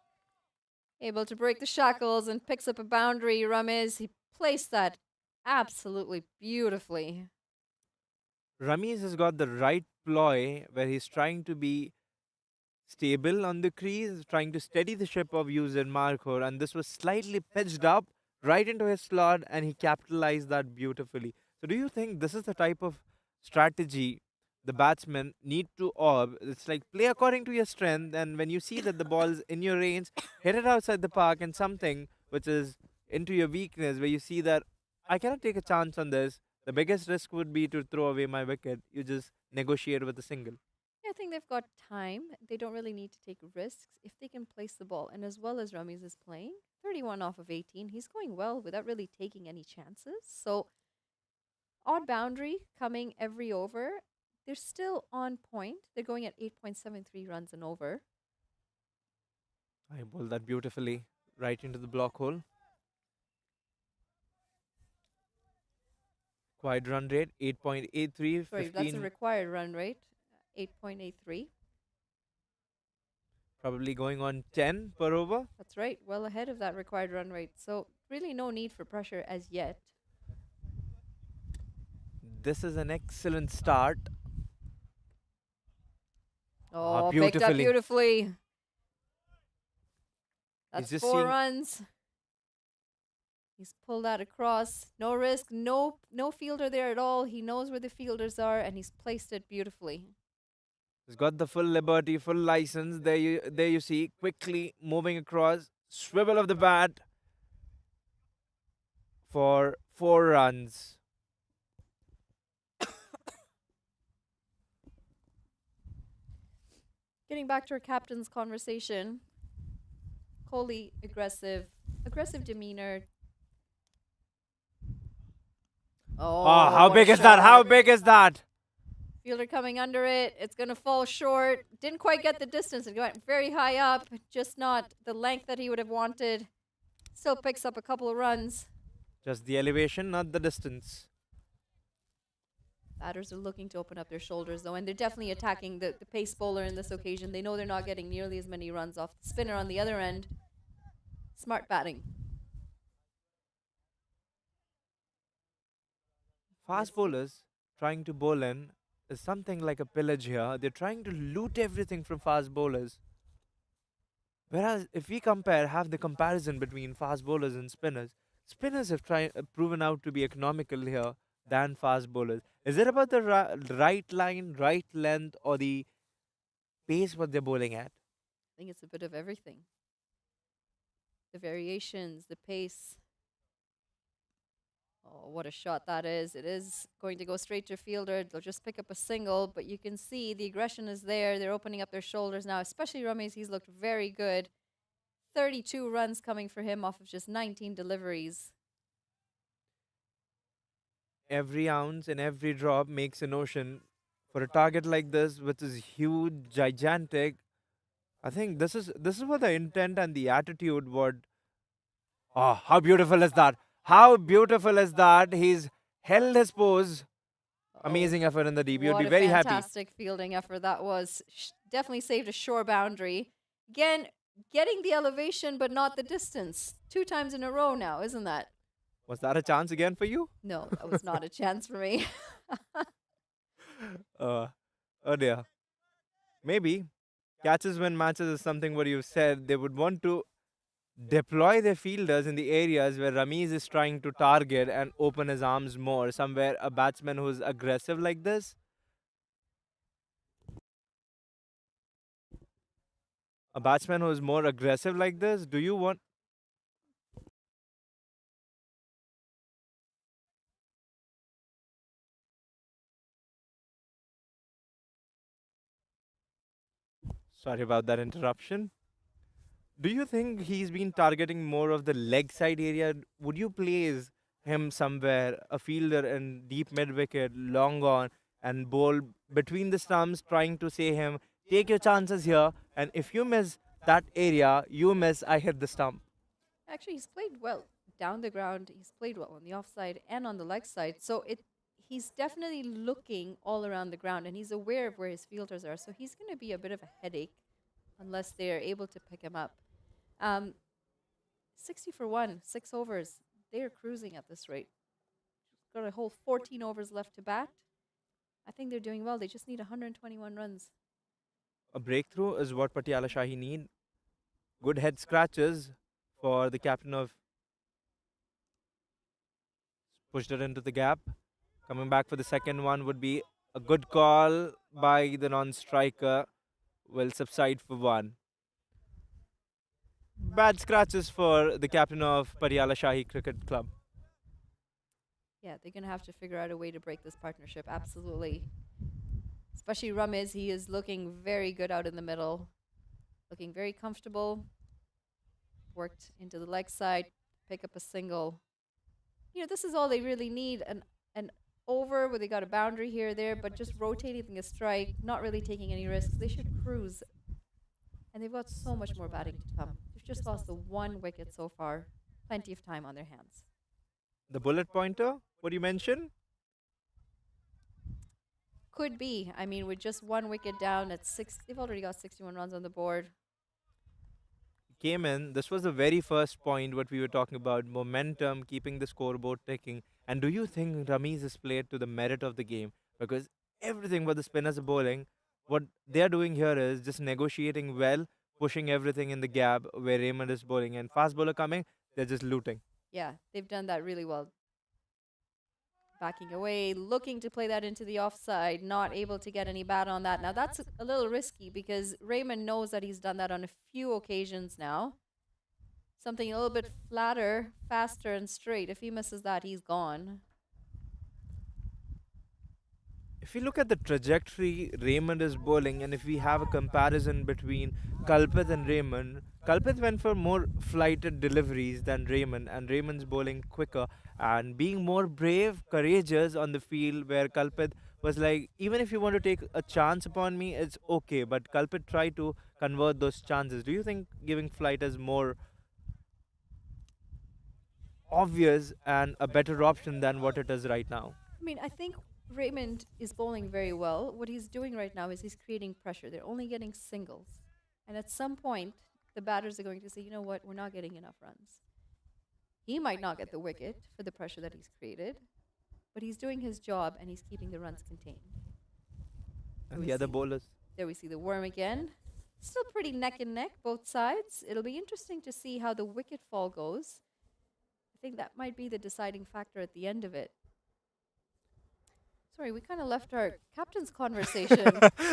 Able to break the shackles and picks up a boundary. Ramiz, he placed that absolutely beautifully. Ramiz has got the right ploy where he's trying to be stable on the crease, trying to steady the ship of user Markhor, and this was slightly pitched up right into his slot, and he capitalized that beautifully. So, do you think this is the type of strategy the batsmen need to orb? It's like play according to your strength, and when you see that the ball is in your range, hit it outside the park, and something which is into your weakness, where you see that I cannot take a chance on this. The biggest risk would be to throw away my wicket. You just negotiate with a single. Yeah, I think they've got time. They don't really need to take risks if they can place the ball. And as well as Ramiz is playing, 31 off of 18, he's going well without really taking any chances. So, odd boundary coming every over. They're still on point. They're going at 8.73 runs and over. I bowled that beautifully right into the block hole. Quite run rate 8.83, Sorry, that's the 15, required run rate, 8.83. probably going on 10 per over. That's right, well ahead of that required run rate. So, really no need for pressure as yet. This is an excellent start. Oh, picked up Beautifully. beautifully. He's That's just 4 seeing runs. He's pulled that across. No risk, no fielder there at all. He knows where the fielders are, and he's placed it beautifully. He's got the full liberty, full license. There you see, quickly moving across, swivel of the bat for 4 runs. Getting back to our captain's conversation, Kohli aggressive demeanor. Oh, How what a big is that? How shot. big is that? Fielder coming under it. It's going to fall short. Didn't quite get the distance. It went very high up, just not the length that he would have wanted. Still picks up a couple of runs. Just the elevation, not the distance. Batters are looking to open up their shoulders, though, and they're definitely attacking the pace bowler in this occasion. They know they're not getting nearly as many runs off the spinner on the other end. Smart batting. Fast bowlers trying to bowl in is something like a pillage here. They're trying to loot everything from fast bowlers. Whereas if we have the comparison between fast bowlers and spinners have proven out to be economical here than fast bowlers. Is it about the right line, right length, or the pace what they're bowling at? I think it's a bit of everything. The variations, the pace. Oh, what a shot that is. It is going to go straight to fielder. They'll just pick up a single, but you can see the aggression is there. They're opening up their shoulders now, especially Ramiz. He's looked very good. 32 runs coming for him off of just 19 deliveries. Every ounce and every drop makes an ocean. For a target like this, which is huge, gigantic, I think this is what the intent and the attitude would. Oh, how beautiful is that? How beautiful is that? He's held his pose. Amazing effort in the deep. You'd What be a very happy. fantastic fielding effort that was. Definitely saved a shore boundary. Again, getting the elevation but not the distance. 2 times in a row now, isn't that? Was that a chance again for you? No, that was not a chance for me. Uh, oh dear. Maybe catches when matches is something what you said. They would want to deploy their fielders in the areas where Ramiz is trying to target and open his arms more. Somewhere a batsman who's aggressive like this, a batsman who is more aggressive like this. Do you want? Sorry about that interruption. Do you think he's been targeting more of the leg side area? Would you place him somewhere, a fielder in deep mid wicket, long on, and bowl between the stumps, trying to say him, take your chances here, and if you miss that area, you miss, I hit the stump. Actually, he's played well down the ground. He's played well on the offside and on the leg side. So he's definitely looking all around the ground and he's aware of where his fielders are. So he's going to be a bit of a headache unless they're able to pick him up. Um, 60 for one, 6 overs. They're cruising at this rate. Got a whole 14 overs left to bat. I think they're doing well. They just need 121 runs. A breakthrough is what Patiala Shahi need. Good head scratches for the captain of pushed it into the gap. Coming back for the second one would be a good call by the non-striker. Will subside for one. Bad scratches for the captain of Patiala Shahi Cricket Club. Yeah, they're going to have to figure out a way to break this partnership. Absolutely. Especially Ramiz, he is looking very good out in the middle, looking very comfortable. Worked into the leg side, pick up a single. This is all they really need an over where they got a boundary here or there, but just rotating a strike, not really taking any risks. They should cruise. And they've got so much more batting to come. They've just lost the one wicket so far. Plenty of time on their hands. The bullet pointer, what you mentioned? Could be. I mean, with just one wicket down at six, they've already got 61 runs on the board. Came in. This was the very first point what we were talking about momentum, keeping the scoreboard ticking. And do you think Ramiz is played to the merit of the game? Because everything what the spinners are bowling, what they are doing here is just negotiating well, pushing everything in the gap where Raymond is bowling, and fast bowler coming, they're just looting. Yeah, they've done that really well. Backing away, looking to play that into the offside, not able to get any bat on that. Now that's a little risky because Raymond knows that he's done that on a few occasions now. Something a little bit flatter, faster, and straight. If he misses that, he's gone. If we look at the trajectory Raymond is bowling, and if we have a comparison between Kalpit and Raymond, Kalpit went for more flighted deliveries than Raymond, and Raymond's bowling quicker and being more brave, courageous on the field. Where Kalpit was like, even if you want to take a chance upon me, it's okay. But Kalpit tried to convert those chances. Do you think giving flight is more obvious and a better option than what it is right now? I mean, I think Raymond is bowling very well. What he's doing right now is he's creating pressure. They're only getting singles. And at some point, the batters are going to say, you know what, we're not getting enough runs. He might not get the wicket for the pressure that he's created, but he's doing his job and he's keeping the runs contained. And the other bowlers. There we see the worm again. Still pretty neck and neck, both sides. It'll be interesting to see how the wicket fall goes. I think that might be the deciding factor at the end of it. Sorry, we kind of left our captain's conversation.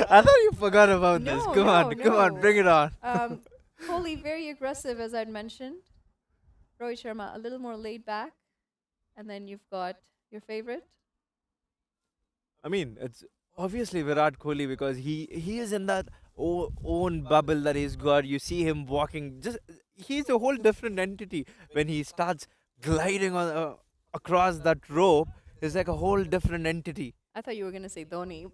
I thought you forgot about this. No, Come no, on, come on, no. bring it on. Kohli, very aggressive, as I'd mentioned. Rohit Sharma, a little more laid back. And then you've got your favorite. I mean, it's obviously Virat Kohli because he is in that own bubble that he's got. You see him walking, just he's a whole different entity when he starts gliding on across that rope. It's like a whole different entity. I thought you were going to say Dhoni.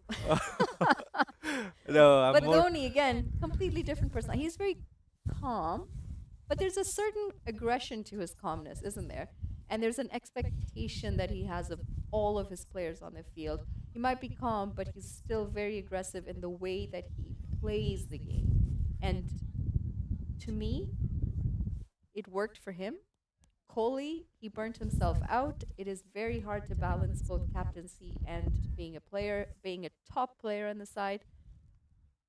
No, I'm But more. Dhoni, again, completely different person. He's very calm, but there's a certain aggression to his calmness, isn't there? And there's an expectation that he has of all of his players on the field. He might be calm, but he's still very aggressive in the way that he plays the game. And to me, it worked for him. Kohli, he burnt himself out. It is very hard to balance both captaincy and being a player, being a top player on the side.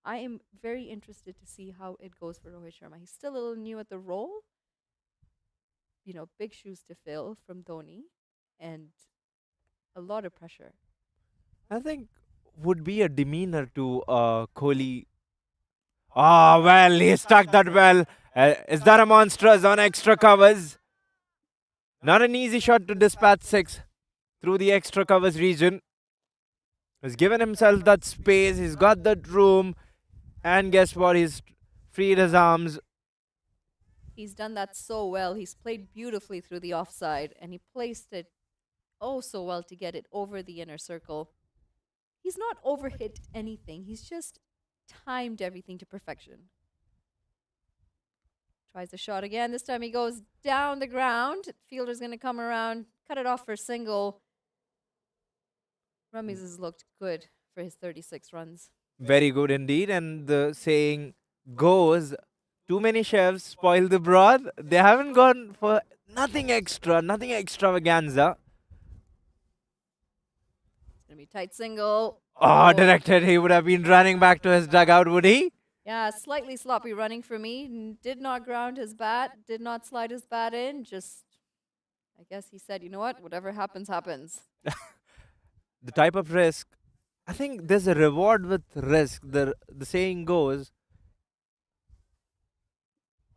I am very interested to see how it goes for Rohit Sharma. He's still a little new at the role, big shoes to fill from Dhoni and a lot of pressure. I think would be a demeanor to Kohli. Ah, well, he stuck that well. Is that a monstrous on extra covers? Not an easy shot to dispatch six through the extra covers region. He's given himself that space, he's got that room, and guess what? He's freed his arms. He's done that so well. He's played beautifully through the offside and he placed it oh so well to get it over the inner circle. He's not overhit anything, he's just timed everything to perfection. Tries the shot again. This time he goes down the ground. Fielder's going to come around, cut it off for a single. Rummies has looked good for his 36 runs. Very good indeed. And the saying goes, too many chefs spoil the broth. They haven't gone for nothing extra, nothing extravaganza. It's going to be tight single. Oh, directed. He would have been running back to his dugout, would he? Yeah, slightly sloppy running for me. Did not ground his bat, did not slide his bat in. Just, I guess he said, you know what? Whatever happens, happens. The type of risk. I think there's a reward with risk. The saying goes.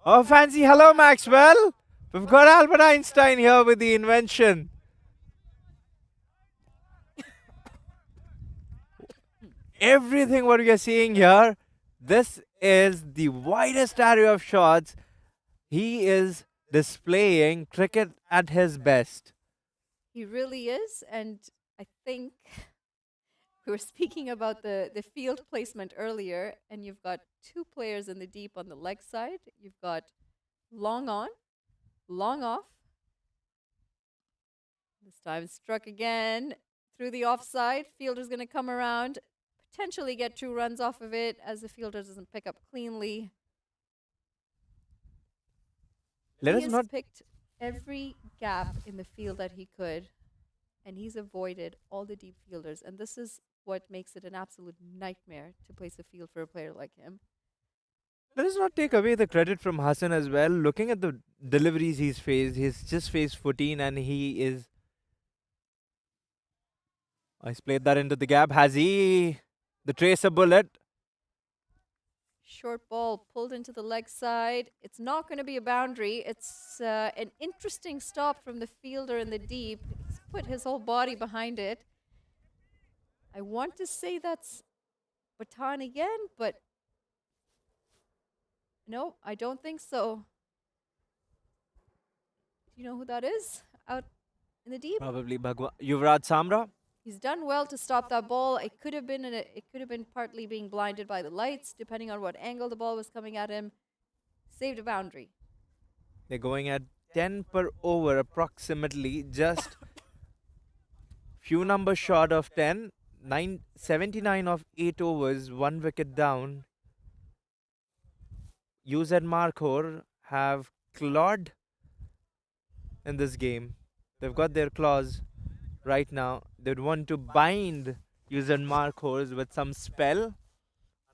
Oh, fancy hello, Maxwell. We've got Albert Einstein here with the invention. Everything what we are seeing here, this is the widest area of shots. He is displaying cricket at his best. He really is. And I think we were speaking about the field placement earlier, and you've got two players in the deep on the leg side. You've got long on, long off. This time struck again through the offside. Fielder's going to come around, potentially get 2 runs off of it as the fielder doesn't pick up cleanly. Let He us has not picked every gap in the field that he could, and he's avoided all the deep fielders. And this is what makes it an absolute nightmare to place a field for a player like him. let us not take away the credit from Hassan as well. Looking at the deliveries he's just faced 14 and he is. He's played that into the gap. Has he the tracer bullet? Short ball pulled into the leg side. It's not going to be a boundary. It's an interesting stop from the fielder in the deep. He's put his whole body behind it. I want to say that's Batan again, but no, I don't think so. Do you know who that is out in the deep? Probably Yuvraj Samra. He's done well to stop that ball. It could have been partly being blinded by the lights, depending on what angle the ball was coming at him. Saved a boundary. They're going at 10 per over approximately, just few numbers short of 10. 79 of 8 overs, 1 wicket down. UZ Markhor have clawed in this game. They've got their claws right now. They'd want to bind UZ Markhor with some spell,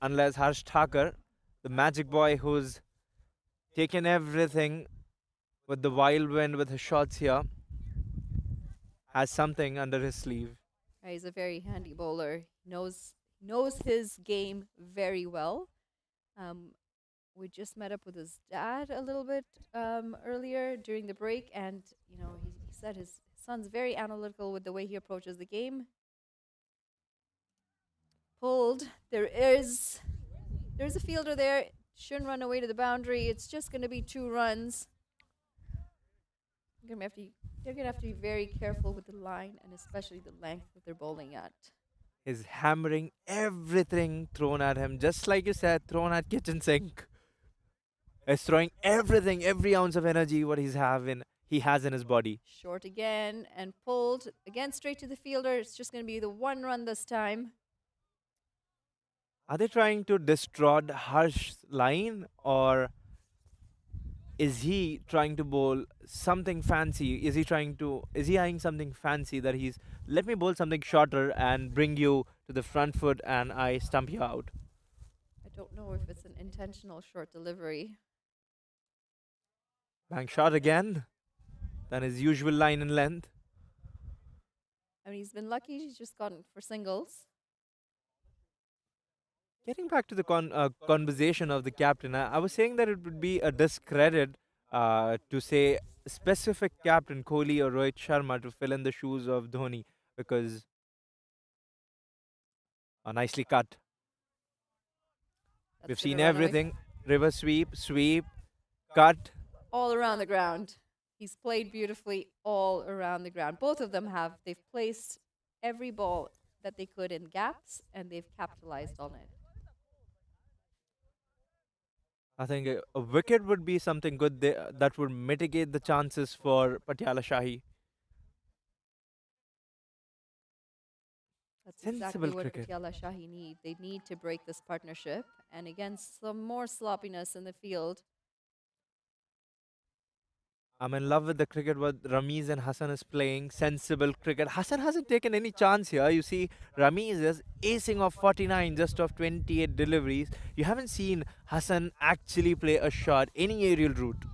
unless Harsh Thakur, the magic boy who's taken everything with the wild wind with his shots here, has something under his sleeve. He's a very handy bowler. Knows his game very well. We just met up with his dad a little bit earlier during the break, and he said his son's very analytical with the way he approaches the game. Pulled. There's a fielder there. Shouldn't run away to the boundary. It's just going to be 2 runs. They're going to have to be very careful with the line and especially the length that they're bowling at. Is hammering everything thrown at him, just like you said, thrown at kitchen sink. Is throwing everything, every ounce of energy what he has in his body. Short again and pulled again straight to the fielder. It's just going to be the 1 run this time. Are they trying to destroy Harsh's line, or Is he trying to bowl something fancy? Is he eyeing something fancy that he's, let me bowl something shorter and bring you to the front foot and I stump you out? I don't know if it's an intentional short delivery. Bang shot again than his usual line and length. I mean, he's been lucky. He's just gone for singles. Getting back to the conversation of the captain, I was saying that it would be a discredit to say specific captain Kohli or Rohit Sharma to fill in the shoes of Dhoni because nicely cut. That's We've going to seen run away everything: river sweep, sweep, cut. all around the ground. He's played beautifully all around the ground. Both of them have. They've placed every ball that they could in gaps and they've capitalized on it. I think a wicket would be something good that would mitigate the chances for Patiala Shahi. That's exactly Sensible what cricket. Patiala Shahi need. They need to break this partnership. And against some more sloppiness in the field, I'm in love with the cricket what Ramiz and Hassan is playing. Sensible cricket. Hassan hasn't taken any chance here. You see, Ramiz is acing of 49 just off 28 deliveries. You haven't seen Hassan actually play a shot, any aerial route.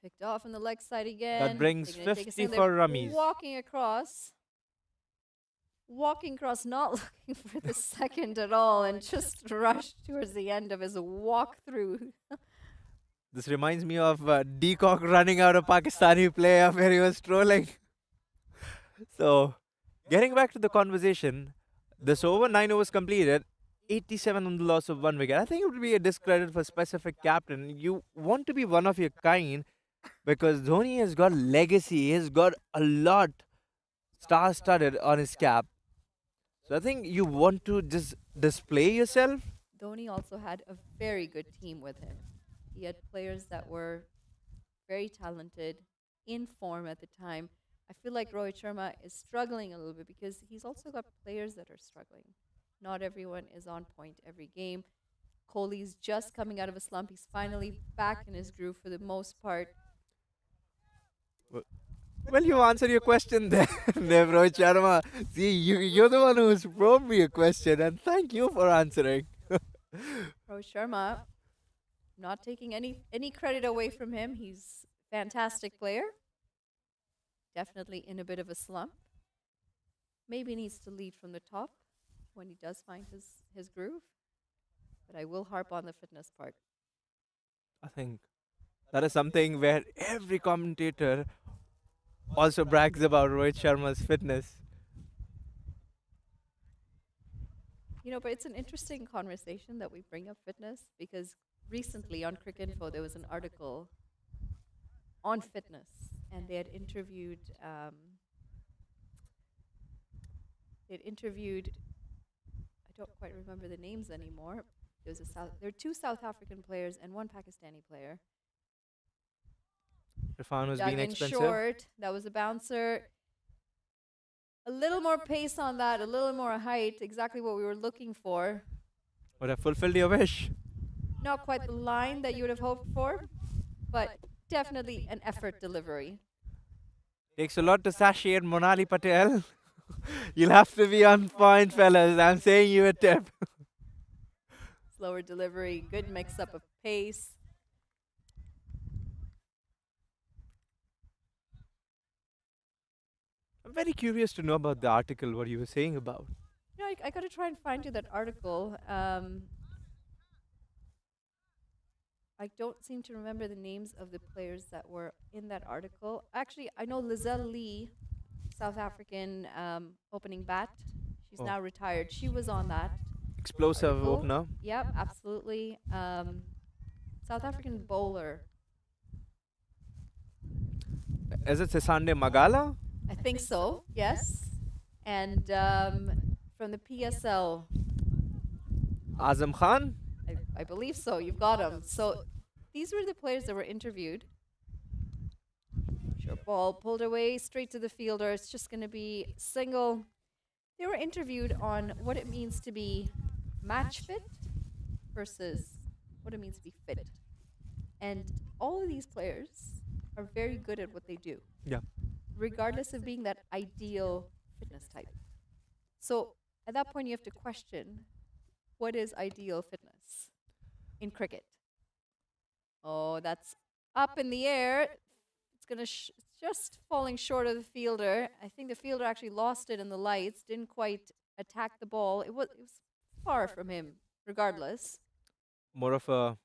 picked off on the leg side That again. They're brings going to take a 50 swing. They're for Ramiz. walking across, not looking for the second at all, and just rushed towards the end of his walkthrough. This reminds me of Deacock running out a Pakistani player where he was strolling. So, getting back to the conversation, this over 9 overs completed, 87 on the loss of one wicket. I think it would be a discredit for specific captain. You want to be one of your kind because Dhoni has got legacy. He has got a lot star-studded on his cap. So I think you want to just display yourself. Dhoni also had a very good team with him. He had players that were very talented, in form at the time. I feel like Rohit Sharma is struggling a little bit because he's also got players that are struggling. Not everyone is on point every game. Kohli's just coming out of a slump. He's finally back in his groove for the most part. Well, you answered your question there, Rohit Sharma. See, you're the one who's probed me a question, and thank you for answering. Rohit Sharma, not taking any credit away from him. He's a fantastic player. Definitely in a bit of a slump. Maybe needs to lead from the top when he does find his groove. But I will harp on the fitness part. I think that is something where every commentator also brags about Rohit Sharma's fitness. But it's an interesting conversation that we bring up fitness because recently on Crick Info there was an article on fitness, and they had interviewed. I don't quite remember the names anymore. There were two South African players and one Pakistani player. Irfan was Dug being in expensive. short. That was a bouncer. A little more pace on that, a little more height, exactly what we were looking for. Would have fulfilled your wish. Not quite the line that you would have hoped for, but definitely an effort delivery. Takes a lot to satiate Monali Patel. You'll have to be on point, fellas. I'm saying you a tip. Slower delivery, good mix up of pace. I'm very curious to know about the article, what you were saying about. I got to try and find you that article. I don't seem to remember the names of the players that were in that article. Actually, I know Lizelle Lee, South African opening bat. She's now retired. She was on that. Explosive article. opener. Yep, absolutely. South African bowler. Is it Sesande Magala? I think so, yes. And from the PSL. Azam Khan? I believe so. You've got them. So these were the players that were interviewed. Short ball pulled away straight to the fielder. It's just going to be single. They were interviewed on what it means to be match fit versus what it means to be fit. And all of these players are very good at what they do, Yeah. regardless of being that ideal fitness type. So at that point, you have to question what is ideal fitness in cricket? Oh, that's up in the air. It's it's just falling short of the fielder. I think the fielder actually lost it in the lights, didn't quite attack the ball. It was far from him, regardless. More of a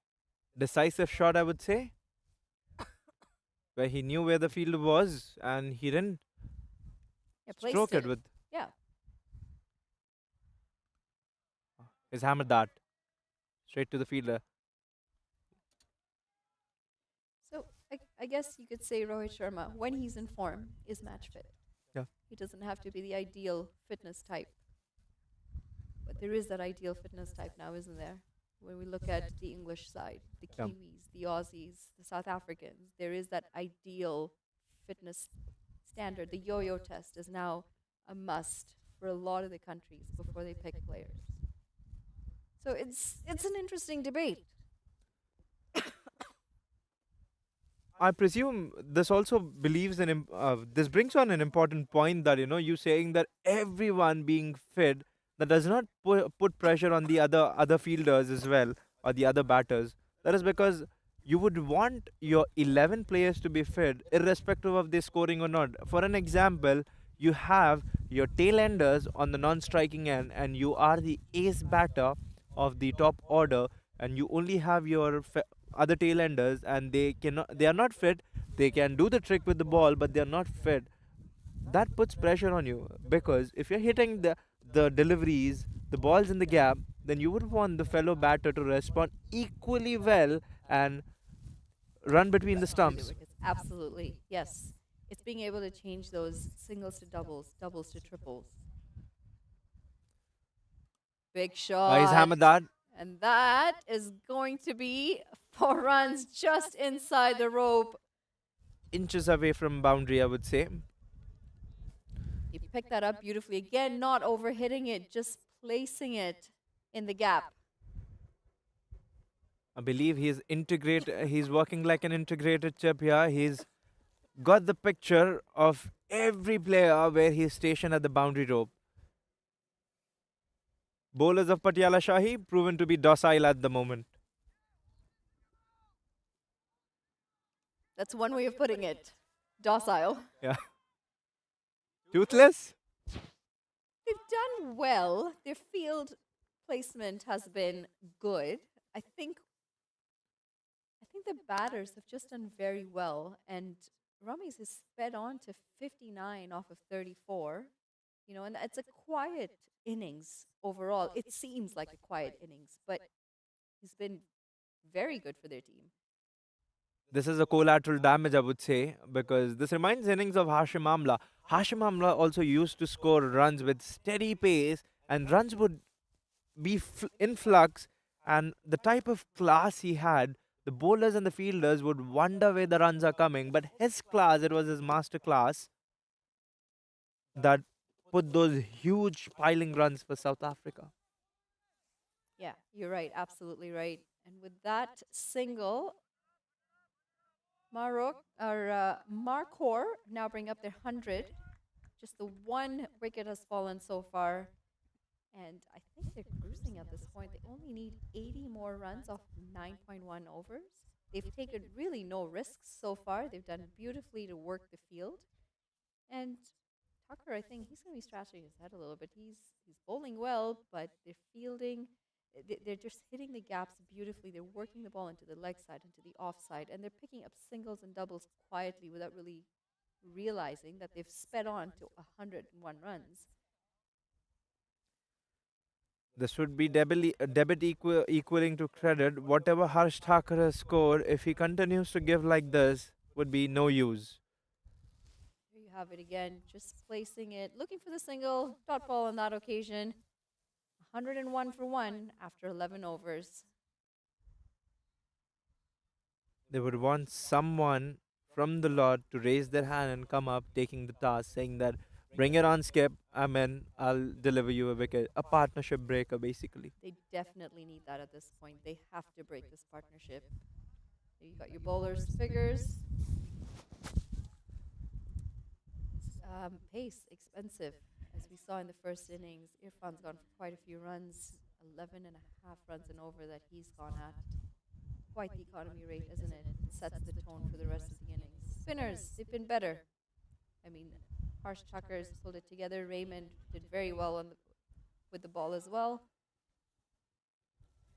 decisive shot, I would say, where he knew where the field was and he didn't Yeah, placed stroke it it. with Yeah. his hammer dart straight to the fielder. So I guess you could say Rohit Sharma, when he's in form, is match fit. Yeah. He doesn't have to be the ideal fitness type, but there is that ideal fitness type now, isn't there? When we look at the English side, the Yeah. Kiwis, the Aussies, the South Africans, there is that ideal fitness standard. The yo yo test is now a must for a lot of the countries before they pick players. So it's an interesting debate. I presume this also believes in this brings on an important point that you saying that everyone being fit that does not put pressure on the other fielders as well or the other batters. That is because you would want your 11 players to be fit irrespective of they scoring or not. For an example, you have your tail enders on the non-striking end and you are the ace batter of the top order and you only have your other tail enders and they are not fit. They can do the trick with the ball but they are not fit. That puts pressure on you because if you're hitting the deliveries, the balls in the gap, then you would want the fellow batter to respond equally well and run between the Run through the stumps. wickets. Absolutely. Yes. It's being able to change those singles to doubles, doubles to triples. Big He's shot. hammered that. And that is going to be 4 runs just inside the rope. Inches away from boundary, I would say. He picked that up beautifully. Again, not overhitting it, just placing it in the gap. I believe he's working like an integrated chip here. He's got the picture of every player where he's stationed at the boundary rope. Bowlers of Patiala Shahi proven to be docile at the moment. That's one way of putting it. Docile. Yeah. Toothless? They've done well. Their field placement has been good. I think the batters have just done very well, and Rummies has sped on to 59 off of 34. And it's a quiet innings overall. It seems like a quiet innings, but he's been very good for their team. This is a collateral damage, I would say, because this reminds innings of Hashim Amla. Hashim Amla also used to score runs with steady pace, and runs would be in flux. And the type of class he had, the bowlers and the fielders would wonder where the runs are coming. But his class, it was his master class that put those huge piling runs for South Africa. Yeah, you're right. Absolutely right. And with that single, Markhor now bring up their 100. Just the one wicket has fallen so far. And I think they're cruising at this point. They only need 80 more runs off 9.1 overs. They've taken really no risks so far. They've done beautifully to work the field. And Tucker, I think he's going to be scratching his head a little bit. He's bowling well, but they're fielding. They're just hitting the gaps beautifully. They're working the ball into the leg side, into the off side, and they're picking up singles and doubles quietly without really realizing that they've sped on to 101 runs. This would be debit equaling to credit. Whatever Harsh Thakur has scored, if he continues to give like this, would be no use. Here you have it again, just placing it, looking for the single, dot ball on that occasion. 101 for one after 11 overs. They would want someone from the lot to raise their hand and come up taking the task, saying that Bring it on, Skip. I'm in. I'll deliver you a wicket. A partnership breaker, basically. They definitely need that at this point. They have to break this partnership. You got your bowlers figures. Pace, expensive. As we saw in the first innings, Irfan's gone for quite a few runs, 11 and a half runs and over that he's gone at. Quite the economy rate, isn't it? It sets the tone for the rest of the innings. Spinners, they've been better. I mean, Harsh Tucker's pulled it together. Raymond did very well with the ball as well.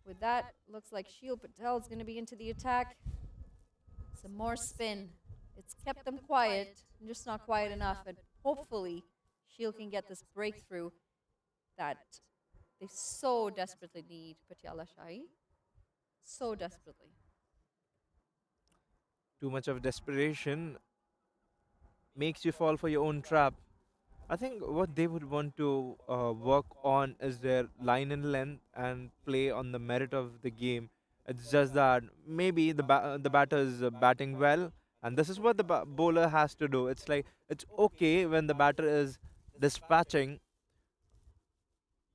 With that, looks like Sheel Patel's going to be into the attack. Some more spin. It's kept them quiet, just not quiet enough. And hopefully, Sheel can get this breakthrough that they so desperately need, Patiala Shahi. So desperately. Too much of desperation makes you fall for your own trap. I think what they would want to work on is their line and length and play on the merit of the game. It's just that maybe the batter is batting well, and this is what the bowler has to do. It's like it's okay when the batter is dispatching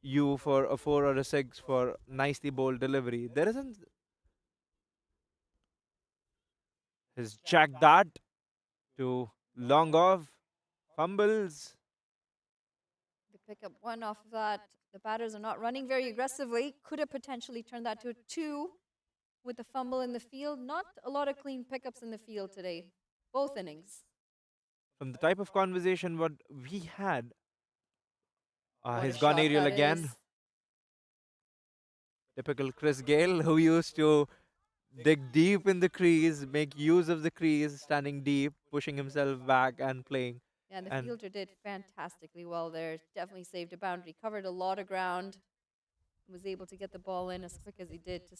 you for a four or a six for nicely bowled delivery. There isn't his jack that to long off fumbles. They pick up one off of that. The batters are not running very aggressively. Could have potentially turned that to a two with the fumble in the field. Not a lot of clean pickups in the field today, both innings. From the type of conversation what we had, What a he's gone shot aerial that again. is. Typical Chris Gale, who used to dig deep in the crease, make use of the crease, standing deep, pushing himself back and playing. Yeah, and the And fielder did fantastically well there. Definitely saved a boundary, covered a lot of ground, was able to get the ball in as quick as he did to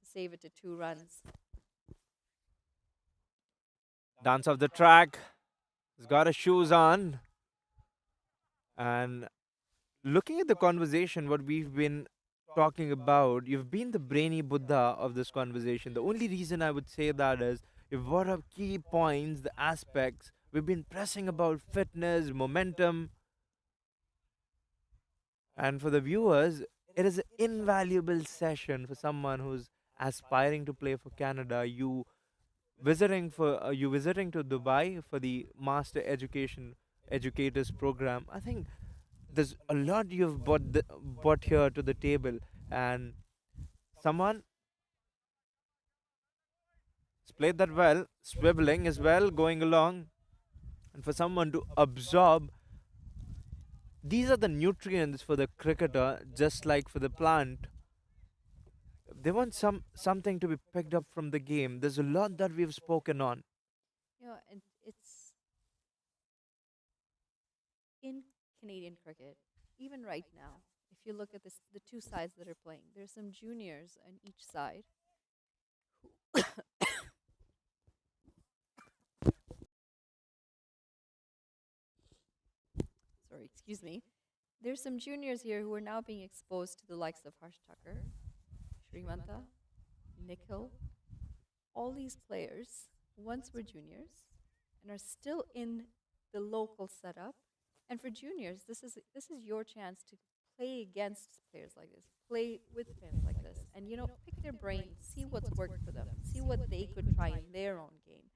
save it to 2 runs. dance off the track. He's got his shoes on. And looking at the conversation, what we've been talking about, you've been the brainy Buddha of this conversation. The only reason I would say that is you've brought up key points, the aspects. We've been pressing about fitness, momentum. And for the viewers, it is an invaluable session for someone who's aspiring to play for Canada. You visiting to Dubai for the Master Education Educators program. I think there's a lot you've brought here to the table, and someone has played that well, swiveling as well, going along, and for someone to absorb. These are the nutrients for the cricketer, just like for the plant. They want something to be picked up from the game. There's a lot that we've spoken on. You know, and it's in Canadian cricket, even right now, if you look at the two sides that are playing, there's some juniors on each side. Sorry, excuse me. There's some juniors here who are now being exposed to the likes of Harsh Tucker, Srimanta, Nikhil. All these players once were juniors and are still in the local setup. And for juniors, this is your chance to play against players like this, play with players like this, and pick their brains, see what's worked for them, see what they could try in their own game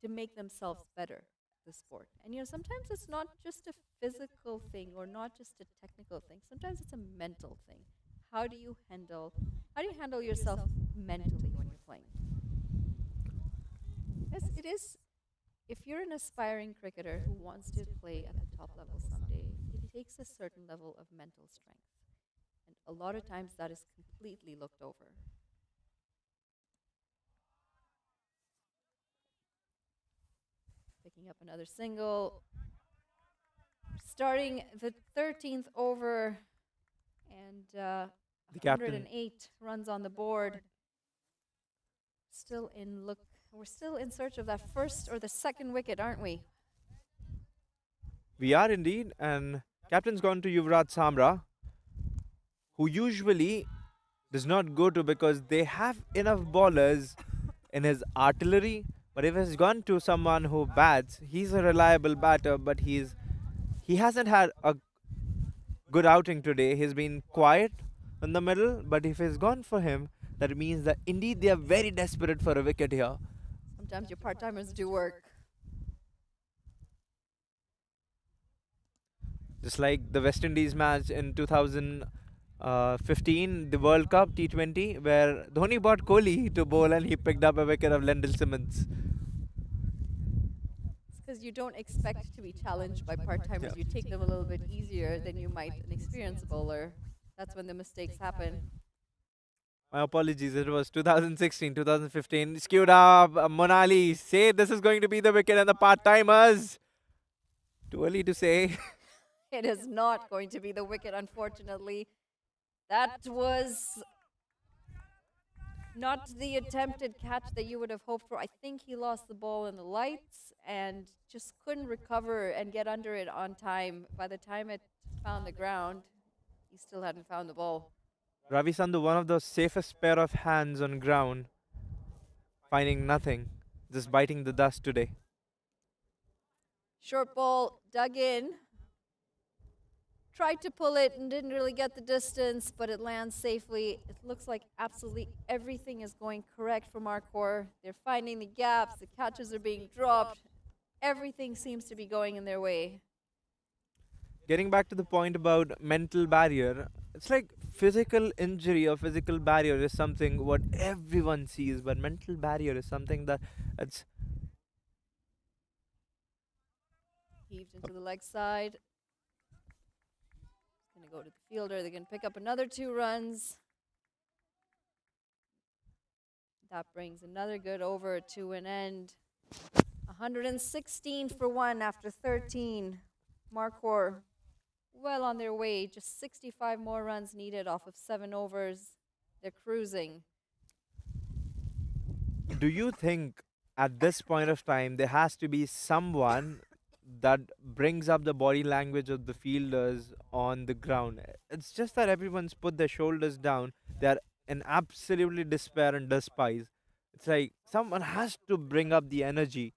to make themselves better at the sport. And sometimes it's not just a physical thing or not just a technical thing. Sometimes it's a mental thing. How do you handle yourself mentally when you're playing? Yes, it is. If you're an aspiring cricketer who wants to play at the top level someday, it takes a certain level of mental strength. And a lot of times that is completely looked over. Picking up another single. Starting the 13th over, and The captain. 108 runs on the board. We're still in search of that first or the second wicket, aren't we? We are indeed, and captain's gone to Yuvraj Samra, who usually does not go to because they have enough bowlers in his artillery. But if he's gone to someone who bats, he's a reliable batter, but he hasn't had a good outing today. He's been quiet in the middle, but if he's gone for him, that means that indeed they are very desperate for a wicket here. Sometimes your part timers do work. Just like the West Indies match in 2015, the World Cup T20, where Dhoni bought Kohli to bowl and he picked up a wicket of Lendl Simmons. It's because you don't expect to be challenged by part Yeah. timers. You take them a little bit easier than you might an experienced bowler. That's when the mistakes happen. My apologies, it was 2016, 2015. Skewed up, Monali, say this is going to be the wicket and the part timers. Too early to say. It is not going to be the wicket, unfortunately. That was not the attempted catch that you would have hoped for. I think he lost the ball in the lights and just couldn't recover and get under it on time. By the time it found the ground, he still hadn't found the ball. Ravi Sandhu, one of the safest pair of hands on ground, finding nothing, just biting the dust today. Short ball dug in. Tried to pull it and didn't really get the distance, but it lands safely. It looks like absolutely everything is going correct for Markhor. They're finding the gaps, the catches are being dropped. Everything seems to be going in their way. Getting back to the point about mental barrier, it's like physical injury or physical barrier is something what everyone sees, but mental barrier is something that it's Heaved into the leg side. Going to go to the fielder. They're going to pick up another 2 runs. That brings another good over to an end. 116 for 1 after 13. Markhor well on their way. Just 65 more runs needed off of 7 overs. They're cruising. do you think at this point of time there has to be someone that brings up the body language of the fielders on the ground? It's just that everyone's put their shoulders down. They're in absolutely despair and despise. It's like someone has to bring up the energy.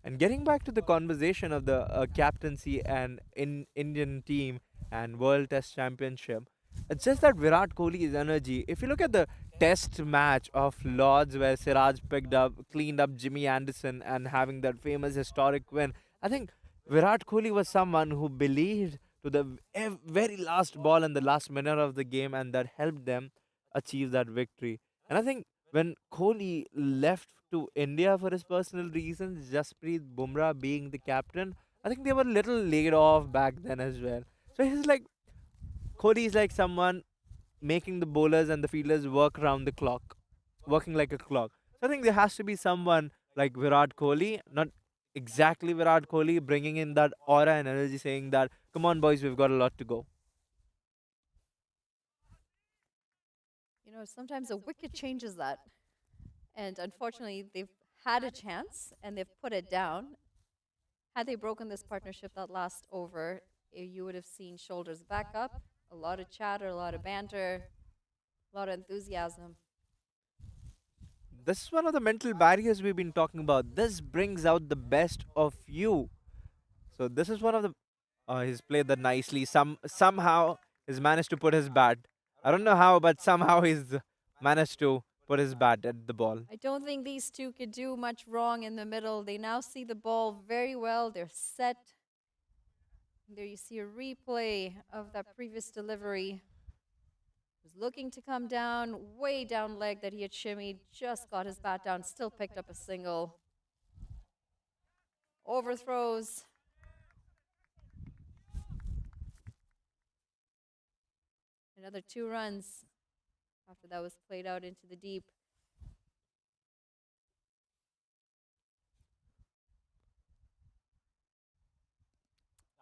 And getting back to the conversation of the captaincy and Indian team and World Test Championship, it's just that Virat Kohli's energy. If you look at the Test match of Lords where Siraj picked up, cleaned up Jimmy Anderson and having that famous historic win, I think Virat Kohli was someone who believed to the very last ball and the last minute of the game, and that helped them achieve that victory. And I think when Kohli left to India for his personal reasons, Jasprit Bumrah being the captain, I think they were a little laid off back then as well. So he's like Kohli is like someone making the bowlers and the fielders work around the clock, working like a clock. So I think there has to be someone like Virat Kohli, not exactly Virat Kohli, bringing in that aura and energy, saying that, "Come on, boys, we've got a lot to go." You know, sometimes a wicket changes that. And unfortunately, they've had a chance and they've put it down. Had they broken this partnership that last over, you would have seen shoulders back up, a lot of chatter, a lot of banter, a lot of enthusiasm. This is one of the mental barriers we've been talking about. This brings out the best of you. So this is one of the. He's played that nicely. Somehow he's managed to put his bat. I don't know how, but somehow he's managed to put his bat at the ball. I don't think these two could do much wrong in the middle. They now see the ball very well. They're set. There you see a replay of that previous delivery. Was looking to come down, way down leg that he had shimmied, just got his bat down, still picked up a single. Overthrows. Another 2 runs after that was played out into the deep.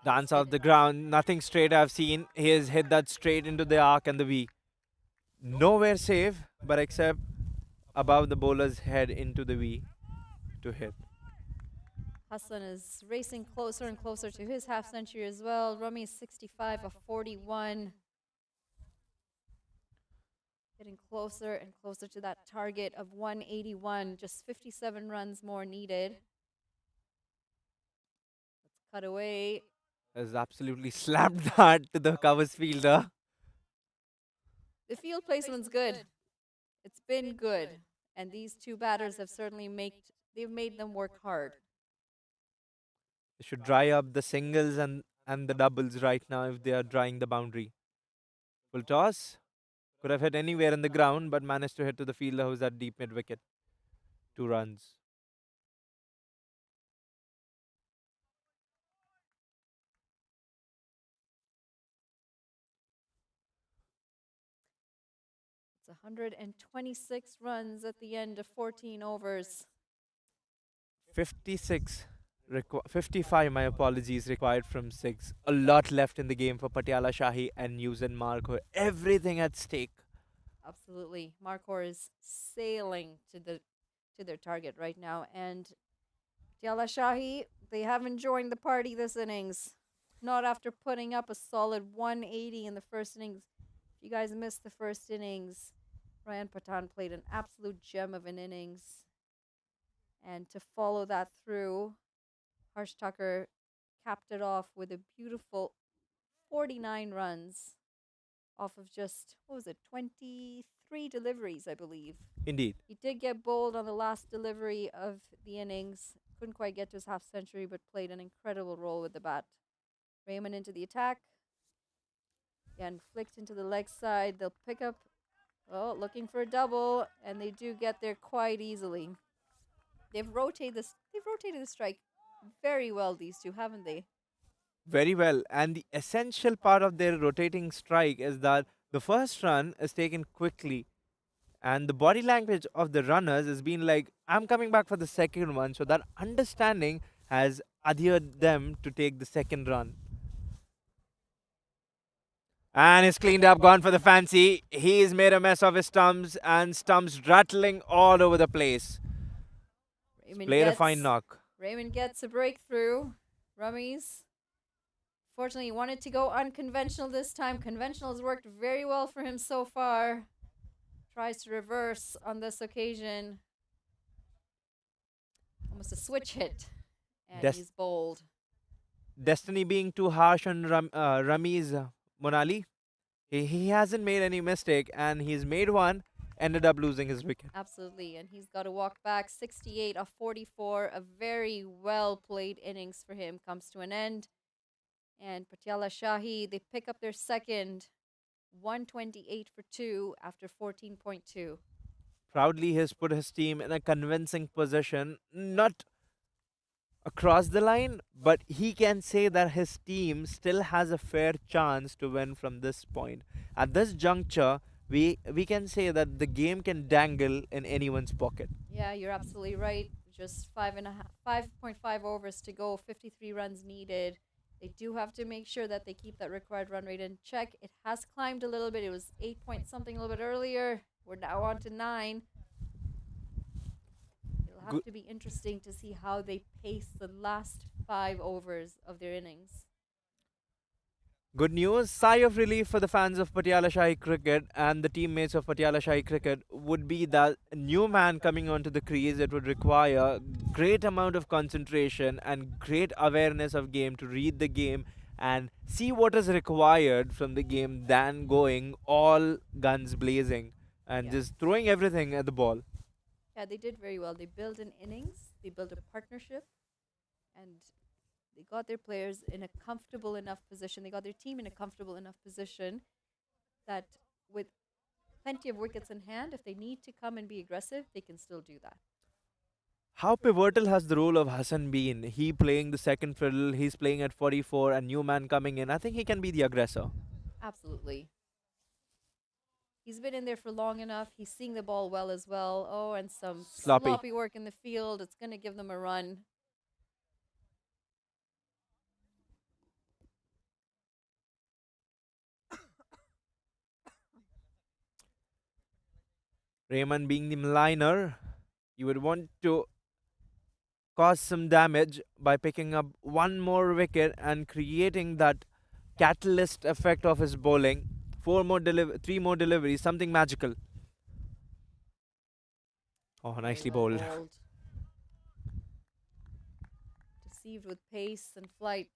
Dance off the ground, nothing straight I've seen. He has hit that straight into the arc and the V. Nowhere safe, but except above the bowler's head into the V to hit. Hassan is racing closer and closer to his half century as well. Rami is 65 of 41. Getting closer and closer to that target of 181. Just 57 runs more needed. Let's cut away. has absolutely slapped that to the covers fielder. The field placement's good. It's been good. And these two batters have certainly they've made them work hard. They should dry up the singles and the doubles right now if they are drying the boundary. Full toss. Could have hit anywhere in the ground, but managed to hit to the fielder who's at deep mid wicket. 2 runs. It's 126 runs at the end of 14 overs. 56. 55, my apologies, required from 6. A lot left in the game for Patiala Shahi and Markhor. Everything at stake. Absolutely. Markhor is sailing to their target right now. And Patiala Shahi, they haven't joined the party this innings. Not after putting up a solid 180 in the first innings. If you guys missed the first innings, Ryan Patan played an absolute gem of an innings. And to follow that through, Harsh Tucker capped it off with a beautiful 49 runs off of just, 23 deliveries, I believe. Indeed. He did get bowled on the last delivery of the innings. Couldn't quite get to his half century, but played an incredible role with the bat. Raymond into the attack. Again, flicked into the leg side. They'll pick up, looking for a double, and they do get there quite easily. They've rotated the strike very well, these two, haven't they? Very well. And the essential part of their rotating strike is that the first run is taken quickly. And the body language of the runners has been like, I'm coming back for the second one. So that understanding has adhered them to take the second run. And he's cleaned up, gone for the fancy. He's made a mess of his stumps and stumps rattling all over the place. Played a fine knock. Raymond gets a breakthrough. Rummies. Fortunately, he wanted to go unconventional this time. Conventional has worked very well for him so far. Tries to reverse on this occasion. Almost a switch hit. And he's bowled. Destiny being too harsh on Rami's Monali. He hasn't made any mistake, and he's made one, ended up losing his wicket. Absolutely, and he's got to walk back. 68 of 44, a very well played innings for him comes to an end. And Patiala Shahi, they pick up their second, 128 for 2 after 14.2. Proudly, he's put his team in a convincing position, not across the line, but he can say that his team still has a fair chance to win from this point. At this juncture, we can say that the game can dangle in anyone's pocket. Yeah, you're absolutely right. Just 5.5 overs to go, 53 runs needed. They do have to make sure that they keep that required run rate in check. It has climbed a little bit. It was 8 point something a little bit earlier. We're now on to 9. It'll have to be interesting to see how they pace the last 5 overs of their innings. Good news, sigh of relief for the fans of Patiala Shahi cricket and the teammates of Patiala Shahi cricket would be that a new man coming onto the crease, it would require great amount of concentration and great awareness of game to read the game and see what is required from the game than going all guns blazing and just throwing everything at the ball. Yeah, they did very well. They built an innings, they built a partnership, and they got their players in a comfortable enough position. They got their team in a comfortable enough position that with plenty of wickets in hand, if they need to come and be aggressive, they can still do that. How pivotal has the role of Hassan been? He playing the second fiddle, he's playing at 44, a new man coming in. I think he can be the aggressor. Absolutely. He's been in there for long enough. He's seeing the ball well as well. Oh, and some sloppy work in the field. It's going to give them a run. Raymond being the liner, you would want to cause some damage by picking up one more wicket and creating that catalyst effect of his bowling. 3 more deliveries, something magical. Oh, nicely bowled. Deceived with pace and flight.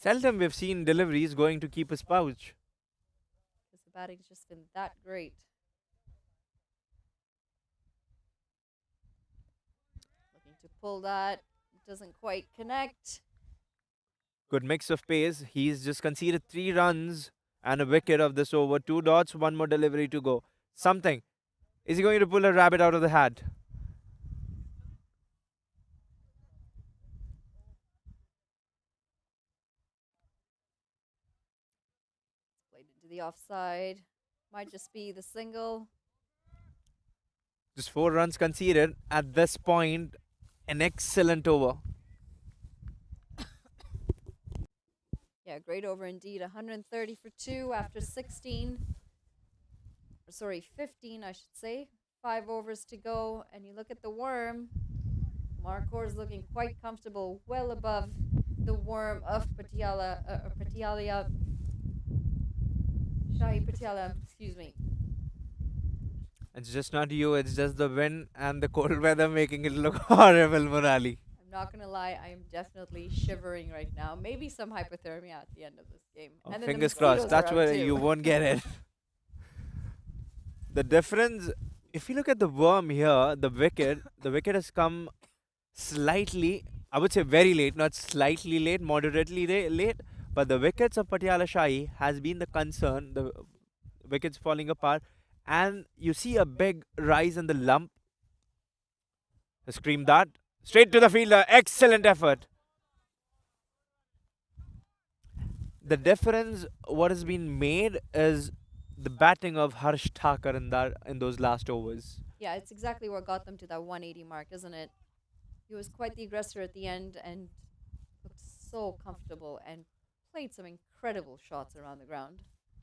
Seldom we've seen deliveries going to keeper's pouch. because the batting's just been that great. Looking to pull that. Doesn't quite connect. Good mix of pace. He's just conceded 3 runs and a wicket of this over. 2 dots, one more delivery to go. Something. Is he going to pull a rabbit out of the hat? Played into the offside. Might just be the single. Just 4 runs conceded at this point. An excellent over. Yeah, great over indeed. 130 for two after 16. Sorry, 15, I should say. 5 overs to go. And you look at the worm. Markhor is looking quite comfortable, well above the worm of Patiala Shahi Patiala, excuse me. It's just not you, it's just the wind and the cold weather making it look horrible, Murali. I'm not gonna lie, I am definitely shivering right now. Maybe some hypothermia at the end of this game. Oh, And then the fingers crossed. mosquitoes are That's out where you too. won't get it. The difference, if you look at the worm here, the wicket has come slightly, I would say very late, not slightly late, moderately late. But the wickets of Patiala Shahi has been the concern. The wickets falling apart, and you see a big rise in the lump. Scream that straight to the fielder. Excellent effort. The difference, what has been made, is the batting of Harsh Thakur in those last overs. Yeah, it's exactly what got them to that 180 mark, isn't it? He was quite the aggressor at the end and looked so comfortable and played some incredible shots around the ground.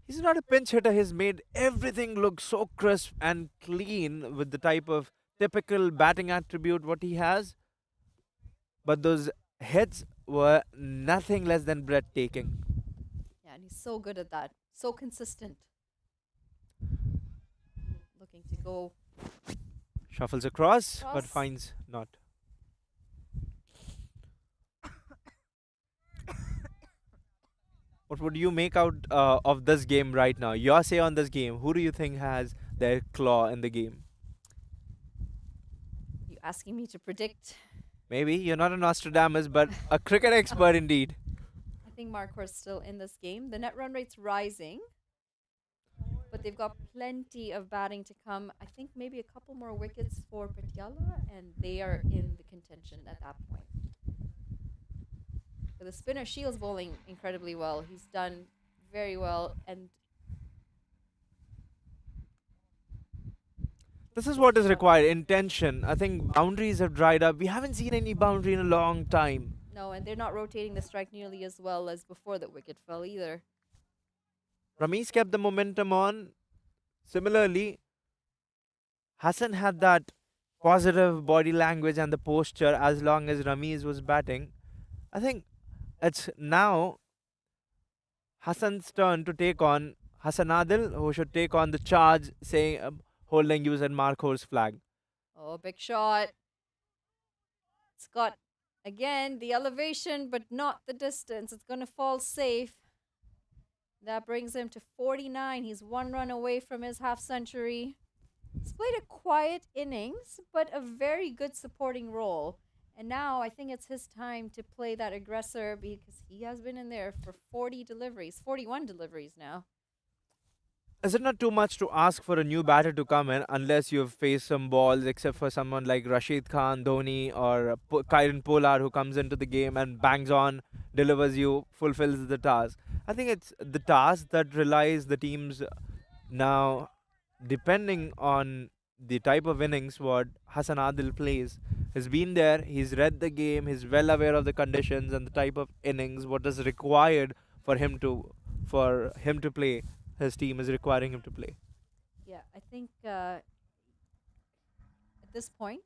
He's not a pinch hitter. He's made everything look so crisp and clean with the type of typical batting attribute what he has. But those hits were nothing less than breathtaking. Yeah, and he's so good at that. So consistent. Looking to go Shuffles across, but across. finds not. What would you make out of this game right now? Your say on this game. Who do you think has their claw in the game? You asking me to predict? Maybe you're not a Nostradamus, but a cricket expert indeed. I think Markhor's still in this game. The net run rate's rising, but they've got plenty of batting to come. I think maybe a couple more wickets for Patiala, and they are in the contention at that point. But the spinner Shields bowling incredibly well. He's done very well, and This is what is required. Intention. I think boundaries have dried up. We haven't seen any boundary in a long time. no, and they're not rotating the strike nearly as well as before that wicket fell either. Ramesh kept the momentum on. Similarly, Hassan had that positive body language and the posture as long as Ramesh was batting. I think it's now Hassan's turn to take on Hassan Adil, who should take on the charge, saying holding use and Markhor's flag. Oh, big shot. It's got, again, the elevation, but not the distance. It's going to fall safe. That brings him to 49. He's 1 run away from his half century. He's played a quiet innings, but a very good supporting role. And now I think it's his time to play that aggressor because he has been in there for 40 deliveries, 41 deliveries now. Is it not too much to ask for a new batter to come in unless you've faced some balls, except for someone like Rashid Khan, Dhoni, or Kyron Pollard who comes into the game and bangs on, delivers you, fulfills the task? I think it's the task that relies the teams now, depending on the type of innings what Hassan Adil plays. He's been there, he's read the game, he's well aware of the conditions and the type of innings, what is required for him to play. His team is requiring him to play. Yeah, I think at this point,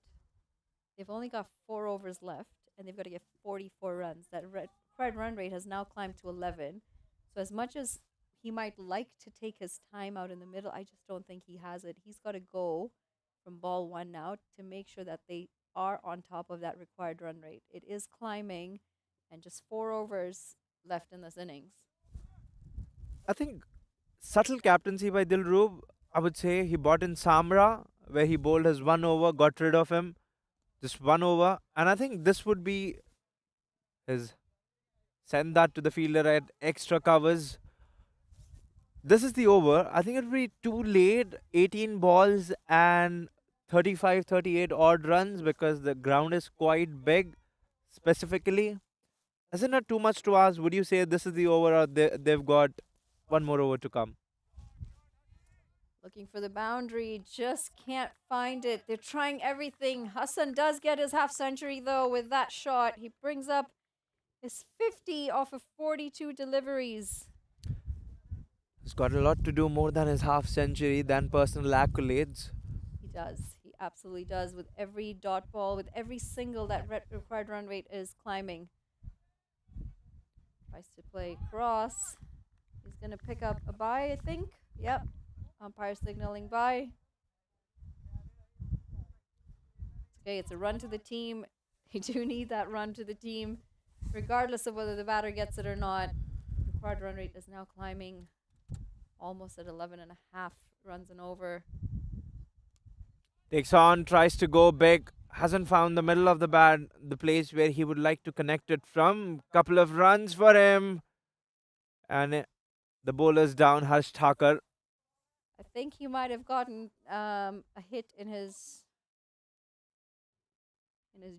they've only got 4 overs left and they've got to get 44 runs. That required run rate has now climbed to 11. So, as much as he might like to take his time out in the middle, I just don't think he has it. He's got to go from ball one now to make sure that they are on top of that required run rate. It is climbing, and just 4 overs left in this innings. I think subtle captaincy by Dilrub. I would say he bought in Samra, where he bowled his 1 over, got rid of him, just 1 over, and I think this would be his send that to the fielder at extra covers. This is the over. I think it would be too late. 18 balls and 35, 38 odd runs because the ground is quite big. Specifically, is it not too much to ask? Would you say this is the over, or they've got one more over to come? Looking for the boundary, just can't find it. They're trying everything. Hassan does get his half century though with that shot. He brings up his 50 off of 42 deliveries. He's got a lot to do more than his half century, than personal accolades. He does. He absolutely does. With every dot ball, with every single, that required run rate is climbing. Tries to play cross. He's going to pick up a bye, I think. Yep. Umpire signaling bye. Okay, it's a run to the team. They do need that run to the team, regardless of whether the batter gets it or not. The required run rate is now climbing almost at 11.5 runs and over. Takes on, tries to go big, hasn't found the middle of the bat, the place where he would like to connect it from. Couple of runs for him. And the bowler's down, Harsh Thakur. I think he might have gotten a hit in his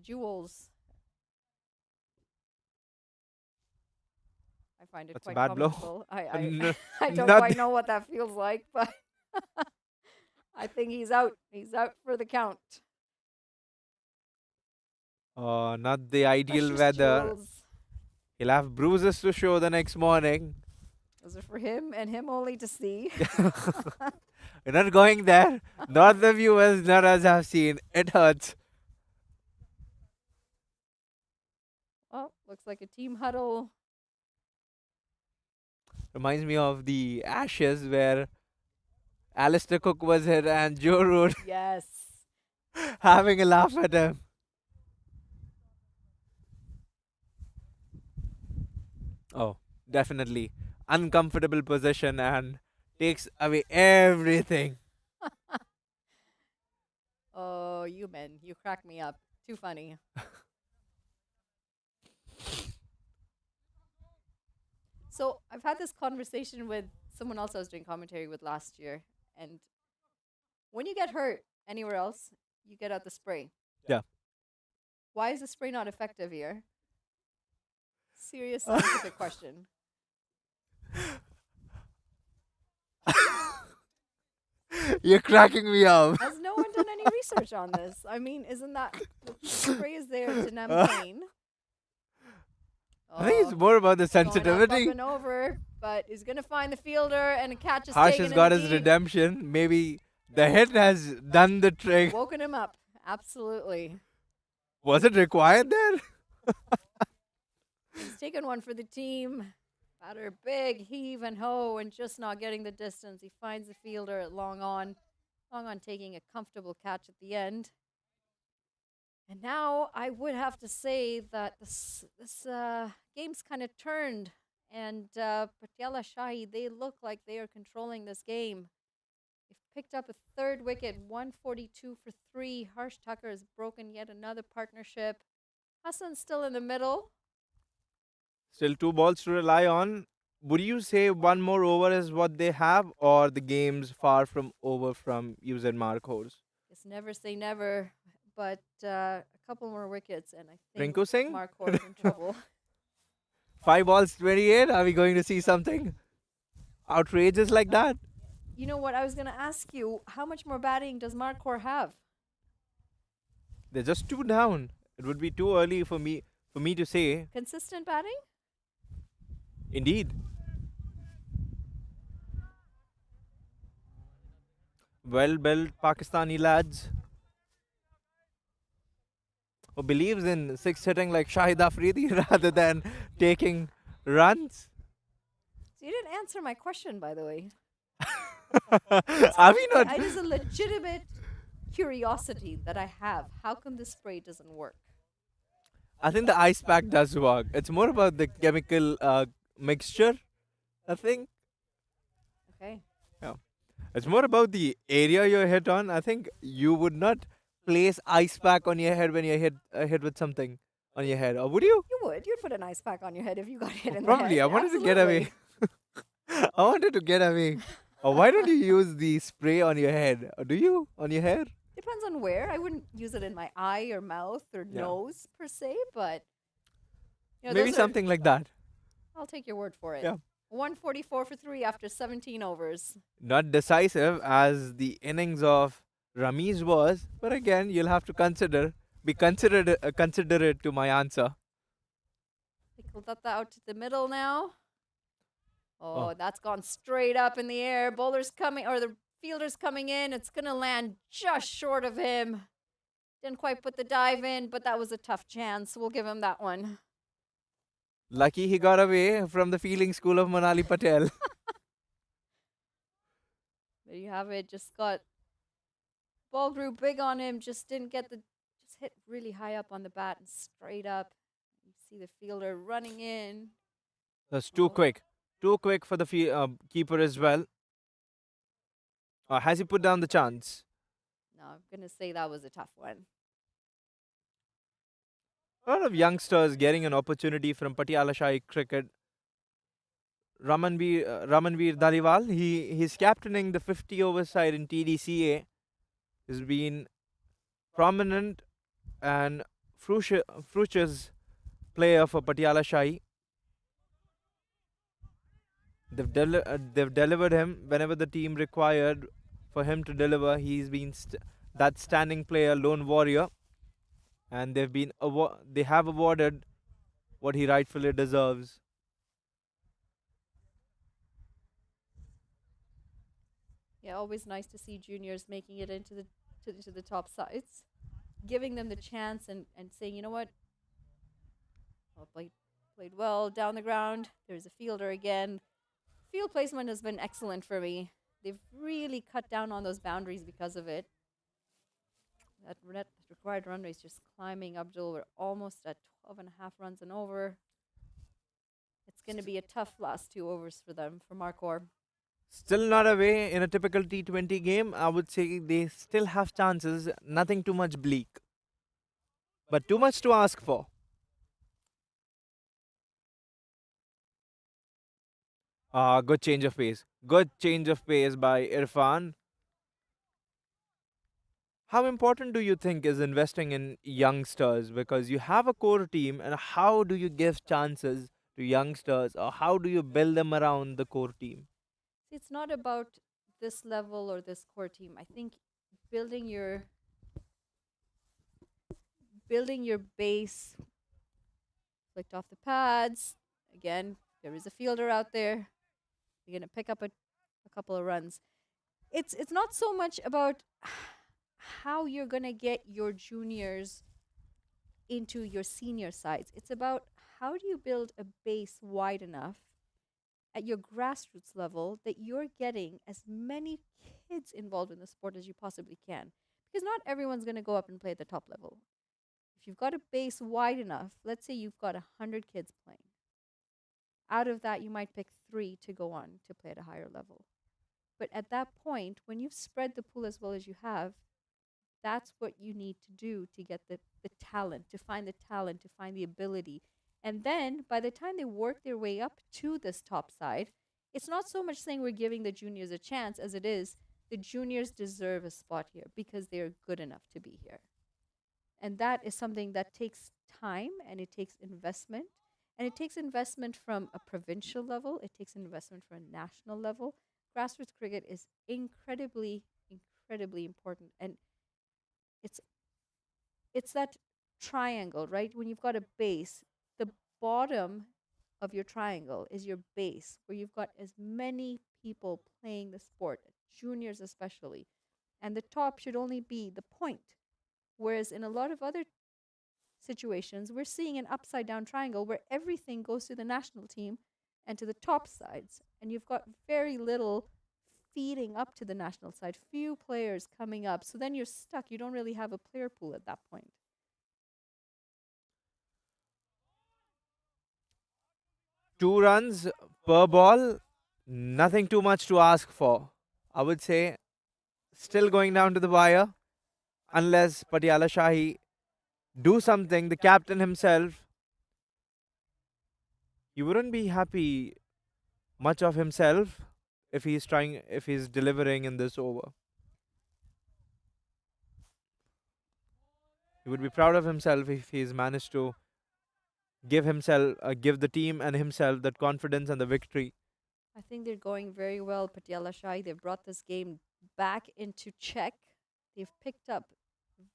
jewels. I find it That's a quite bad blow. comical. I N- I don't not quite know what that feels like, but I think he's out. He's out for the count. not the ideal Precious weather. jewels. He'll have bruises to show the next morning. Those are for him and him only to see. We're not going there. Not the viewers, not as I've seen. It hurts. Well, looks like a team huddle. Reminds me of the Ashes where Alistair Cook was hit and Joe Root Yes. having a laugh at him. Oh, definitely. Uncomfortable position and takes away everything. Oh, you men, you crack me up. Too funny. So I've had this conversation with someone else I was doing commentary with last year, and when you get hurt anywhere else, you get out the spray. Yeah. Why is the spray not effective here? Serious scientific question. You're cracking me up. Has no one done any research on this? I mean, isn't that the spray is there to numb pain? I think it's Oh, more about the going up sensitivity. and over, but he's gonna find the fielder and a catch is Harsh taken has in got the his deep. redemption. Maybe the hit has done the trick. Woken him up. Absolutely. Was it required there? He's taken one for the team. Batter big heave and ho and just not getting the distance. He finds the fielder at long on taking a comfortable catch at the end. And now I would have to say that this game's kind of turned, and Patiala Shahi, they look like they are controlling this game. They've picked up a third wicket, 142 for 3. Harsh Thakur has broken yet another partnership. Hassan's still in the middle. Still 2 balls to rely on. Would you say one more over is what they have, or the game's far from over from user Markhors? Guess never say never, but a couple more wickets, and I think Rinku Singh? Markhor is in trouble. 5 balls, 28. Are we going to see something outrageous like that? You know what? I was going to ask you, how much more batting does Markhor have? They're just 2 down. It would be too early for me to say. Consistent batting? Indeed. Well built Pakistani lads who believes in six hitting like Shahid Afridi rather than taking runs. So you didn't answer my question, by the way. Are we not? It is a legitimate curiosity that I have. How come the spray doesn't work? I think the ice pack does work. It's more about the chemical mixture, I think. Okay. Yeah. It's more about the area you're hit on. I think you would not place ice pack on your head when you're hit with something on your head, or would you? You would. You'd put an ice pack on your head if you got hit Oh, in the probably. head. I wanted to get away. Absolutely. I wanted to get away. Or why don't you use the spray on your head? Or do you on your hair? Depends on where. I wouldn't use it in my eye or mouth or Yeah. nose per se, but Maybe those are. something like that. I'll take your word for it. Yeah. 144 for three after 17 overs. Not decisive as the innings of Ramiz was, but again, you'll have to considerate to my answer. Kultata out to the middle now. Oh, Oh, that's gone straight up in the air. Bowler's coming, or the fielder's coming in. It's going to land just short of him. Didn't quite put the dive in, but that was a tough chance. We'll give him that one. lucky he got away from the fielding school of Manali Patel. There you have it. Just got ball grew big on him. Just didn't get the. Just hit really high up on the bat and straight up. You see the fielder running in. That's too Oh, quick. Too quick for the keeper as well. Has he put down the chance? no, I'm gonna say that was a tough one. A lot of youngsters getting an opportunity from Patiala Shahi cricket. Ramanveer Daliwal, he's captaining the 50 over side in TDCA. Has been prominent and fruitious player for Patiala Shahi. They've delivered him whenever the team required for him to deliver. He's been that standing player, lone warrior, and they have awarded what he rightfully deserves. Yeah, always nice to see juniors making it into the top sides, giving them the chance and saying, you know what, well, played well down the ground. There's a fielder again. Field placement has been excellent for me. They've really cut down on those boundaries because of it. That required run rate is just climbing. Abdul, we're almost at 12 and a half runs and over. It's going to be a tough last 2 overs for them, for Markhor. Still not away in a typical T20 game. I would say they still have chances. Nothing too much bleak, but too much to ask for. Good change of pace. Good change of pace by Irfan. How important do you think is investing in youngsters? Because you have a core team, and how do you give chances to youngsters, or how do you build them around the core team? See, it's not about this level or this core team. I think building your building your base, flicked off the pads. Again, there is a fielder out there. You're gonna pick up a couple of runs. It's not so much about how you're gonna get your juniors into your senior sides. It's about how do you build a base wide enough at your grassroots level that you're getting as many kids involved in the sport as you possibly can. Because not everyone's going to go up and play at the top level. If you've got a base wide enough, let's say you've got 100 kids playing. Out of that, you might pick 3 to go on to play at a higher level. But at that point, when you've spread the pool as well as you have, that's what you need to do to get the talent, to find the talent, to find the ability. And then by the time they work their way up to this top side, it's not so much saying we're giving the juniors a chance as it is the juniors deserve a spot here because they're good enough to be here. And that is something that takes time and it takes investment. And it takes investment from a provincial level, it takes investment from a national level. Grassroots cricket is incredibly, incredibly important. And it's it's that triangle, right? When you've got a base, the bottom of your triangle is your base, where you've got as many people playing the sport, juniors especially. And the top should only be the point. Whereas in a lot of other situations, we're seeing an upside down triangle where everything goes to the national team and to the top sides. And you've got very little feeding up to the national side, few players coming up. So then you're stuck. You don't really have a player pool at that point. 2 runs per ball, nothing too much to ask for. I would say still going down to the wire unless Patiala Shahi do something. The captain himself, he wouldn't be happy much of himself if he's delivering in this over. He would be proud of himself if he's managed to give the team and himself that confidence and the victory. I think they're going very well, Patiala Shai. They've brought this game back into check. They've picked up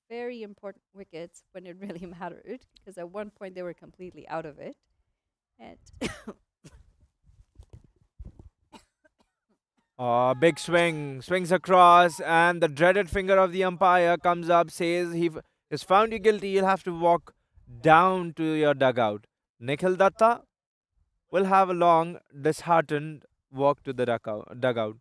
very important wickets when it really mattered, because at one point they were completely out of it. And Big swing, swings across, and the dreaded finger of the umpire comes up, says he is found you guilty. You'll have to walk down to your dugout. Nikhil Datta will have a long, disheartened walk to the dugout.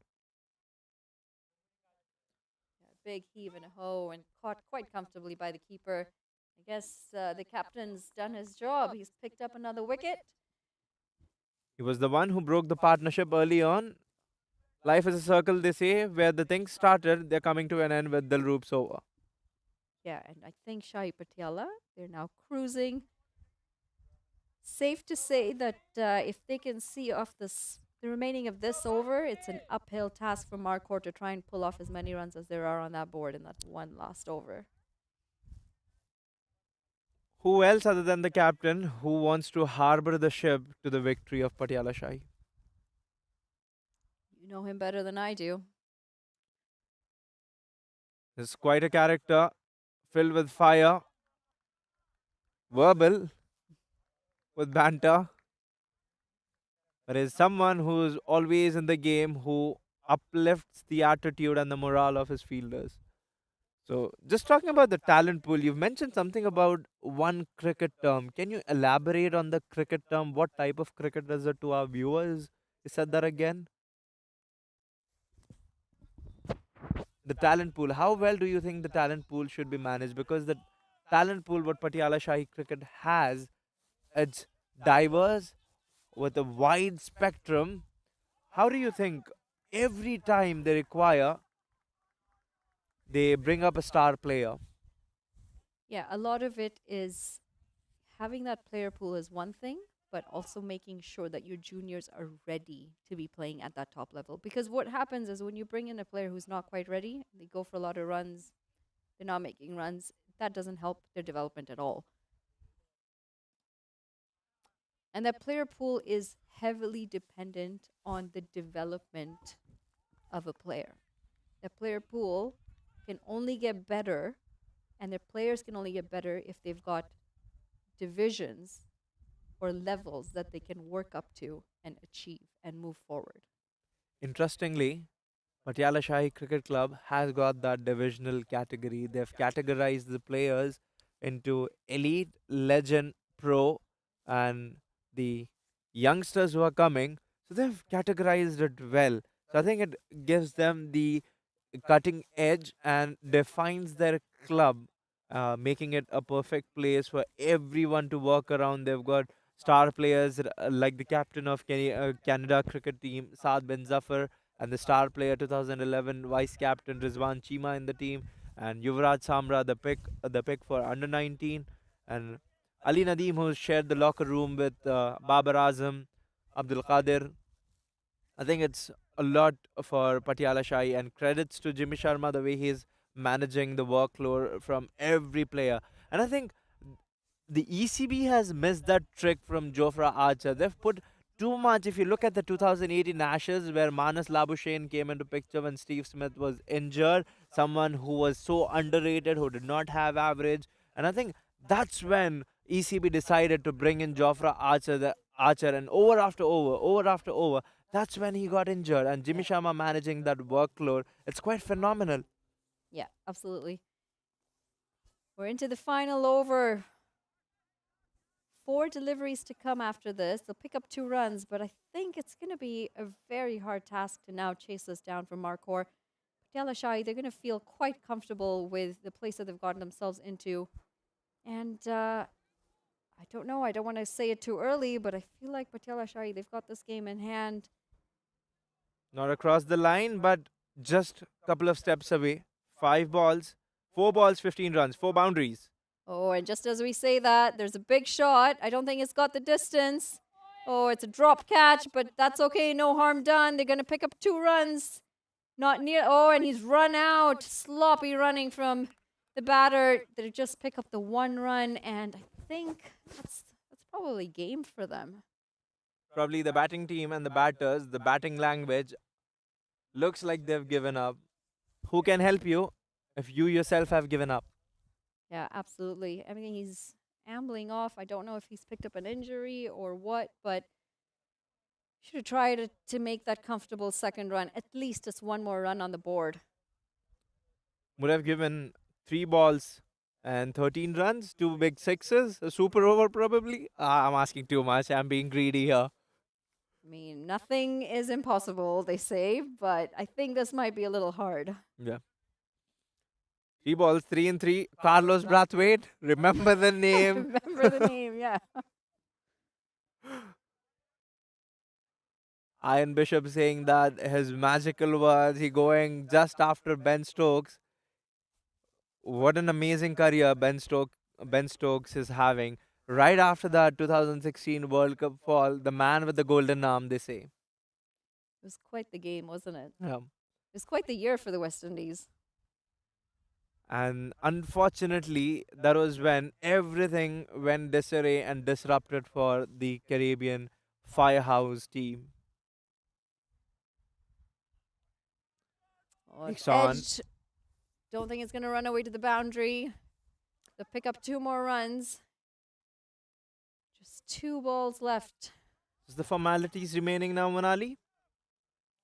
big heave and a hoe, and caught quite comfortably by the keeper. I guess the captain's done his job. He's picked up another wicket. He was the one who broke the partnership early on. Life is a circle, they say, where the things started, they're coming to an end with Dilroop's over. Yeah, and I think Shahi Patiala, they're now cruising. Safe to say that if they can see off the remaining of this over, it's an uphill task for Markhor to try and pull off as many runs as there are on that board in that one last over. Who else other than the captain who wants to harbor the ship to the victory of Patiala Shahi? You know him better than I do. He's quite a character, filled with fire, verbal, with banter, but is someone who's always in the game who uplifts the attitude and the morale of his fielders. So, just talking about the talent pool, you've mentioned something about one cricket term. Can you elaborate on the cricket term? What type of cricket is it to our viewers? You said that again. The talent pool. How well do you think the talent pool should be managed? Because the talent pool what Patiala Shahi cricket has, it's diverse with a wide spectrum. How do you think every time they require, they bring up a star player? Yeah, a lot of it is having that player pool is one thing, but also making sure that your juniors are ready to be playing at that top level. Because what happens is when you bring in a player who's not quite ready, they go for a lot of runs, they're not making runs, that doesn't help their development at all. And that player pool is heavily dependent on the development of a player. The player pool can only get better, and their players can only get better if they've got divisions or levels that they can work up to and achieve and move forward. Interestingly, Patiala Shahi Cricket Club has got that divisional category. They've categorized the players into elite, legend, pro, and the youngsters who are coming. So they've categorized it well. So I think it gives them the cutting edge and defines their club, making it a perfect place for everyone to work around. They've got star players like the captain of Canada cricket team, Saad bin Zafar, and the star player 2011 vice captain Rizwan Chima in the team, and Yuvraj Samra, the pick for under 19, and Ali Nadeem, who shared the locker room with Babar Azam, Abdul Qadir. I think it's a lot for Patiala Shahi, and credits to Jimmy Sharma the way he's managing the workload from every player. And I think the ECB has missed that trick from Jofra Archer. They've put too much. If you look at the 2018 Ashes, where Manas Labuschagne came into picture when Steve Smith was injured, someone who was so underrated, who did not have average, and I think that's when ECB decided to bring in Jofra Archer, and over after over, that's when he got injured. And Jimmy Yeah. Sharma managing that workload, it's quite phenomenal. Yeah, absolutely. We're into the final over. 4 deliveries to come after this. They'll pick up 2 runs, but I think it's going to be a very hard task to now chase this down from Markhor. Patiala Shahi, they're going to feel quite comfortable with the place that they've gotten themselves into. And I don't know. I don't want to say it too early, but I feel like Patiala Shahi, they've got this game in hand. Not across the line, but just a couple of steps away. 5 balls, 4 balls, 15 runs, 4 boundaries. Oh, and just as we say that, there's a big shot. I don't think it's got the distance. Oh, it's a drop catch, but that's okay. No harm done. They're going to pick up 2 runs. Not near. Oh, and he's run out. Sloppy running from the batter. They just pick up the 1 run, and I think that's probably game for them. Probably the batting team and the batters, the batting language looks like they've given up. Who can help you if you yourself have given up? Yeah, absolutely. I mean, he's ambling off. I don't know if he's picked up an injury or what, but should have tried to make that comfortable second run. At least just 1 more run on the board. Would have given 3 balls and 13 runs, 2 big 6s, a super over probably. I'm asking too much. I'm being greedy here. I mean, nothing is impossible, they say, but I think this might be a little hard. Yeah. 3 balls, 3 and 3. Carlos Brathwaite. Remember the name. Remember the name, yeah. Ian Bishop saying that his magical words. He going just after Ben Stokes. What an amazing career Ben Stokes is having. Right after that 2016 World Cup fall, the man with the golden arm, they say. It was quite the game, wasn't it? Yeah. It was quite the year for the West Indies. And unfortunately, that was when everything went disarray and disrupted for the Caribbean Firehouse team. Oh, it's Takes on. edged. Don't think it's going to run away to the boundary. They'll pick up 2 more runs. Just 2 balls left. Is the formalities remaining now, Manali?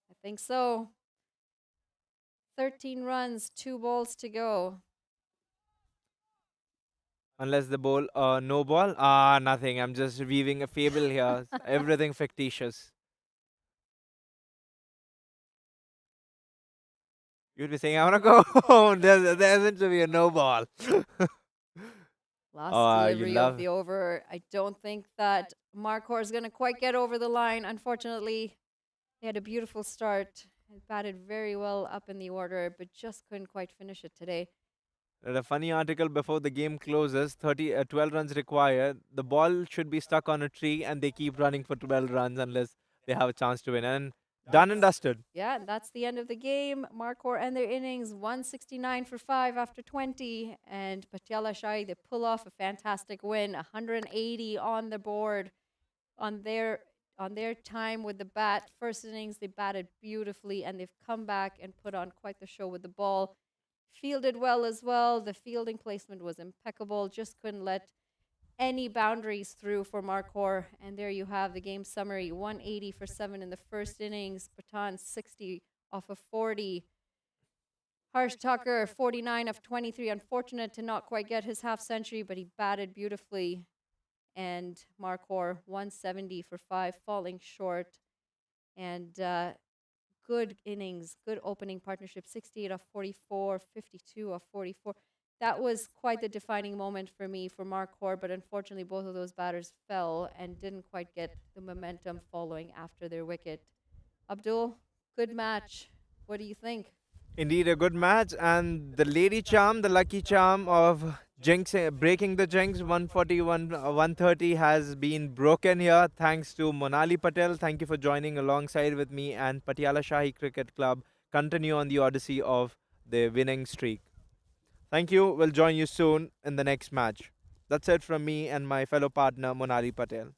I think so. 13 runs, 2 balls to go. Unless the ball, no ball? Nothing. I'm just weaving a fable here. Everything fictitious. You'd be saying, I want to go home. There isn't to be a no ball. Last Oh, you delivery of love. the over. I don't think that Markhor is going to quite get over the line. Unfortunately, they had a beautiful start. It batted very well up in the order, but just couldn't quite finish it today. Read a funny article before the game closes. 12 runs required. The ball should be stuck on a tree, and they keep running for 12 runs unless they have a chance to win. And done and dusted. Yeah, and that's the end of the game. Markhor end their innings 169 for 5 after 20. And Patiala Shahi, they pull off a fantastic win, 180 on the board on their time with the bat. First innings, they batted beautifully, and they've come back and put on quite the show with the ball. Fielded well as well. The fielding placement was impeccable. Just couldn't let any boundaries through for Markhor. And there you have the game summary. 180 for 7 in the first innings. Patan 60 off of 40. Harsh Tucker 49 of 23. Unfortunate to not quite get his half century, but he batted beautifully. And Markhor 170 for 5, falling short. And good innings, good opening partnership. 68 of 44, 52 of 44. That was quite the defining moment for me for Markhor, but unfortunately both of those batters fell and didn't quite get the momentum following after their wicket. Abdul, good match. What do you think? Indeed, a good match. And the lady charm, the lucky charm of jinx, breaking the jinx, 141, 130 has been broken here. Thanks to Monali Patel. Thank you for joining alongside with me and Patiala Shahi Cricket Club. Continue on the odyssey of the winning streak. Thank you. We'll join you soon in the next match. That's it from me and my fellow partner, Monali Patel.